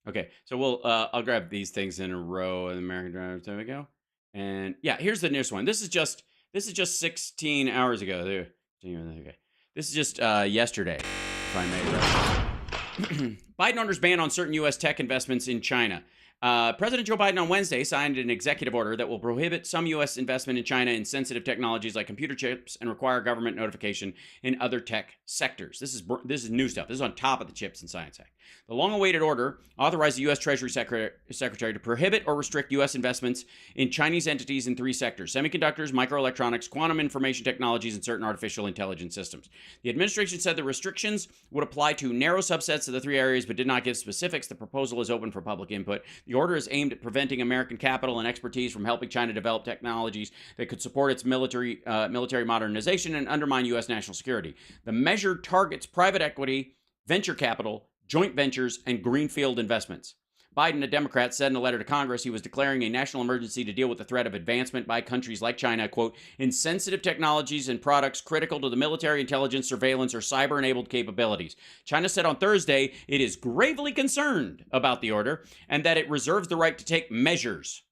Okay, so I'll grab these things in a row. And American Drivers, there we go. And yeah, here's the newest one. This is just 16 hours ago. There. Okay. This is just yesterday, if I may. Right. Biden orders ban on certain U.S. tech investments in China. President Joe Biden on Wednesday signed an executive order that will prohibit some U.S. investment in China in sensitive technologies like computer chips and require government notification in other tech sectors. This is new stuff. This is on top of the Chips and Science Act. The long-awaited order authorized the U.S. Treasury Secretary to prohibit or restrict U.S. investments in Chinese entities in 3 sectors: semiconductors, microelectronics, quantum information technologies, and certain artificial intelligence systems. The administration said the restrictions would apply to narrow subsets of the 3 areas, but did not give specifics. The proposal is open for public input. The order is aimed at preventing American capital and expertise from helping China develop technologies that could support its military modernization and undermine U.S. national security. The measure targets private equity, venture capital, joint ventures, and greenfield investments. Biden, a Democrat, said in a letter to Congress he was declaring a national emergency to deal with the threat of advancement by countries like China, quote, in sensitive technologies and products critical to the military, intelligence, surveillance, or cyber-enabled capabilities. China said on Thursday it is gravely concerned about the order and that it reserves the right to take measures.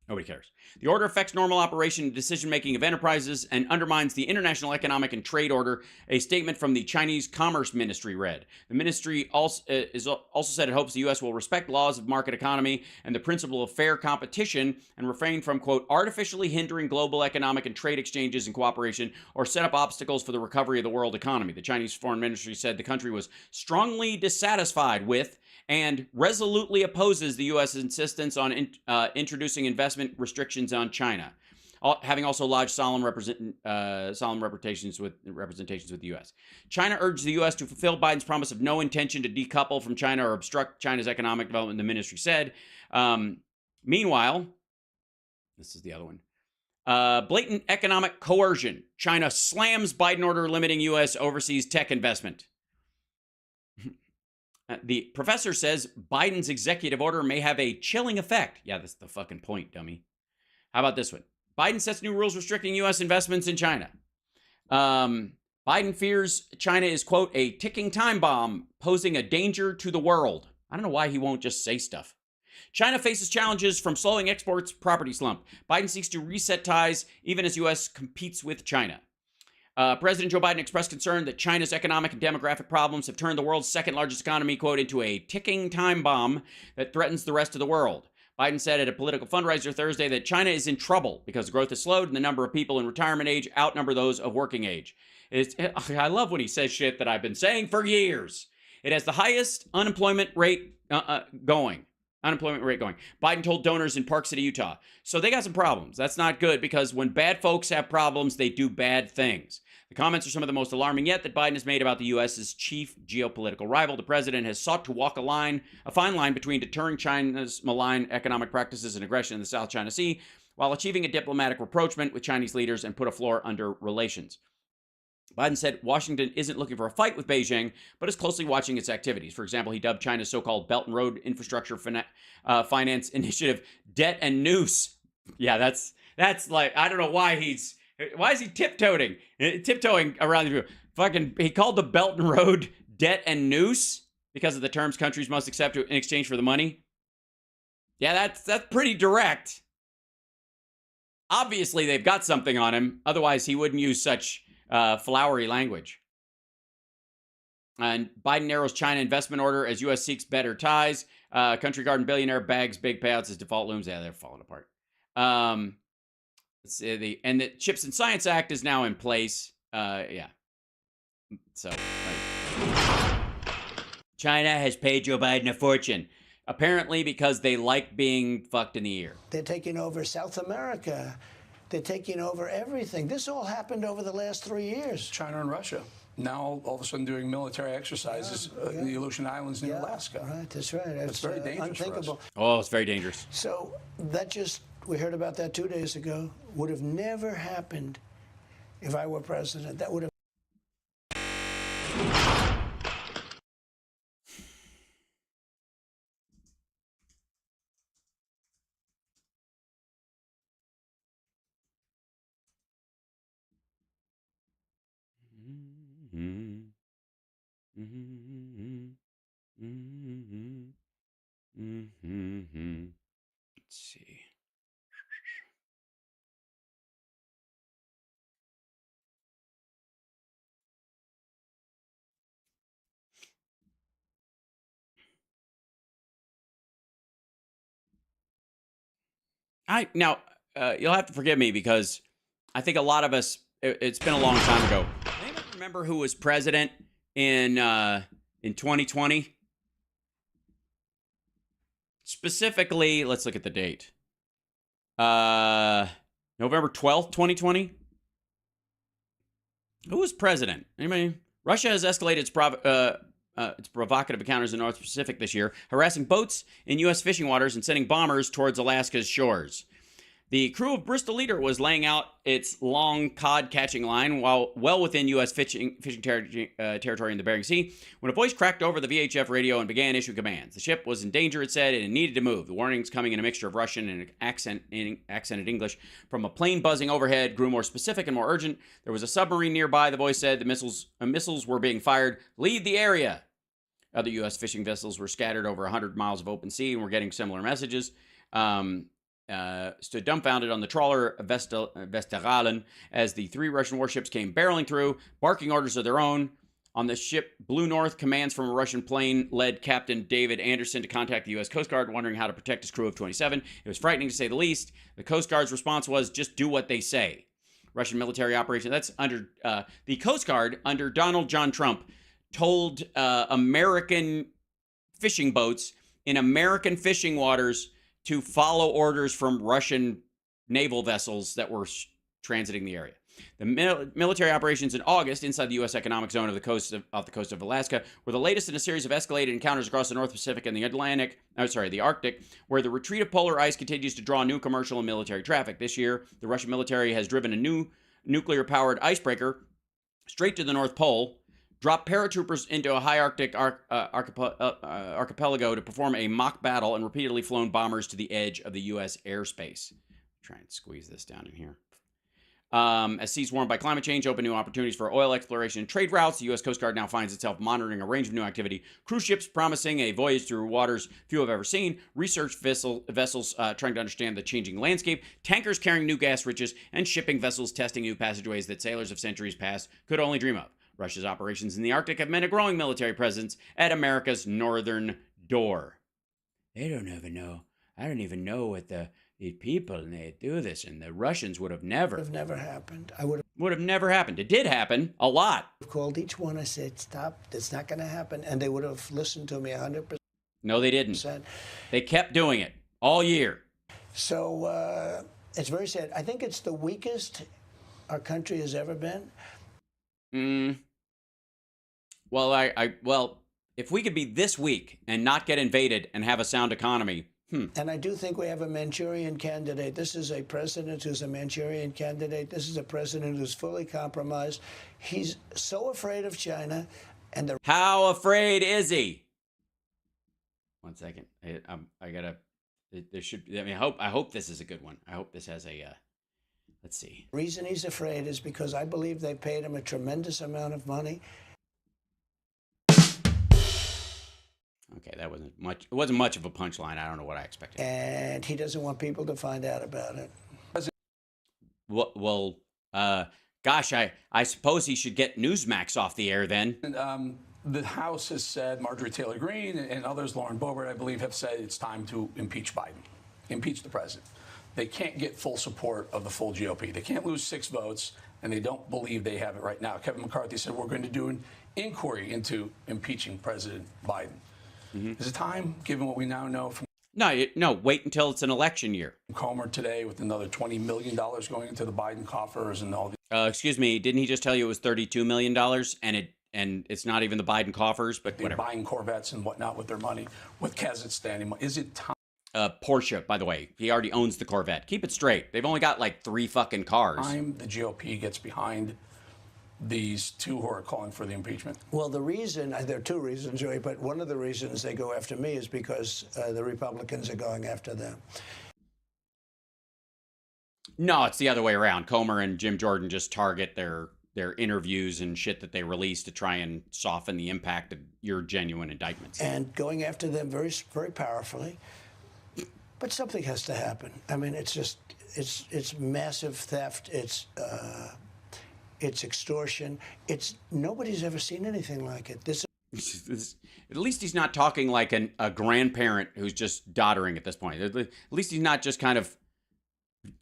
Nobody cares. The order affects normal operation and decision-making of enterprises and undermines the international economic and trade order, a statement from the Chinese Commerce Ministry read. The ministry also said it hopes the U.S. will respect laws of market economy and the principle of fair competition and refrain from, quote, artificially hindering global economic and trade exchanges and cooperation or set up obstacles for the recovery of the world economy. The Chinese Foreign Ministry said the country was strongly dissatisfied with and resolutely opposes the U.S. insistence on introducing investment restrictions on China, having also lodged solemn representations with the U.S. China urged the U.S. to fulfill Biden's promise of no intention to decouple from China or obstruct China's economic development, the ministry said. Meanwhile, this is the other one. Blatant economic coercion. China slams Biden order limiting U.S. overseas tech investment. The professor says Biden's executive order may have a chilling effect. Yeah, that's the fucking point, dummy. How about this one? Biden sets new rules restricting U.S. investments in China. Biden fears China is, quote, a ticking time bomb posing a danger to the world. I don't know why he won't just say stuff. China faces challenges from slowing exports, property slump. Biden seeks to reset ties even as U.S. competes with China. President Joe Biden expressed concern that China's economic and demographic problems have turned the world's second largest economy, quote, into a ticking time bomb that threatens the rest of the world. Biden said at a political fundraiser Thursday that China is in trouble because growth has slowed and the number of people in retirement age outnumber those of working age. I love when he says shit that I've been saying for years. It has the highest unemployment rate going. Biden told donors in Park City, Utah. So they got some problems. That's not good because when bad folks have problems, they do bad things. The comments are some of the most alarming yet that Biden has made about the U.S.'s chief geopolitical rival. The president has sought to walk a fine line between deterring China's malign economic practices and aggression in the South China Sea while achieving a diplomatic rapprochement with Chinese leaders and put a floor under relations. Biden said Washington isn't looking for a fight with Beijing, but is closely watching its activities. For example, he dubbed China's so-called Belt and Road Infrastructure Finance Initiative debt and noose. Yeah, that's like, I don't know why is he tiptoeing around the view. He called the Belt and Road debt and noose because of the terms countries must accept in exchange for the money. Yeah, that's pretty direct. Obviously, they've got something on him. Otherwise, he wouldn't use such flowery language. And Biden narrows China investment order as U.S. seeks better ties. Country garden billionaire bags big payouts as default looms. Yeah, they're falling apart. Let's see, the Chips and Science Act is now in place. Yeah. So, right. China has paid Joe Biden a fortune. Apparently because they like being fucked in the ear. They're taking over South America. They're taking over everything. This all happened over the last 3 years. China and Russia. Now, all of a sudden, doing military exercises in the Aleutian Islands near Alaska. Right, that's right. That's very dangerous unthinkable. for us. Oh, it's very dangerous. So we heard about that 2 days ago, would have never happened if I were president. That would have. Let's see. You'll have to forgive me because I think a lot of us, it's been a long time ago. Anybody remember who was president in 2020? Specifically, let's look at the date. November 12th, 2020. Who was president? Anybody? Russia has escalated its provocative encounters in the North Pacific this year, harassing boats in U.S. fishing waters and sending bombers towards Alaska's shores. The crew of Bristol Leader was laying out its long cod-catching line while well within U.S. fishing territory in the Bering Sea when a voice cracked over the VHF radio and began issuing commands. The ship was in danger, it said, and it needed to move. The warnings, coming in a mixture of Russian and accented English from a plane buzzing overhead, grew more specific and more urgent. There was a submarine nearby, the voice said. The missiles were being fired. Leave the area. Other U.S. fishing vessels were scattered over 100 miles of open sea and were getting similar messages. Stood dumbfounded on the trawler Vesteralen as the 3 Russian warships came barreling through, barking orders of their own. On the ship Blue North, commands from a Russian plane led Captain David Anderson to contact the U.S. Coast Guard, wondering how to protect his crew of 27. It was frightening to say the least. The Coast Guard's response was, just do what they say. Russian military operation, that's under the Coast Guard under Donald John Trump, told American fishing boats in American fishing waters to follow orders from Russian naval vessels that were transiting the area. The military operations in August inside the U.S. economic zone of the coast of Alaska were the latest in a series of escalated encounters across the North Pacific and the Arctic, where the retreat of polar ice continues to draw new commercial and military traffic. This year, the Russian military has driven a new nuclear-powered icebreaker straight to the North Pole, dropped paratroopers into a high Arctic archipelago to perform a mock battle, and repeatedly flown bombers to the edge of the U.S. airspace. Try and squeeze this down in here. As seas warmed by climate change open new opportunities for oil exploration and trade routes, the U.S. Coast Guard now finds itself monitoring a range of new activity. Cruise ships promising a voyage through waters few have ever seen, research vessels trying to understand the changing landscape, tankers carrying new gas riches, and shipping vessels testing new passageways that sailors of centuries past could only dream of. Russia's operations in the Arctic have meant a growing military presence at America's northern door. They don't even know. I don't even know what these people, and they do this, and the Russians would have never. Would have never happened. Would have never happened. It did happen a lot. I've called each one. I said, stop. It's not going to happen. And they would have listened to me 100%. No, they didn't. They kept doing it all year. So it's very sad. I think it's the weakest our country has ever been. Well, well, if we could be this weak and not get invaded and have a sound economy, And I do think we have a Manchurian candidate. This is a president who's a Manchurian candidate. This is a president who's fully compromised. He's so afraid of China. And how afraid is he? 1 second. I gotta. There should. I mean, I hope this is a good one. I hope this has a. Let's see. The reason he's afraid is because I believe they paid him a tremendous amount of money. Okay, that wasn't much. It wasn't much of a punchline. I don't know what I expected. And he doesn't want people to find out about it. Well, gosh, I suppose he should get Newsmax off the air then. The House has said, Marjorie Taylor Greene and others, Lauren Boebert, I believe, have said it's time to impeach Biden, impeach the president. They can't get full support of the full GOP. They can't lose 6 votes, and they don't believe they have it right now. Kevin McCarthy said we're going to do an inquiry into impeaching President Biden. Is it time, given what we now know from No, wait until it's an election year. Comer today with another $20 million going into the Biden coffers and all the... excuse me, didn't he just tell you it was $32 million and it's not even the Biden coffers, but They're whatever. buying Corvettes and whatnot with their money, with Kazakhstan money. Is it time? Porsche, by the way, he already owns the Corvette. Keep it straight. They've only got like 3 fucking cars. The GOP gets behind these 2 who are calling for the impeachment? Well, the reason, there are 2 reasons, Joey, but one of the reasons they go after me is because the Republicans are going after them. No, it's the other way around. Comer and Jim Jordan just target their interviews and shit that they release to try and soften the impact of your genuine indictments. And going after them very, very powerfully. But something has to happen. I mean, it's just, it's massive theft. It's extortion. Nobody's ever seen anything like it. At least he's not talking like a grandparent who's just doddering at this point. At least he's not just kind of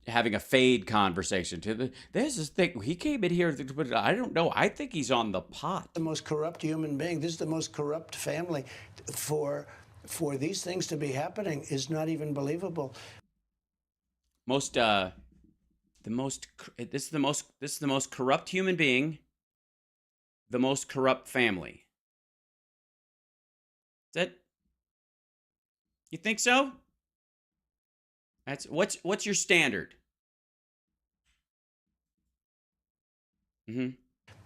having a fade conversation. There's this thing. He came in here, but I don't know. I think he's on the pot. The most corrupt human being. This is the most corrupt family. For these things to be happening is not even believable. This is the most corrupt human being, the most corrupt family. Is that? You think so? That's what's your standard? And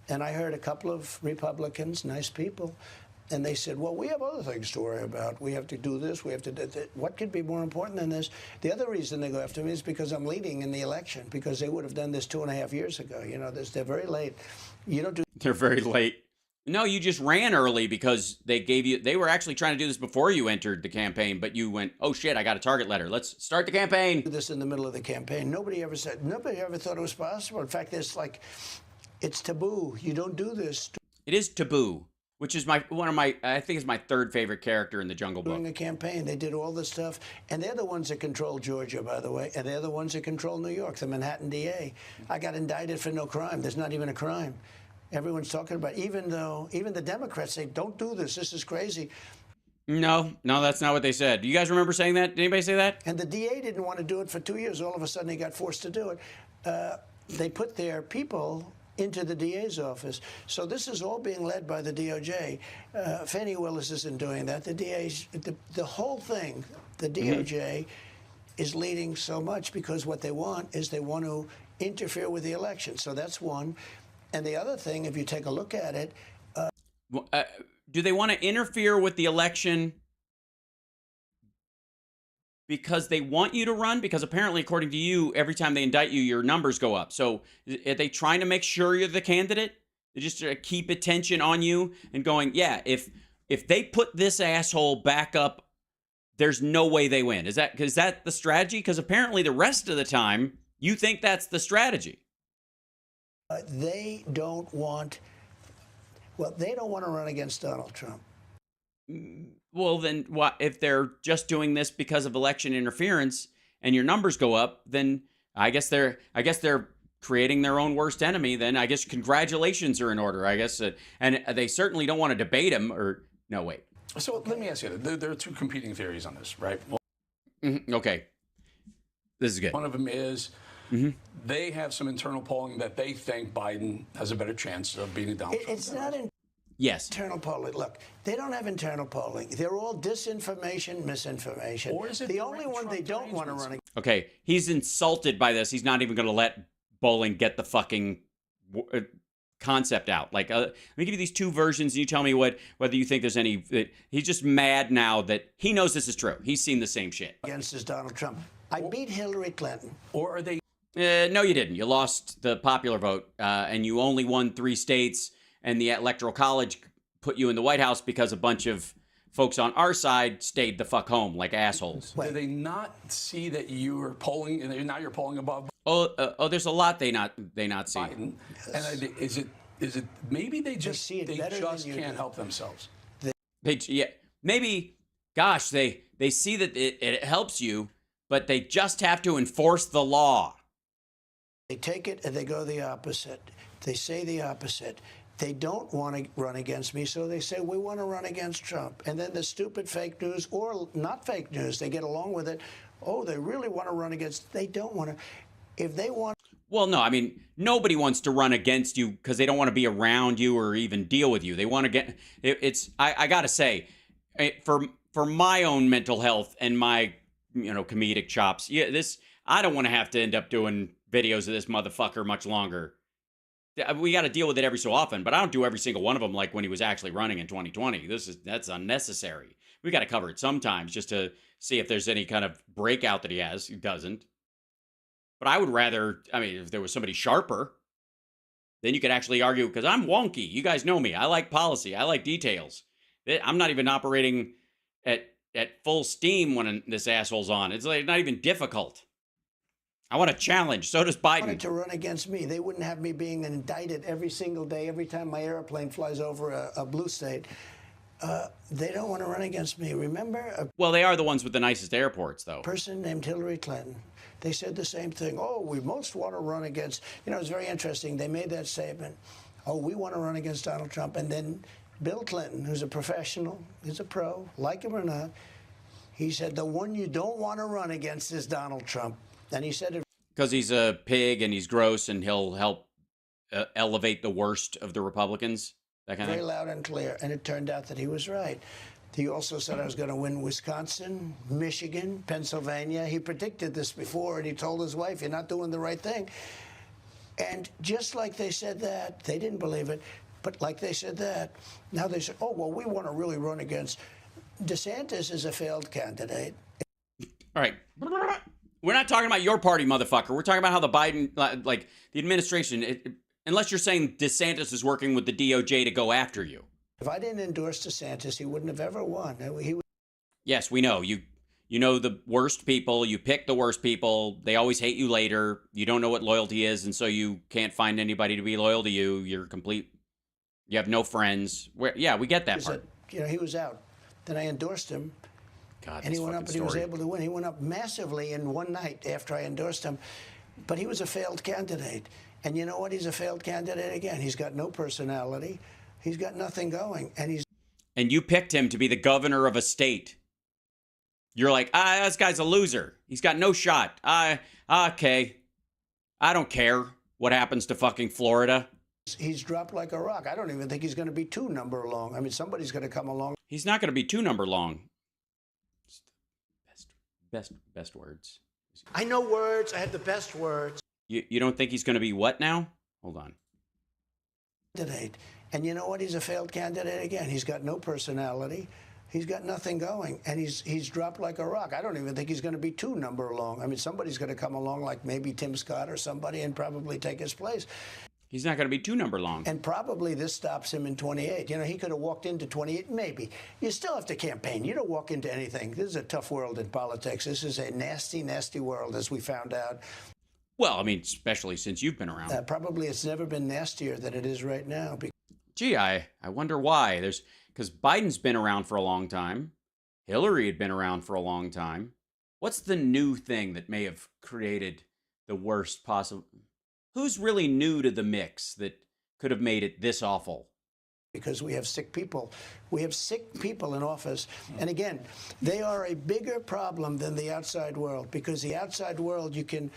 I heard a couple of Republicans, nice people, and they said, well, we have other things to worry about. We have to do this. We have to do that. What could be more important than this? The other reason they go after me is because I'm leading in the election, because they would have done this 2.5 years ago. You know, they're very late. You don't do. They're very late. No, you just ran early because they were actually trying to do this before you entered the campaign, but you went, oh shit, I got a target letter. Let's start the campaign. Do this in the middle of the campaign. Nobody ever thought it was possible. In fact, it's taboo. You don't do this. It is taboo, which is I think is my 3rd favorite character in the Jungle Book. During a campaign, they did all this stuff, and they're the ones that control Georgia, by the way, and they're the ones that control New York, the Manhattan DA. I got indicted for no crime. There's not even a crime. Everyone's talking about, even the Democrats say, don't do this. This is crazy. No, that's not what they said. Do you guys remember saying that? Did anybody say that? And the DA didn't want to do it for 2 years. All of a sudden, he got forced to do it. They put their people into the DA's office. So this is all being led by the DOJ. Fannie Willis isn't doing that. The whole thing, the DOJ is leading so much because what they want is they want to interfere with the election. So that's one. And the other thing, if you take a look at it... do they want to interfere with the election because they want you to run? Because apparently, according to you, every time they indict you, your numbers go up. So are they trying to make sure you're the candidate? They just keep attention on you and going, yeah, if they put this asshole back up, there's no way they win. Is that the strategy? Because apparently the rest of the time, you think that's the strategy. They don't want to run against Donald Trump. Well, then what if they're just doing this because of election interference and your numbers go up? Then I guess they're creating their own worst enemy. Then I guess congratulations are in order. I guess, and they certainly don't want to debate him. Or no, wait. So let me ask you: there are 2 competing theories on this, right? Okay, this is good. One of them is. They have some internal polling that they think Biden has a better chance of beating Donald Trump. It's not in. Yes. Internal polling. Look, they don't have internal polling. They're all disinformation, misinformation. Or is it the only one they don't want to run? Okay, he's insulted by this. He's not even going to let Bolling get the fucking concept out. Like, let me give you these two versions, and you tell me whether you think there's any. He's just mad now that he knows this is true. He's seen the same shit. Against is Donald Trump. I beat Hillary Clinton. Or are they? No, you didn't. You lost the popular vote, and you only won 3 states, and the Electoral College put you in the White House because a bunch of folks on our side stayed the fuck home like assholes. Do they not see that you are polling, and now you're polling above? Oh, there's a lot they not see. Biden. And is it maybe they just can't help themselves? Maybe. Gosh, they see that it helps you, but they just have to enforce the law. They take it and they go the opposite. They say the opposite. They don't want to run against me, so they say, we want to run against Trump. And then the stupid fake news, or not fake news, they get along with it. Oh, they really want to run against, they don't want to. If they want. Well, no, I mean, nobody wants to run against you because they don't want to be around you or even deal with you. They want to get, I got to say, for my own mental health and my, comedic chops, I don't want to have to end up doing videos of this motherfucker much longer. We got to deal with it every so often, but I don't do every single one of them like when he was actually running in 2020. That's unnecessary. We got to cover it sometimes just to see if there's any kind of breakout that he has. He doesn't. But I would rather, if there was somebody sharper, then you could actually argue, because I'm wonky. You guys know me. I like policy. I like details. I'm not even operating at full steam when this asshole's on. It's like not even difficult. I want a challenge. So does Biden. Wanted to run against me. They wouldn't have me being indicted every single day, every time my airplane flies over a blue state. They don't want to run against me. Remember? Well, they are the ones with the nicest airports, though. A person named Hillary Clinton. They said the same thing. Oh, we most want to run against. It's very interesting. They made that statement. Oh, we want to run against Donald Trump. And then Bill Clinton, who's a professional, he's a pro, like him or not, he said the one you don't want to run against is Donald Trump. And he said it because he's a pig and he's gross and he'll help elevate the worst of the Republicans. That kind very of loud and clear. And it turned out that he was right. He also said I was going to win Wisconsin, Michigan, Pennsylvania. He predicted this before, and he told his wife, you're not doing the right thing. And just like they said that, they didn't believe it, but like they said that, now they said, oh, well, we want to really run against. DeSantis is a failed candidate. All right. We're not talking about your party, motherfucker. We're talking about how the Biden, like the administration, unless you're saying DeSantis is working with the DOJ to go after you. If I didn't endorse DeSantis, he wouldn't have ever won. Yes, we know. You know the worst people. You pick the worst people. They always hate you later. You don't know what loyalty is, and so you can't find anybody to be loyal to you. You're complete. You have no friends. Yeah, we get that part. He was out. Then I endorsed him. God, and he went up and he was able to win. He went up massively in one night after I endorsed him. But he was a failed candidate. And you know what? He's a failed candidate again. He's got no personality. He's got nothing going. And you picked him to be the governor of a state. You're like, this guy's a loser. He's got no shot. Okay. I don't care what happens to fucking Florida. He's dropped like a rock. I don't even think he's going to be 2 number long. Somebody's going to come along. He's not going to be 2 number long. Best words. I know words. I have the best words. You don't think he's going to be what now? Hold on. Candidate. And you know what? He's a failed candidate again. He's got no personality. He's got nothing going. And he's dropped like a rock. I don't even think he's going to be 2 number long. Somebody's going to come along like maybe Tim Scott or somebody and probably take his place. He's not going to be 2 number long. And probably this stops him in 28. He could have walked into 28, maybe. You still have to campaign. You don't walk into anything. This is a tough world in politics. This is a nasty, nasty world, as we found out. Well, especially since you've been around. Probably it's never been nastier than it is right now. Gee, I wonder why. Because Biden's been around for a long time. Hillary had been around for a long time. What's the new thing that may have created the worst possible? Who's really new to the mix that could have made it this awful? Because we have sick people. We have sick people in office. And again, they are a bigger problem than the outside world, because the outside world you can,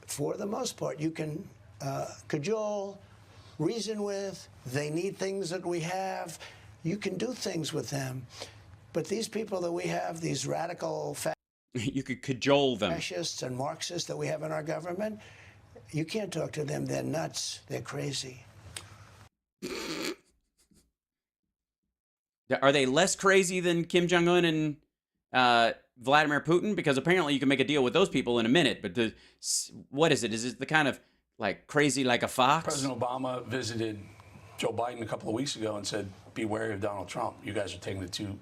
for the most part, you can cajole, reason with. They need things that we have. You can do things with them. But these people that we have, these radical you could cajole them. Fascists and Marxists that we have in our government, you can't talk to them. They're nuts. They're crazy. Are they less crazy than Kim Jong-un and Vladimir Putin? Because apparently you can make a deal with those people in a minute. But what is it? Is it the kind of like crazy like a fox? President Obama visited Joe Biden a couple of weeks ago and said, "Be wary of Donald Trump. You guys are taking it too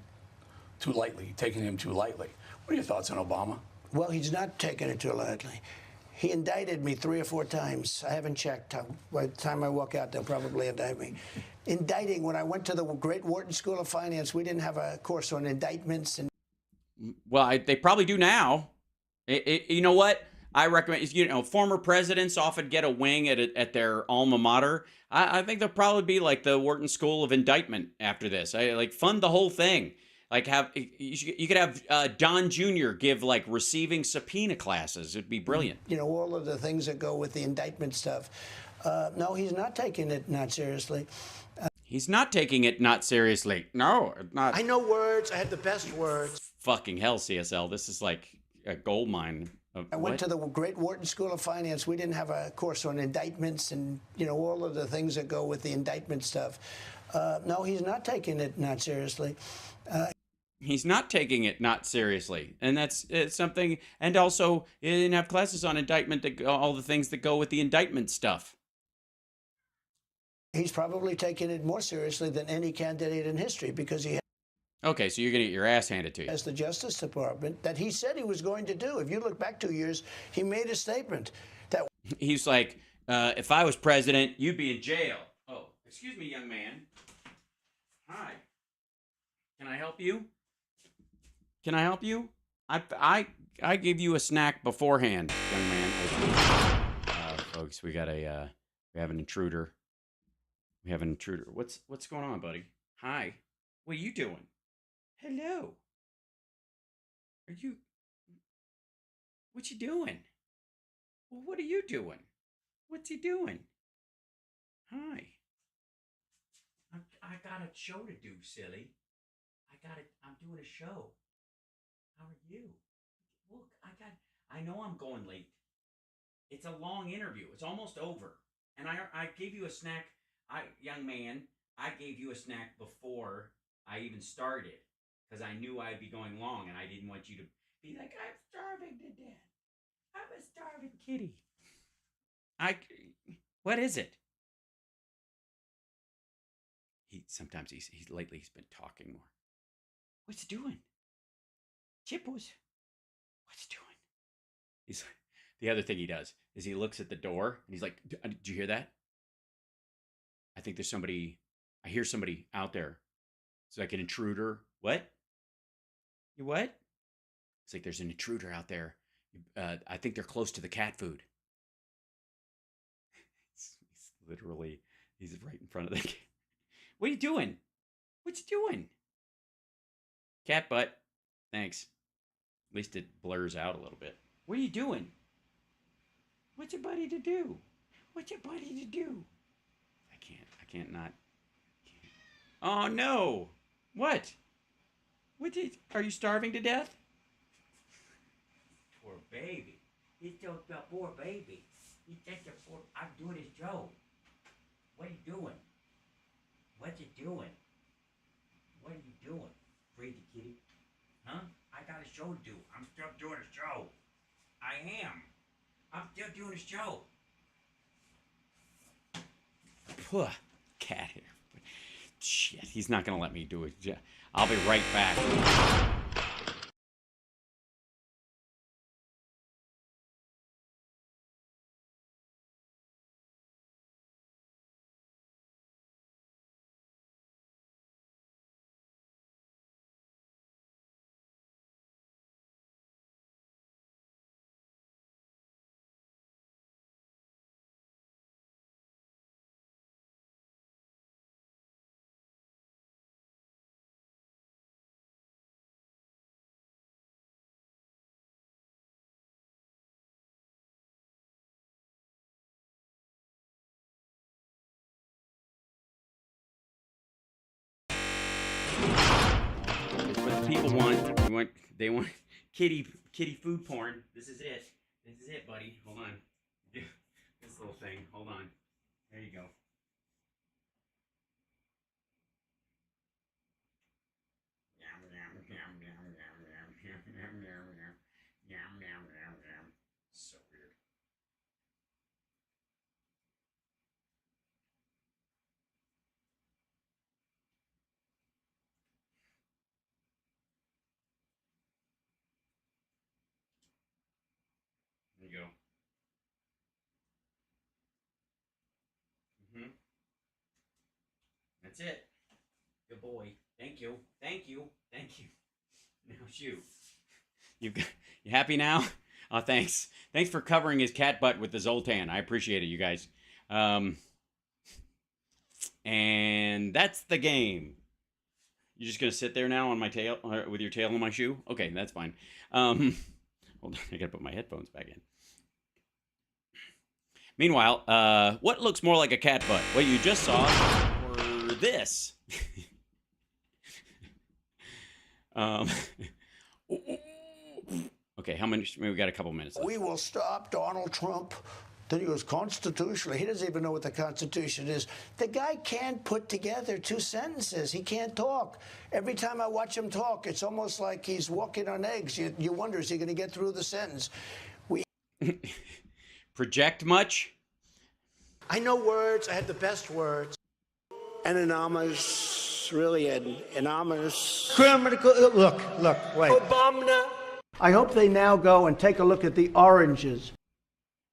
lightly, taking him too lightly." What are your thoughts on Obama? Well, he's not taking it too lightly. He indicted me 3 or 4 times. I haven't checked. By the time I walk out, they'll probably indict me. Indicting, when I went to the great Wharton School of Finance, we didn't have a course on indictments. And well, they probably do now. You know what? I recommend, former presidents often get a wing at their alma mater. I think there'll probably be like the Wharton School of Indictment after this. I fund the whole thing. Like you could have Don Jr. give like receiving subpoena classes. It'd be brilliant. All of the things that go with the indictment stuff. No, he's not taking it not seriously. He's not taking it not seriously. No, not. I know words. I have the best words. Fucking hell, CSL. This is like a gold mine. I went to the great Wharton School of Finance. We didn't have a course on indictments and, all of the things that go with the indictment stuff. No, he's not taking it not seriously. He's not taking it not seriously. And that's something. And also, he didn't have classes on indictment, all the things that go with the indictment stuff. He's probably taking it more seriously than any candidate in history because he Okay, so you're going to get your ass handed to you. As the Justice Department that he said he was going to do. If you look back 2 years, he made a statement that he's like, if I was president, you'd be in jail. Oh, excuse me, young man. Hi. Can I help you? Can I help you? I gave you a snack beforehand, young man. Folks, we have an intruder. We have an intruder. What's going on, buddy? Hi. What are you doing? Hello. What you doing? Well, what are you doing? What's he doing? Hi. I got a show to do, silly. I'm doing a show. How are you? Look, I know I'm going late. It's a long interview. It's almost over. And I gave you a snack. Young man, I gave you a snack before I even started. Because I knew I'd be going long, and I didn't want you to be like, I'm starving to death. I'm a starving kitty. What is it? Sometimes lately he's been talking more. What's he doing? Chippos. What's he doing? The other thing he does is he looks at the door, and he's like, did you hear that? I think there's somebody, I hear somebody out there. It's like an intruder. What? You what? It's like there's an intruder out there. I think they're close to the cat food. He's right in front of the cat. What are you doing? What you doing? Cat butt. Thanks. At least it blurs out a little bit. What are you doing? What's your buddy to do? What's your buddy to do? I can't not. Oh no! What? Are you starving to death? Poor baby. He's just a poor baby. He's just a poor. I'm doing his show. What are you doing? What you doing? What are you doing? Crazy kitty? Huh? I got a show to do. I'm still doing a show. I am. I'm still doing a show. Puh. Cat here. Shit, he's not going to let me do it. I'll be right back. They want kitty food porn. This is it. This is it, buddy. Hold on. This little thing. Hold on. There you go. So weird. There you go. That's it. Good boy. Thank you. Thank you. Thank you. Now shoot. You happy now? Oh, thanks. Thanks for covering his cat butt with the Zoltan. I appreciate it, you guys. And that's the game. You're just gonna sit there now on my tail, with your tail on my shoe? Okay, that's fine. Hold on, I gotta put my headphones back in. Meanwhile, what looks more like a cat butt? What you just saw, or this? Okay, how many? We got a couple minutes left. We will stop Donald Trump. Then he goes, constitutionally. He doesn't even know what the Constitution is. The guy can't put together two sentences. He can't talk. Every time I watch him talk, it's almost like he's walking on eggs. You wonder, is he going to get through the sentence? Project much? I know words. I have the best words. Anonymous, really anonymous. Criminal. Look, wait. Obama. I hope they now go and take a look at the oranges.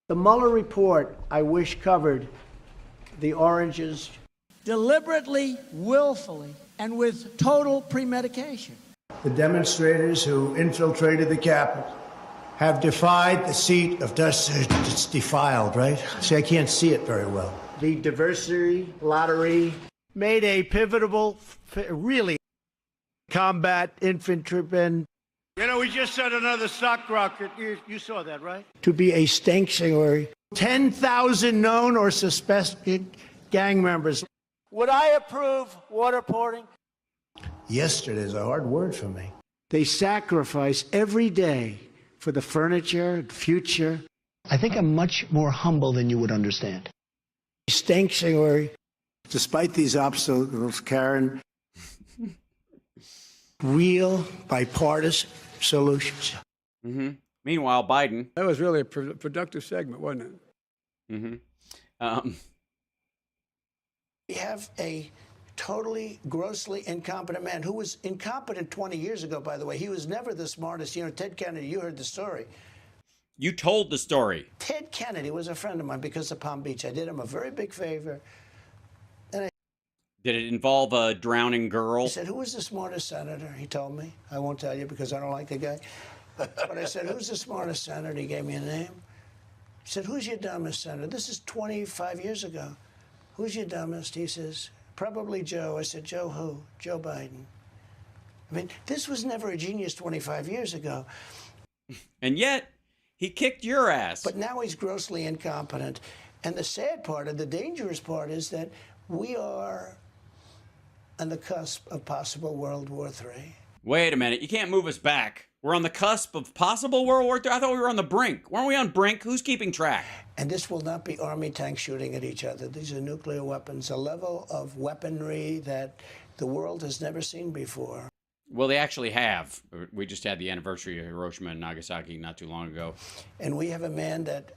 The Mueller report, I wish, covered the oranges. Deliberately, willfully, and with total premeditation. The demonstrators who infiltrated the Capitol have defied the seat of justice. It's defiled, right? See, I can't see it very well. The diversity lottery made a pivotal, really, combat infantrymen. You know, we just set another stock rocket. You saw that, right? To be a sanctuary. 10,000 known or suspected gang members. Would I approve waterboarding? Yesterday's a hard word for me. They sacrifice every day for the furniture, future. I think I'm much more humble than you would understand. Sanctuary. Despite these obstacles, Karen, real bipartisan solutions. Mm-hmm. Meanwhile, Biden. That was really a productive segment, wasn't it? Mm-hmm. We have a totally, grossly incompetent man who was incompetent 20 years ago, by the way. He was never the smartest. You know, Ted Kennedy, you heard the story. You told the story. Ted Kennedy was a friend of mine because of Palm Beach. I did him a very big favor. Did it involve a drowning girl? I said, who was the smartest senator? He told me. I won't tell you because I don't like the guy. But I said, who's the smartest senator? He gave me a name. He said, who's your dumbest senator? This is 25 years ago. Who's your dumbest? He says, probably Joe. I said, Joe who? Joe Biden. I mean, this was never a genius 25 years ago. And yet, he kicked your ass. But now he's grossly incompetent. And the sad part, and the dangerous part, is that we are on the cusp of possible World War III. Wait a minute. You can't move us back. We're on the cusp of possible World War III? I thought we were on the brink. Weren't we on brink? Who's keeping track? And this will not be army tanks shooting at each other. These are nuclear weapons, a level of weaponry that the world has never seen before. Well, they actually have. We just had the anniversary of Hiroshima and Nagasaki not too long ago. And we have a man that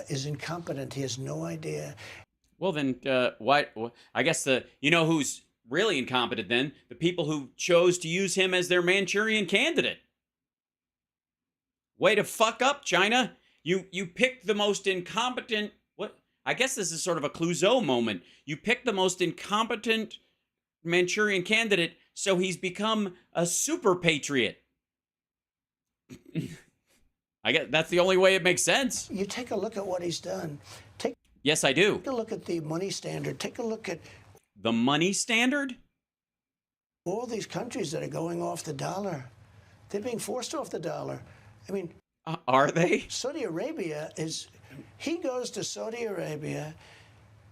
is incompetent. He has no idea. Well, then, what? I guess you know who's really incompetent then? The people who chose to use him as their Manchurian candidate. Way to fuck up, China. You picked the most incompetent, I guess this is sort of a Clouseau moment. You picked the most incompetent Manchurian candidate, so he's become a super patriot. I guess that's the only way it makes sense. You take a look at what he's done. Yes, I do. Take a look at the money standard. Take a look at the money standard? All these countries that are going off the dollar. They're being forced off the dollar. I mean, are they? Saudi Arabia he goes to Saudi Arabia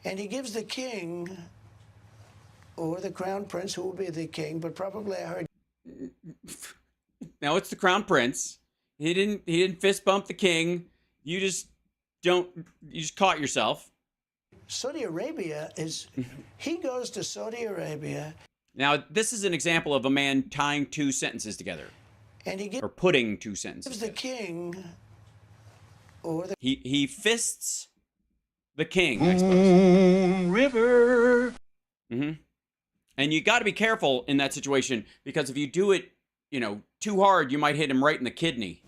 and he gives the king or the crown prince, who will be the king, but probably I heard Now it's the crown prince. He didn't fist bump the king. You just caught yourself. Saudi Arabia he goes to Saudi Arabia. Now, this is an example of a man tying two sentences together. And or putting two sentences gives the king or the... He fists the king, I suppose. River. Mm-hmm. And you got to be careful in that situation, because if you do it, too hard, you might hit him right in the kidney.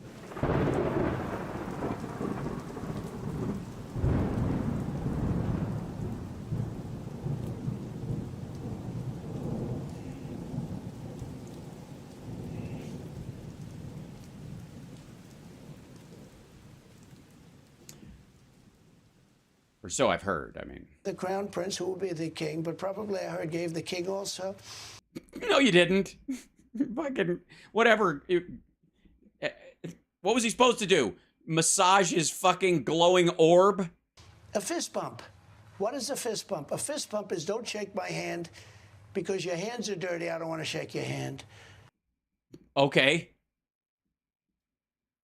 Or so I've heard. I mean, the crown prince, who will be the king, but probably I heard gave the king also. No, you didn't. Fucking whatever. What was he supposed to do? Massage his fucking glowing orb? A fist bump. What is a fist bump? A fist bump is don't shake my hand because your hands are dirty. I don't want to shake your hand. Okay.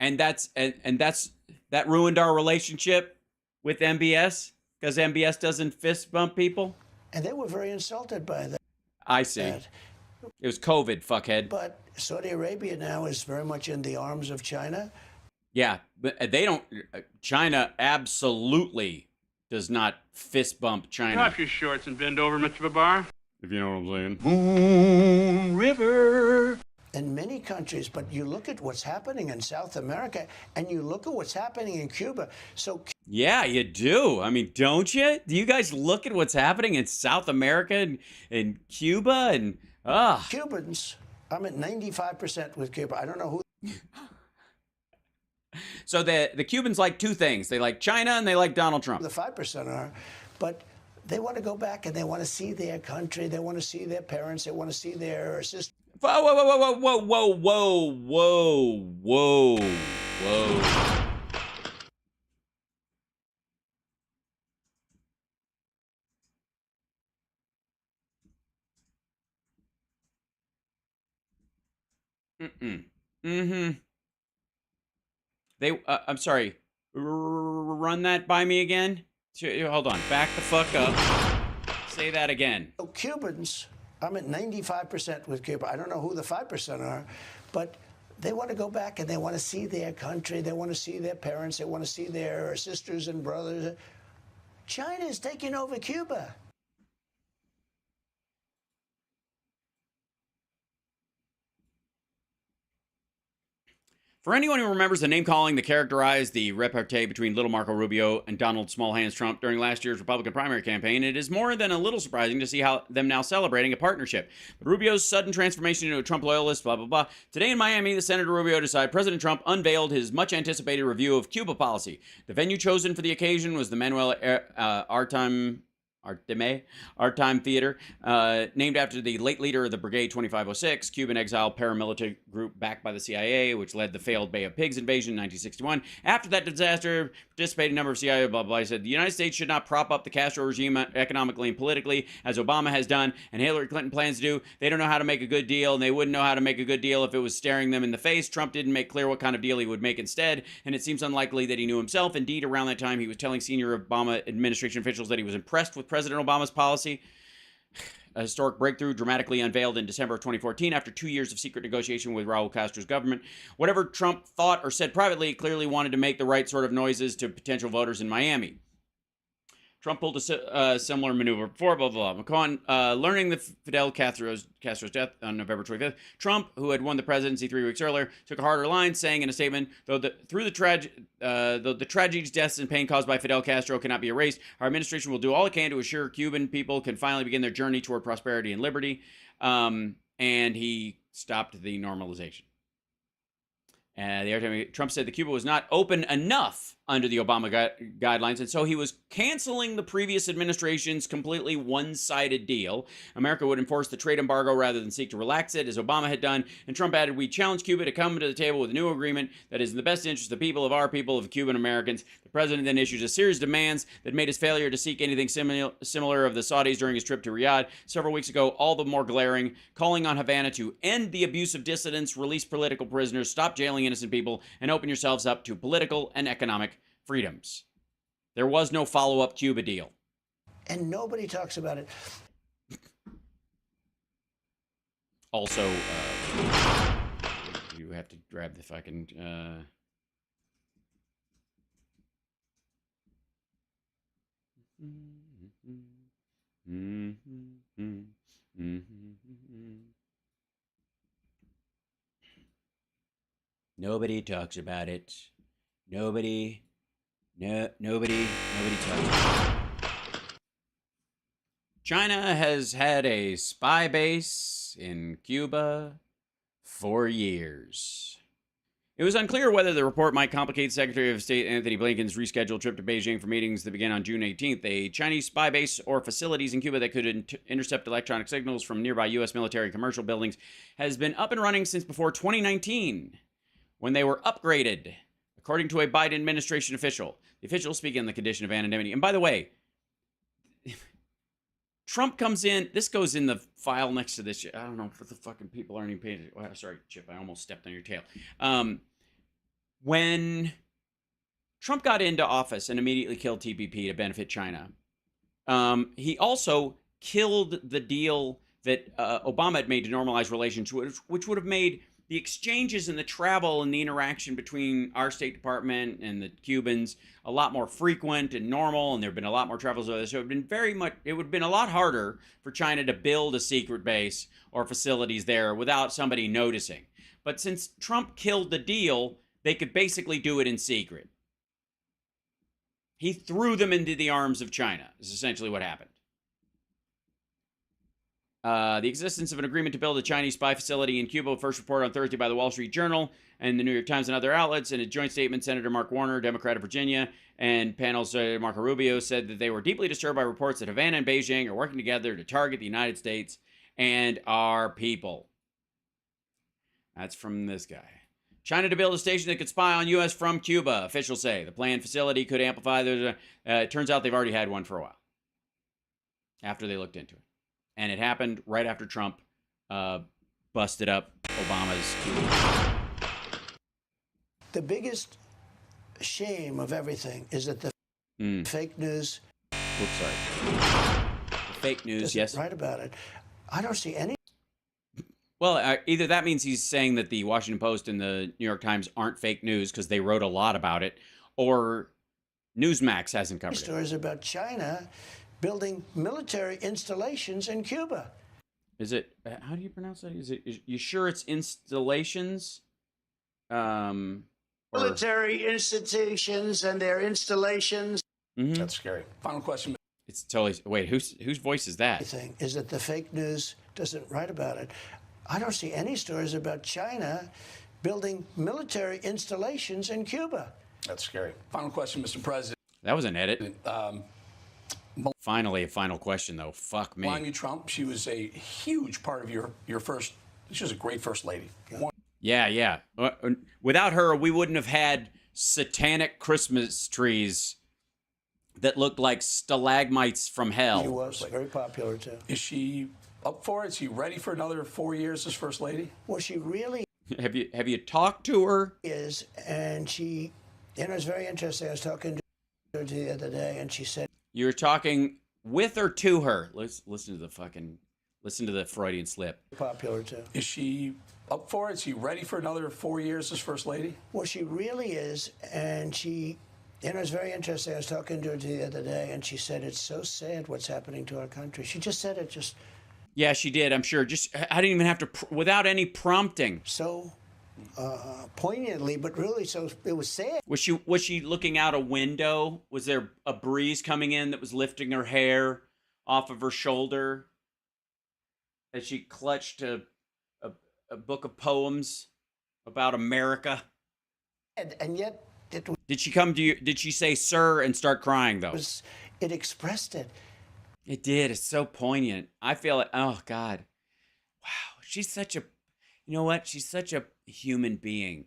And that ruined our relationship with MBS because MBS doesn't fist bump people. And they were very insulted by that. I see. It was COVID, fuckhead. But Saudi Arabia now is very much in the arms of China. Yeah, but they don't. China absolutely does not fist bump China. Drop your shorts and bend over, Mr. Babar. If you know what I'm saying. Moon River. In many countries, but you look at what's happening in South America and you look at what's happening in Cuba. So yeah, you do. I mean, don't you? Do you guys look at what's happening in South America and Cuba and Cubans, I'm at 95% with Cuba. I don't know who. So the Cubans like two things. They like China and they like Donald Trump. The 5% are, but they want to go back and they want to see their country. They want to see their parents. They want to see their sisters. Whoa, whoa, whoa, whoa, whoa, whoa, whoa, whoa, whoa, whoa. I'm sorry. Run that by me again. Hold on. Back the fuck up. Say that again. So Cubans, I'm at 95% with Cuba. I don't know who the 5% are, but they want to go back and they want to see their country. They want to see their parents. They want to see their sisters and brothers. China is taking over Cuba. For anyone who remembers the name-calling that characterized the repartee between little Marco Rubio and Donald Small Hands Trump during last year's Republican primary campaign, it is more than a little surprising to see them now celebrating a partnership. But Rubio's sudden transformation into a Trump loyalist, blah, blah, blah. Today in Miami, the Senator Rubio decided President Trump unveiled his much-anticipated review of Cuba policy. The venue chosen for the occasion was the Manuel Artime Theater, named after the late leader of the Brigade 2506, Cuban exile paramilitary group backed by the CIA, which led the failed Bay of Pigs invasion in 1961. After that disaster, participated a number of CIA, blah, blah, blah. He said, the United States should not prop up the Castro regime economically and politically, as Obama has done, and Hillary Clinton plans to do. They don't know how to make a good deal, and they wouldn't know how to make a good deal if it was staring them in the face. Trump didn't make clear what kind of deal he would make instead, and it seems unlikely that he knew himself. Indeed, around that time, he was telling senior Obama administration officials that he was impressed with President Obama's policy. A historic breakthrough dramatically unveiled in December of 2014 after 2 years of secret negotiation with Raul Castro's government. Whatever Trump thought or said privately, he clearly wanted to make the right sort of noises to potential voters in Miami. Trump pulled a similar maneuver before, blah, blah, blah. Upon learning the Fidel Castro's death on November 25th, Trump, who had won the presidency 3 weeks earlier, took a harder line, saying in a statement, though the tragedies, deaths, and pain caused by Fidel Castro cannot be erased, our administration will do all it can to assure Cuban people can finally begin their journey toward prosperity and liberty. And he stopped the normalization. Trump said that Cuba was not open enough under the Obama guidelines, and so he was canceling the previous administration's completely one-sided deal. America would enforce the trade embargo rather than seek to relax it, as Obama had done, and Trump added, we challenge Cuba to come to the table with a new agreement that is in the best interest of the people, of our people, of Cuban Americans. The president then issued a series of demands that made his failure to seek anything similar of the Saudis during his trip to Riyadh several weeks ago all the more glaring, calling on Havana to end the abuse of dissidents, release political prisoners, stop jailing innocent people, and open yourselves up to political and economic freedoms. There was no follow-up Cuba deal. And nobody talks about it. Also, you have to grab the fucking... Nobody talks about it. Nobody talks about it. China has had a spy base in Cuba for years. It was unclear whether the report might complicate Secretary of State Anthony Blinken's rescheduled trip to Beijing for meetings that began on June 18th. A Chinese spy base or facilities in Cuba that could intercept electronic signals from nearby U.S. military and commercial buildings has been up and running since before 2019, when they were upgraded, according to a Biden administration official. The official speaking on the condition of anonymity. And by the way, Trump comes in. This goes in the file next to this. I don't know if the fucking people aren't even paying attention. Oh, sorry, Chip. I almost stepped on your tail. When Trump got into office and immediately killed TPP to benefit China, he also killed the deal that Obama had made to normalize relations, which would have made the exchanges and the travel and the interaction between our State Department and the Cubans a lot more frequent and normal, and there have been a lot more travels over this. So it would have been a lot harder for China to build a secret base or facilities there without somebody noticing. But since Trump killed the deal, they could basically do it in secret. He threw them into the arms of China, is essentially what happened. The existence of an agreement to build a Chinese spy facility in Cuba, first reported on Thursday by the Wall Street Journal and the New York Times and other outlets. In a joint statement, Senator Mark Warner, Democrat of Virginia, and panel Senator Marco Rubio said that they were deeply disturbed by reports that Havana and Beijing are working together to target the United States and our people. That's from this guy. China to build a station that could spy on U.S. from Cuba, officials say. The planned facility could amplify. It turns out they've already had one for a while after they looked into it. And it happened right after Trump busted up Obama's Cuba. The biggest shame of everything is that the fake news... Oops, sorry. The fake news, yes. Right about it. I don't see any... Well, either that means he's saying that the Washington Post and the New York Times aren't fake news because they wrote a lot about it, or Newsmax hasn't covered it. Stories about China building military installations in Cuba. Is it, how do you pronounce that? Is you sure it's installations? Military institutions and their installations. Mm-hmm. That's scary. Final question. It's totally, wait, whose voice is that? The thing is that the fake news doesn't write about it. I don't see any stories about China building military installations in Cuba. That's scary. Final question, Mr. President. That was an edit. Finally, a final question, though. Fuck me. Melania Trump, she was a huge part of your first, she was a great first lady. Yeah. Without her, we wouldn't have had satanic Christmas trees that looked like stalagmites from hell. She was very popular, too. Is she up for it? Is she ready for another 4 years as first lady? Well, she really Have you talked to her? is, and she, it's very interesting. I was talking to her the other day, and she said, You're talking with or to her? Listen to the Freudian slip. Popular too. Is she up for it? Is she ready for another 4 years as first lady? Well, she really is, and she, it's very interesting. I was talking to her the other day, and she said it's so sad what's happening to our country. She just said it just. Yeah, she did. I'm sure. I didn't even have to without any prompting. So. Poignantly, but really, so it was sad. Was she looking out a window? Was there a breeze coming in that was lifting her hair off of her shoulder as she clutched a book of poems about America? And yet, did she come to you? Did she say "sir" and start crying though? It expressed it. It did. It's so poignant. I feel it. Oh God, wow. She's such a. You know what? She's such a human being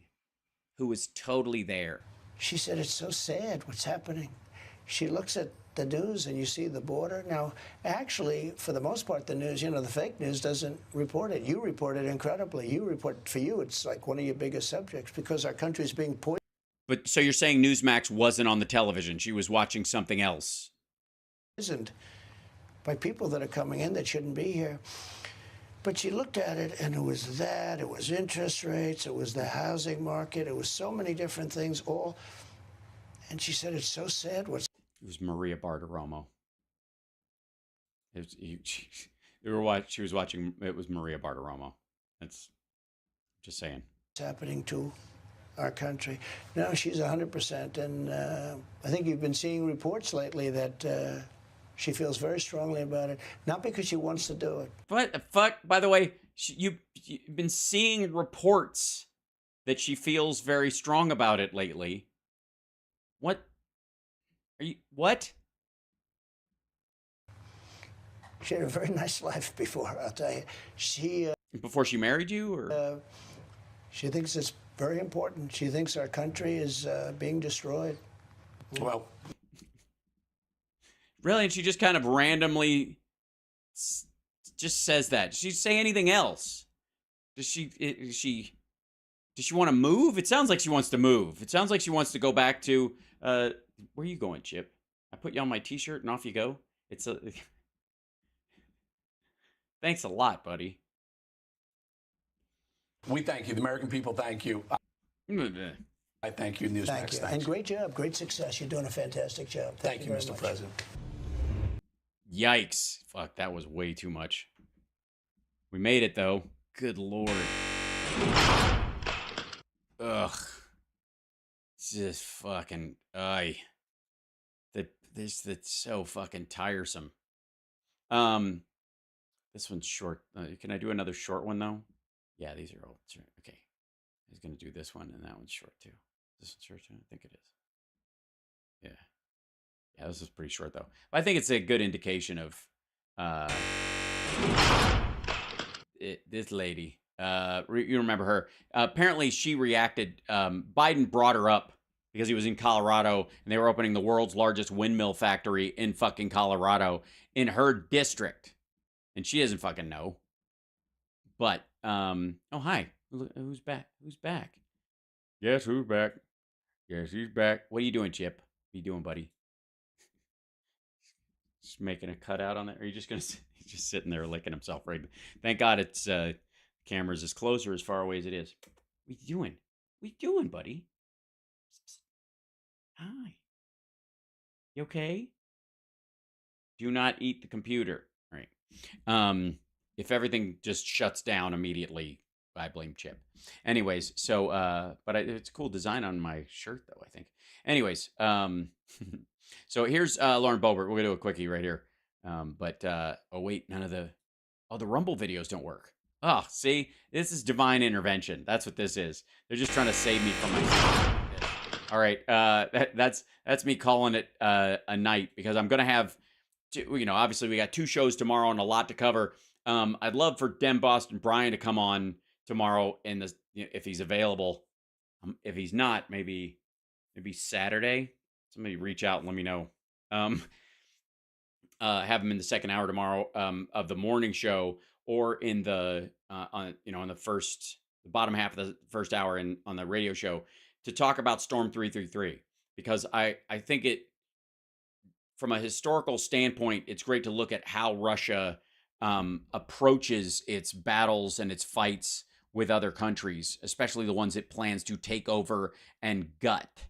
who was totally there. She said, it's so sad what's happening. She looks at the news and you see the border. Now, actually, for the most part, the news, the fake news doesn't report it. You report it incredibly. For you, it's like one of your biggest subjects because our country is being poisoned. But so you're saying Newsmax wasn't on the television. She was watching something else. By people that are coming in that shouldn't be here. But she looked at it, and it was that, it was interest rates, it was the housing market, it was so many different things, all. And she said, it's so sad what's... It was Maria Bartiromo. She was watching, it was Maria Bartiromo. That's just saying. Happening to our country. No, she's 100%. And I think you've been seeing reports lately that she feels very strongly about it. Not because she wants to do it. What the fuck? By the way, you've been seeing reports that she feels very strong about it lately. What? What? She had a very nice life before, I'll tell you. Before she married you, or? She thinks it's very important. She thinks our country is being destroyed. Well, really? And she just kind of randomly just says that. Does she say anything else? Does she want to move? It sounds like she wants to move. It sounds like she wants to go back to, where are you going, Chip? I put you on my t-shirt and off you go. Thanks a lot, buddy. We thank you. The American people thank you. I thank you, Newsmax. Thank you. And great job. Great success. You're doing a fantastic job. Thank you, very Mr. much. President. Yikes. Fuck, that was way too much. We made it, though. Good Lord. Ugh. Just fucking, that's so fucking tiresome. This one's short. Can I do another short one, though? Yeah, these are all short. Okay. I was going to do this one, and that one's short, too. This one's short, too? I think it is. Yeah. Yeah, this is pretty short, though. I think it's a good indication of this lady. You remember her. Apparently, she reacted. Biden brought her up because he was in Colorado, and they were opening the world's largest windmill factory in fucking Colorado in her district. And she doesn't fucking know. But, oh, hi. Who's back? Who's back? Yes, who's back? Yes, he's back. What are you doing, Chip? What are you doing, buddy? Just making a cutout on that? Or are you just going to... He's just sitting there licking himself, right? Thank God it's... camera's as close or as far away as it is. What are you doing? What are you doing, buddy? Hi. You okay? Do not eat the computer. All right. If everything just shuts down immediately, I blame Chip. Anyways, so, but it's a cool design on my shirt, though, I think. Anyways, so here's Lauren Boebert. We're going to do a quickie right here. Oh, wait, none of the Rumble videos don't work. Oh, see, this is divine intervention. That's what this is. They're just trying to save me from myself. All right, that's me calling it a night because I'm going to have, obviously we got 2 shows tomorrow and a lot to cover. I'd love for Dem Boston Brian to come on tomorrow if he's available. If he's not, maybe Saturday. Somebody reach out and let me know. Have him in the second hour tomorrow of the morning show, or in the on the bottom half of the first hour on the radio show to talk about Storm 333, because I think from a historical standpoint, it's great to look at how Russia approaches its battles and its fights with other countries, especially the ones it plans to take over and gut,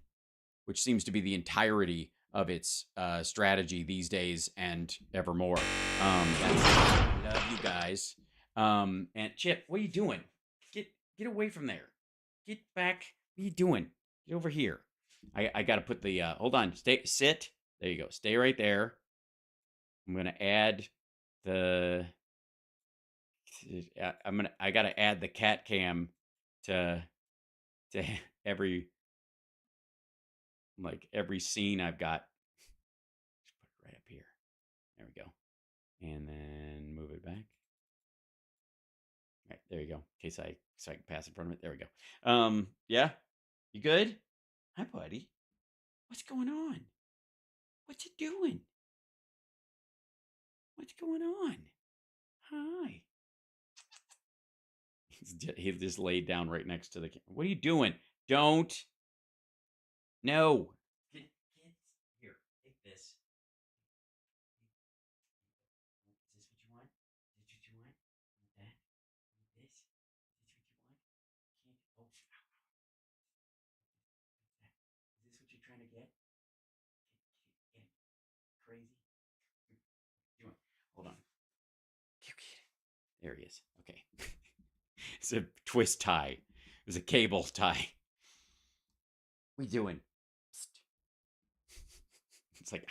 which seems to be the entirety of its strategy these days and evermore. Love you guys. And Chip, what are you doing? Get away from there. Get back. What are you doing? Get over here. I got to put the hold on. Sit. There you go. Stay right there. I'm gonna add the. I got to add the cat cam to every scene I've got. Just put it right up here. There we go. And then move it back. All right, there you go. In case so I can pass in front of it. There we go. Yeah. You good? Hi, buddy. What's going on? What's it doing? What's going on? Hi. He just laid down right next to the camera. What are you doing? Don't. No. Get here. Take this. Is this what you want? Is this what you want? Want that? Want this? Is this what you want? Can't. Oh. Is this what you're trying to get? Get crazy. Hold on. There he is. Okay. It's a twist tie. It was a cable tie. What are you doing? It's like,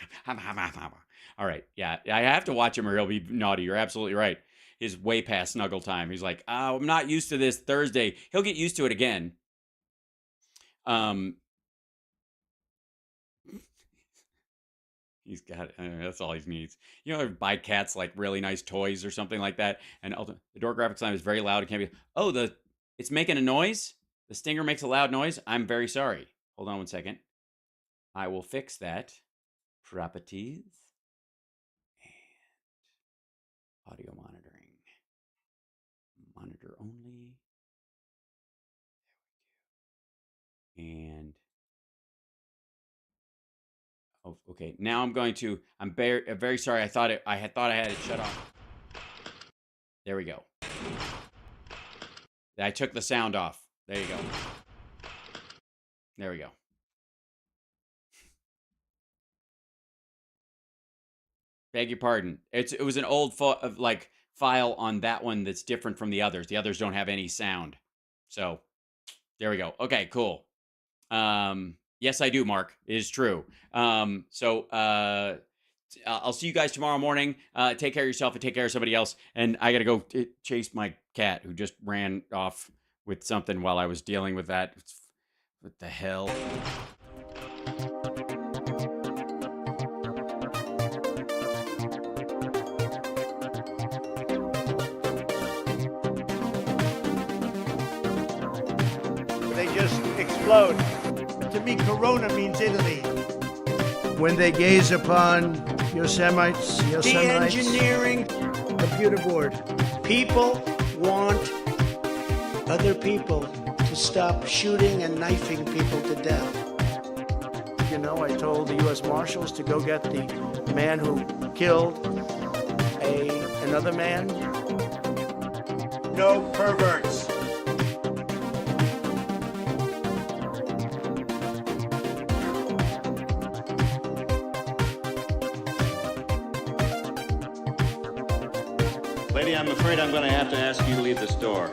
all right. Yeah, I have to watch him or he'll be naughty. You're absolutely right. He's way past snuggle time. He's like, oh, I'm not used to this Thursday. He'll get used to it again. He's got, that's all he needs. You know, buy cats like really nice toys or something like that. And the door graphics line is very loud. It can't be, oh, it's making a noise? The stinger makes a loud noise? I'm very sorry. Hold on one second. I will fix that. Properties. And audio monitoring. Monitor only. And oh, okay. Now I'm very sorry. I thought I had it shut off. There we go. I took the sound off. There you go. There we go. Beg your pardon. It was an old file on that one that's different from the others. The others don't have any sound. So there we go. Okay, cool. Yes, I do, Mark. It is true. I'll see you guys tomorrow morning. Take care of yourself and take care of somebody else. And I got to go chase my cat who just ran off with something while I was dealing with that. What the hell? They just explode. To me, Corona means Italy. When they gaze upon Yosemites, the engineering computer board. People want other people to stop shooting and knifing people to death. You know, I told the U.S. Marshals to go get the man who killed another man. No perverts. Lady, I'm afraid I'm going to have to ask you to leave the store.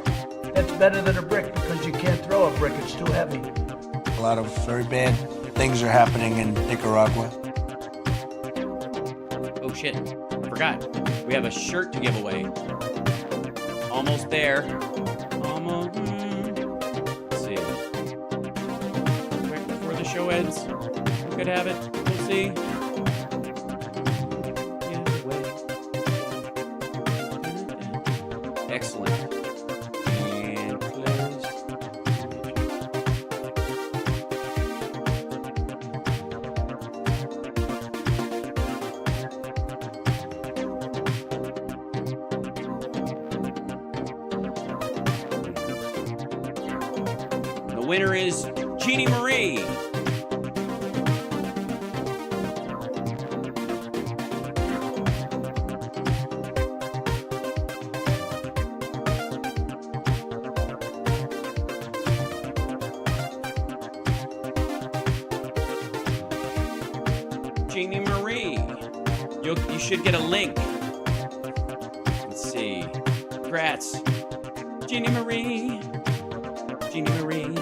That's better than a brick because you can't throw a brick, it's too heavy. A lot of very bad things are happening in Nicaragua. Oh shit, I forgot. We have a shirt to give away. Almost there. Almost. Let's see. Right before the show ends. We could have it. We'll see. Excellent. And close. The winner is Jeannie Marie. Jeannie Marie. You should get a link. Let's see. Congrats. Jeannie Marie. Jeannie Marie.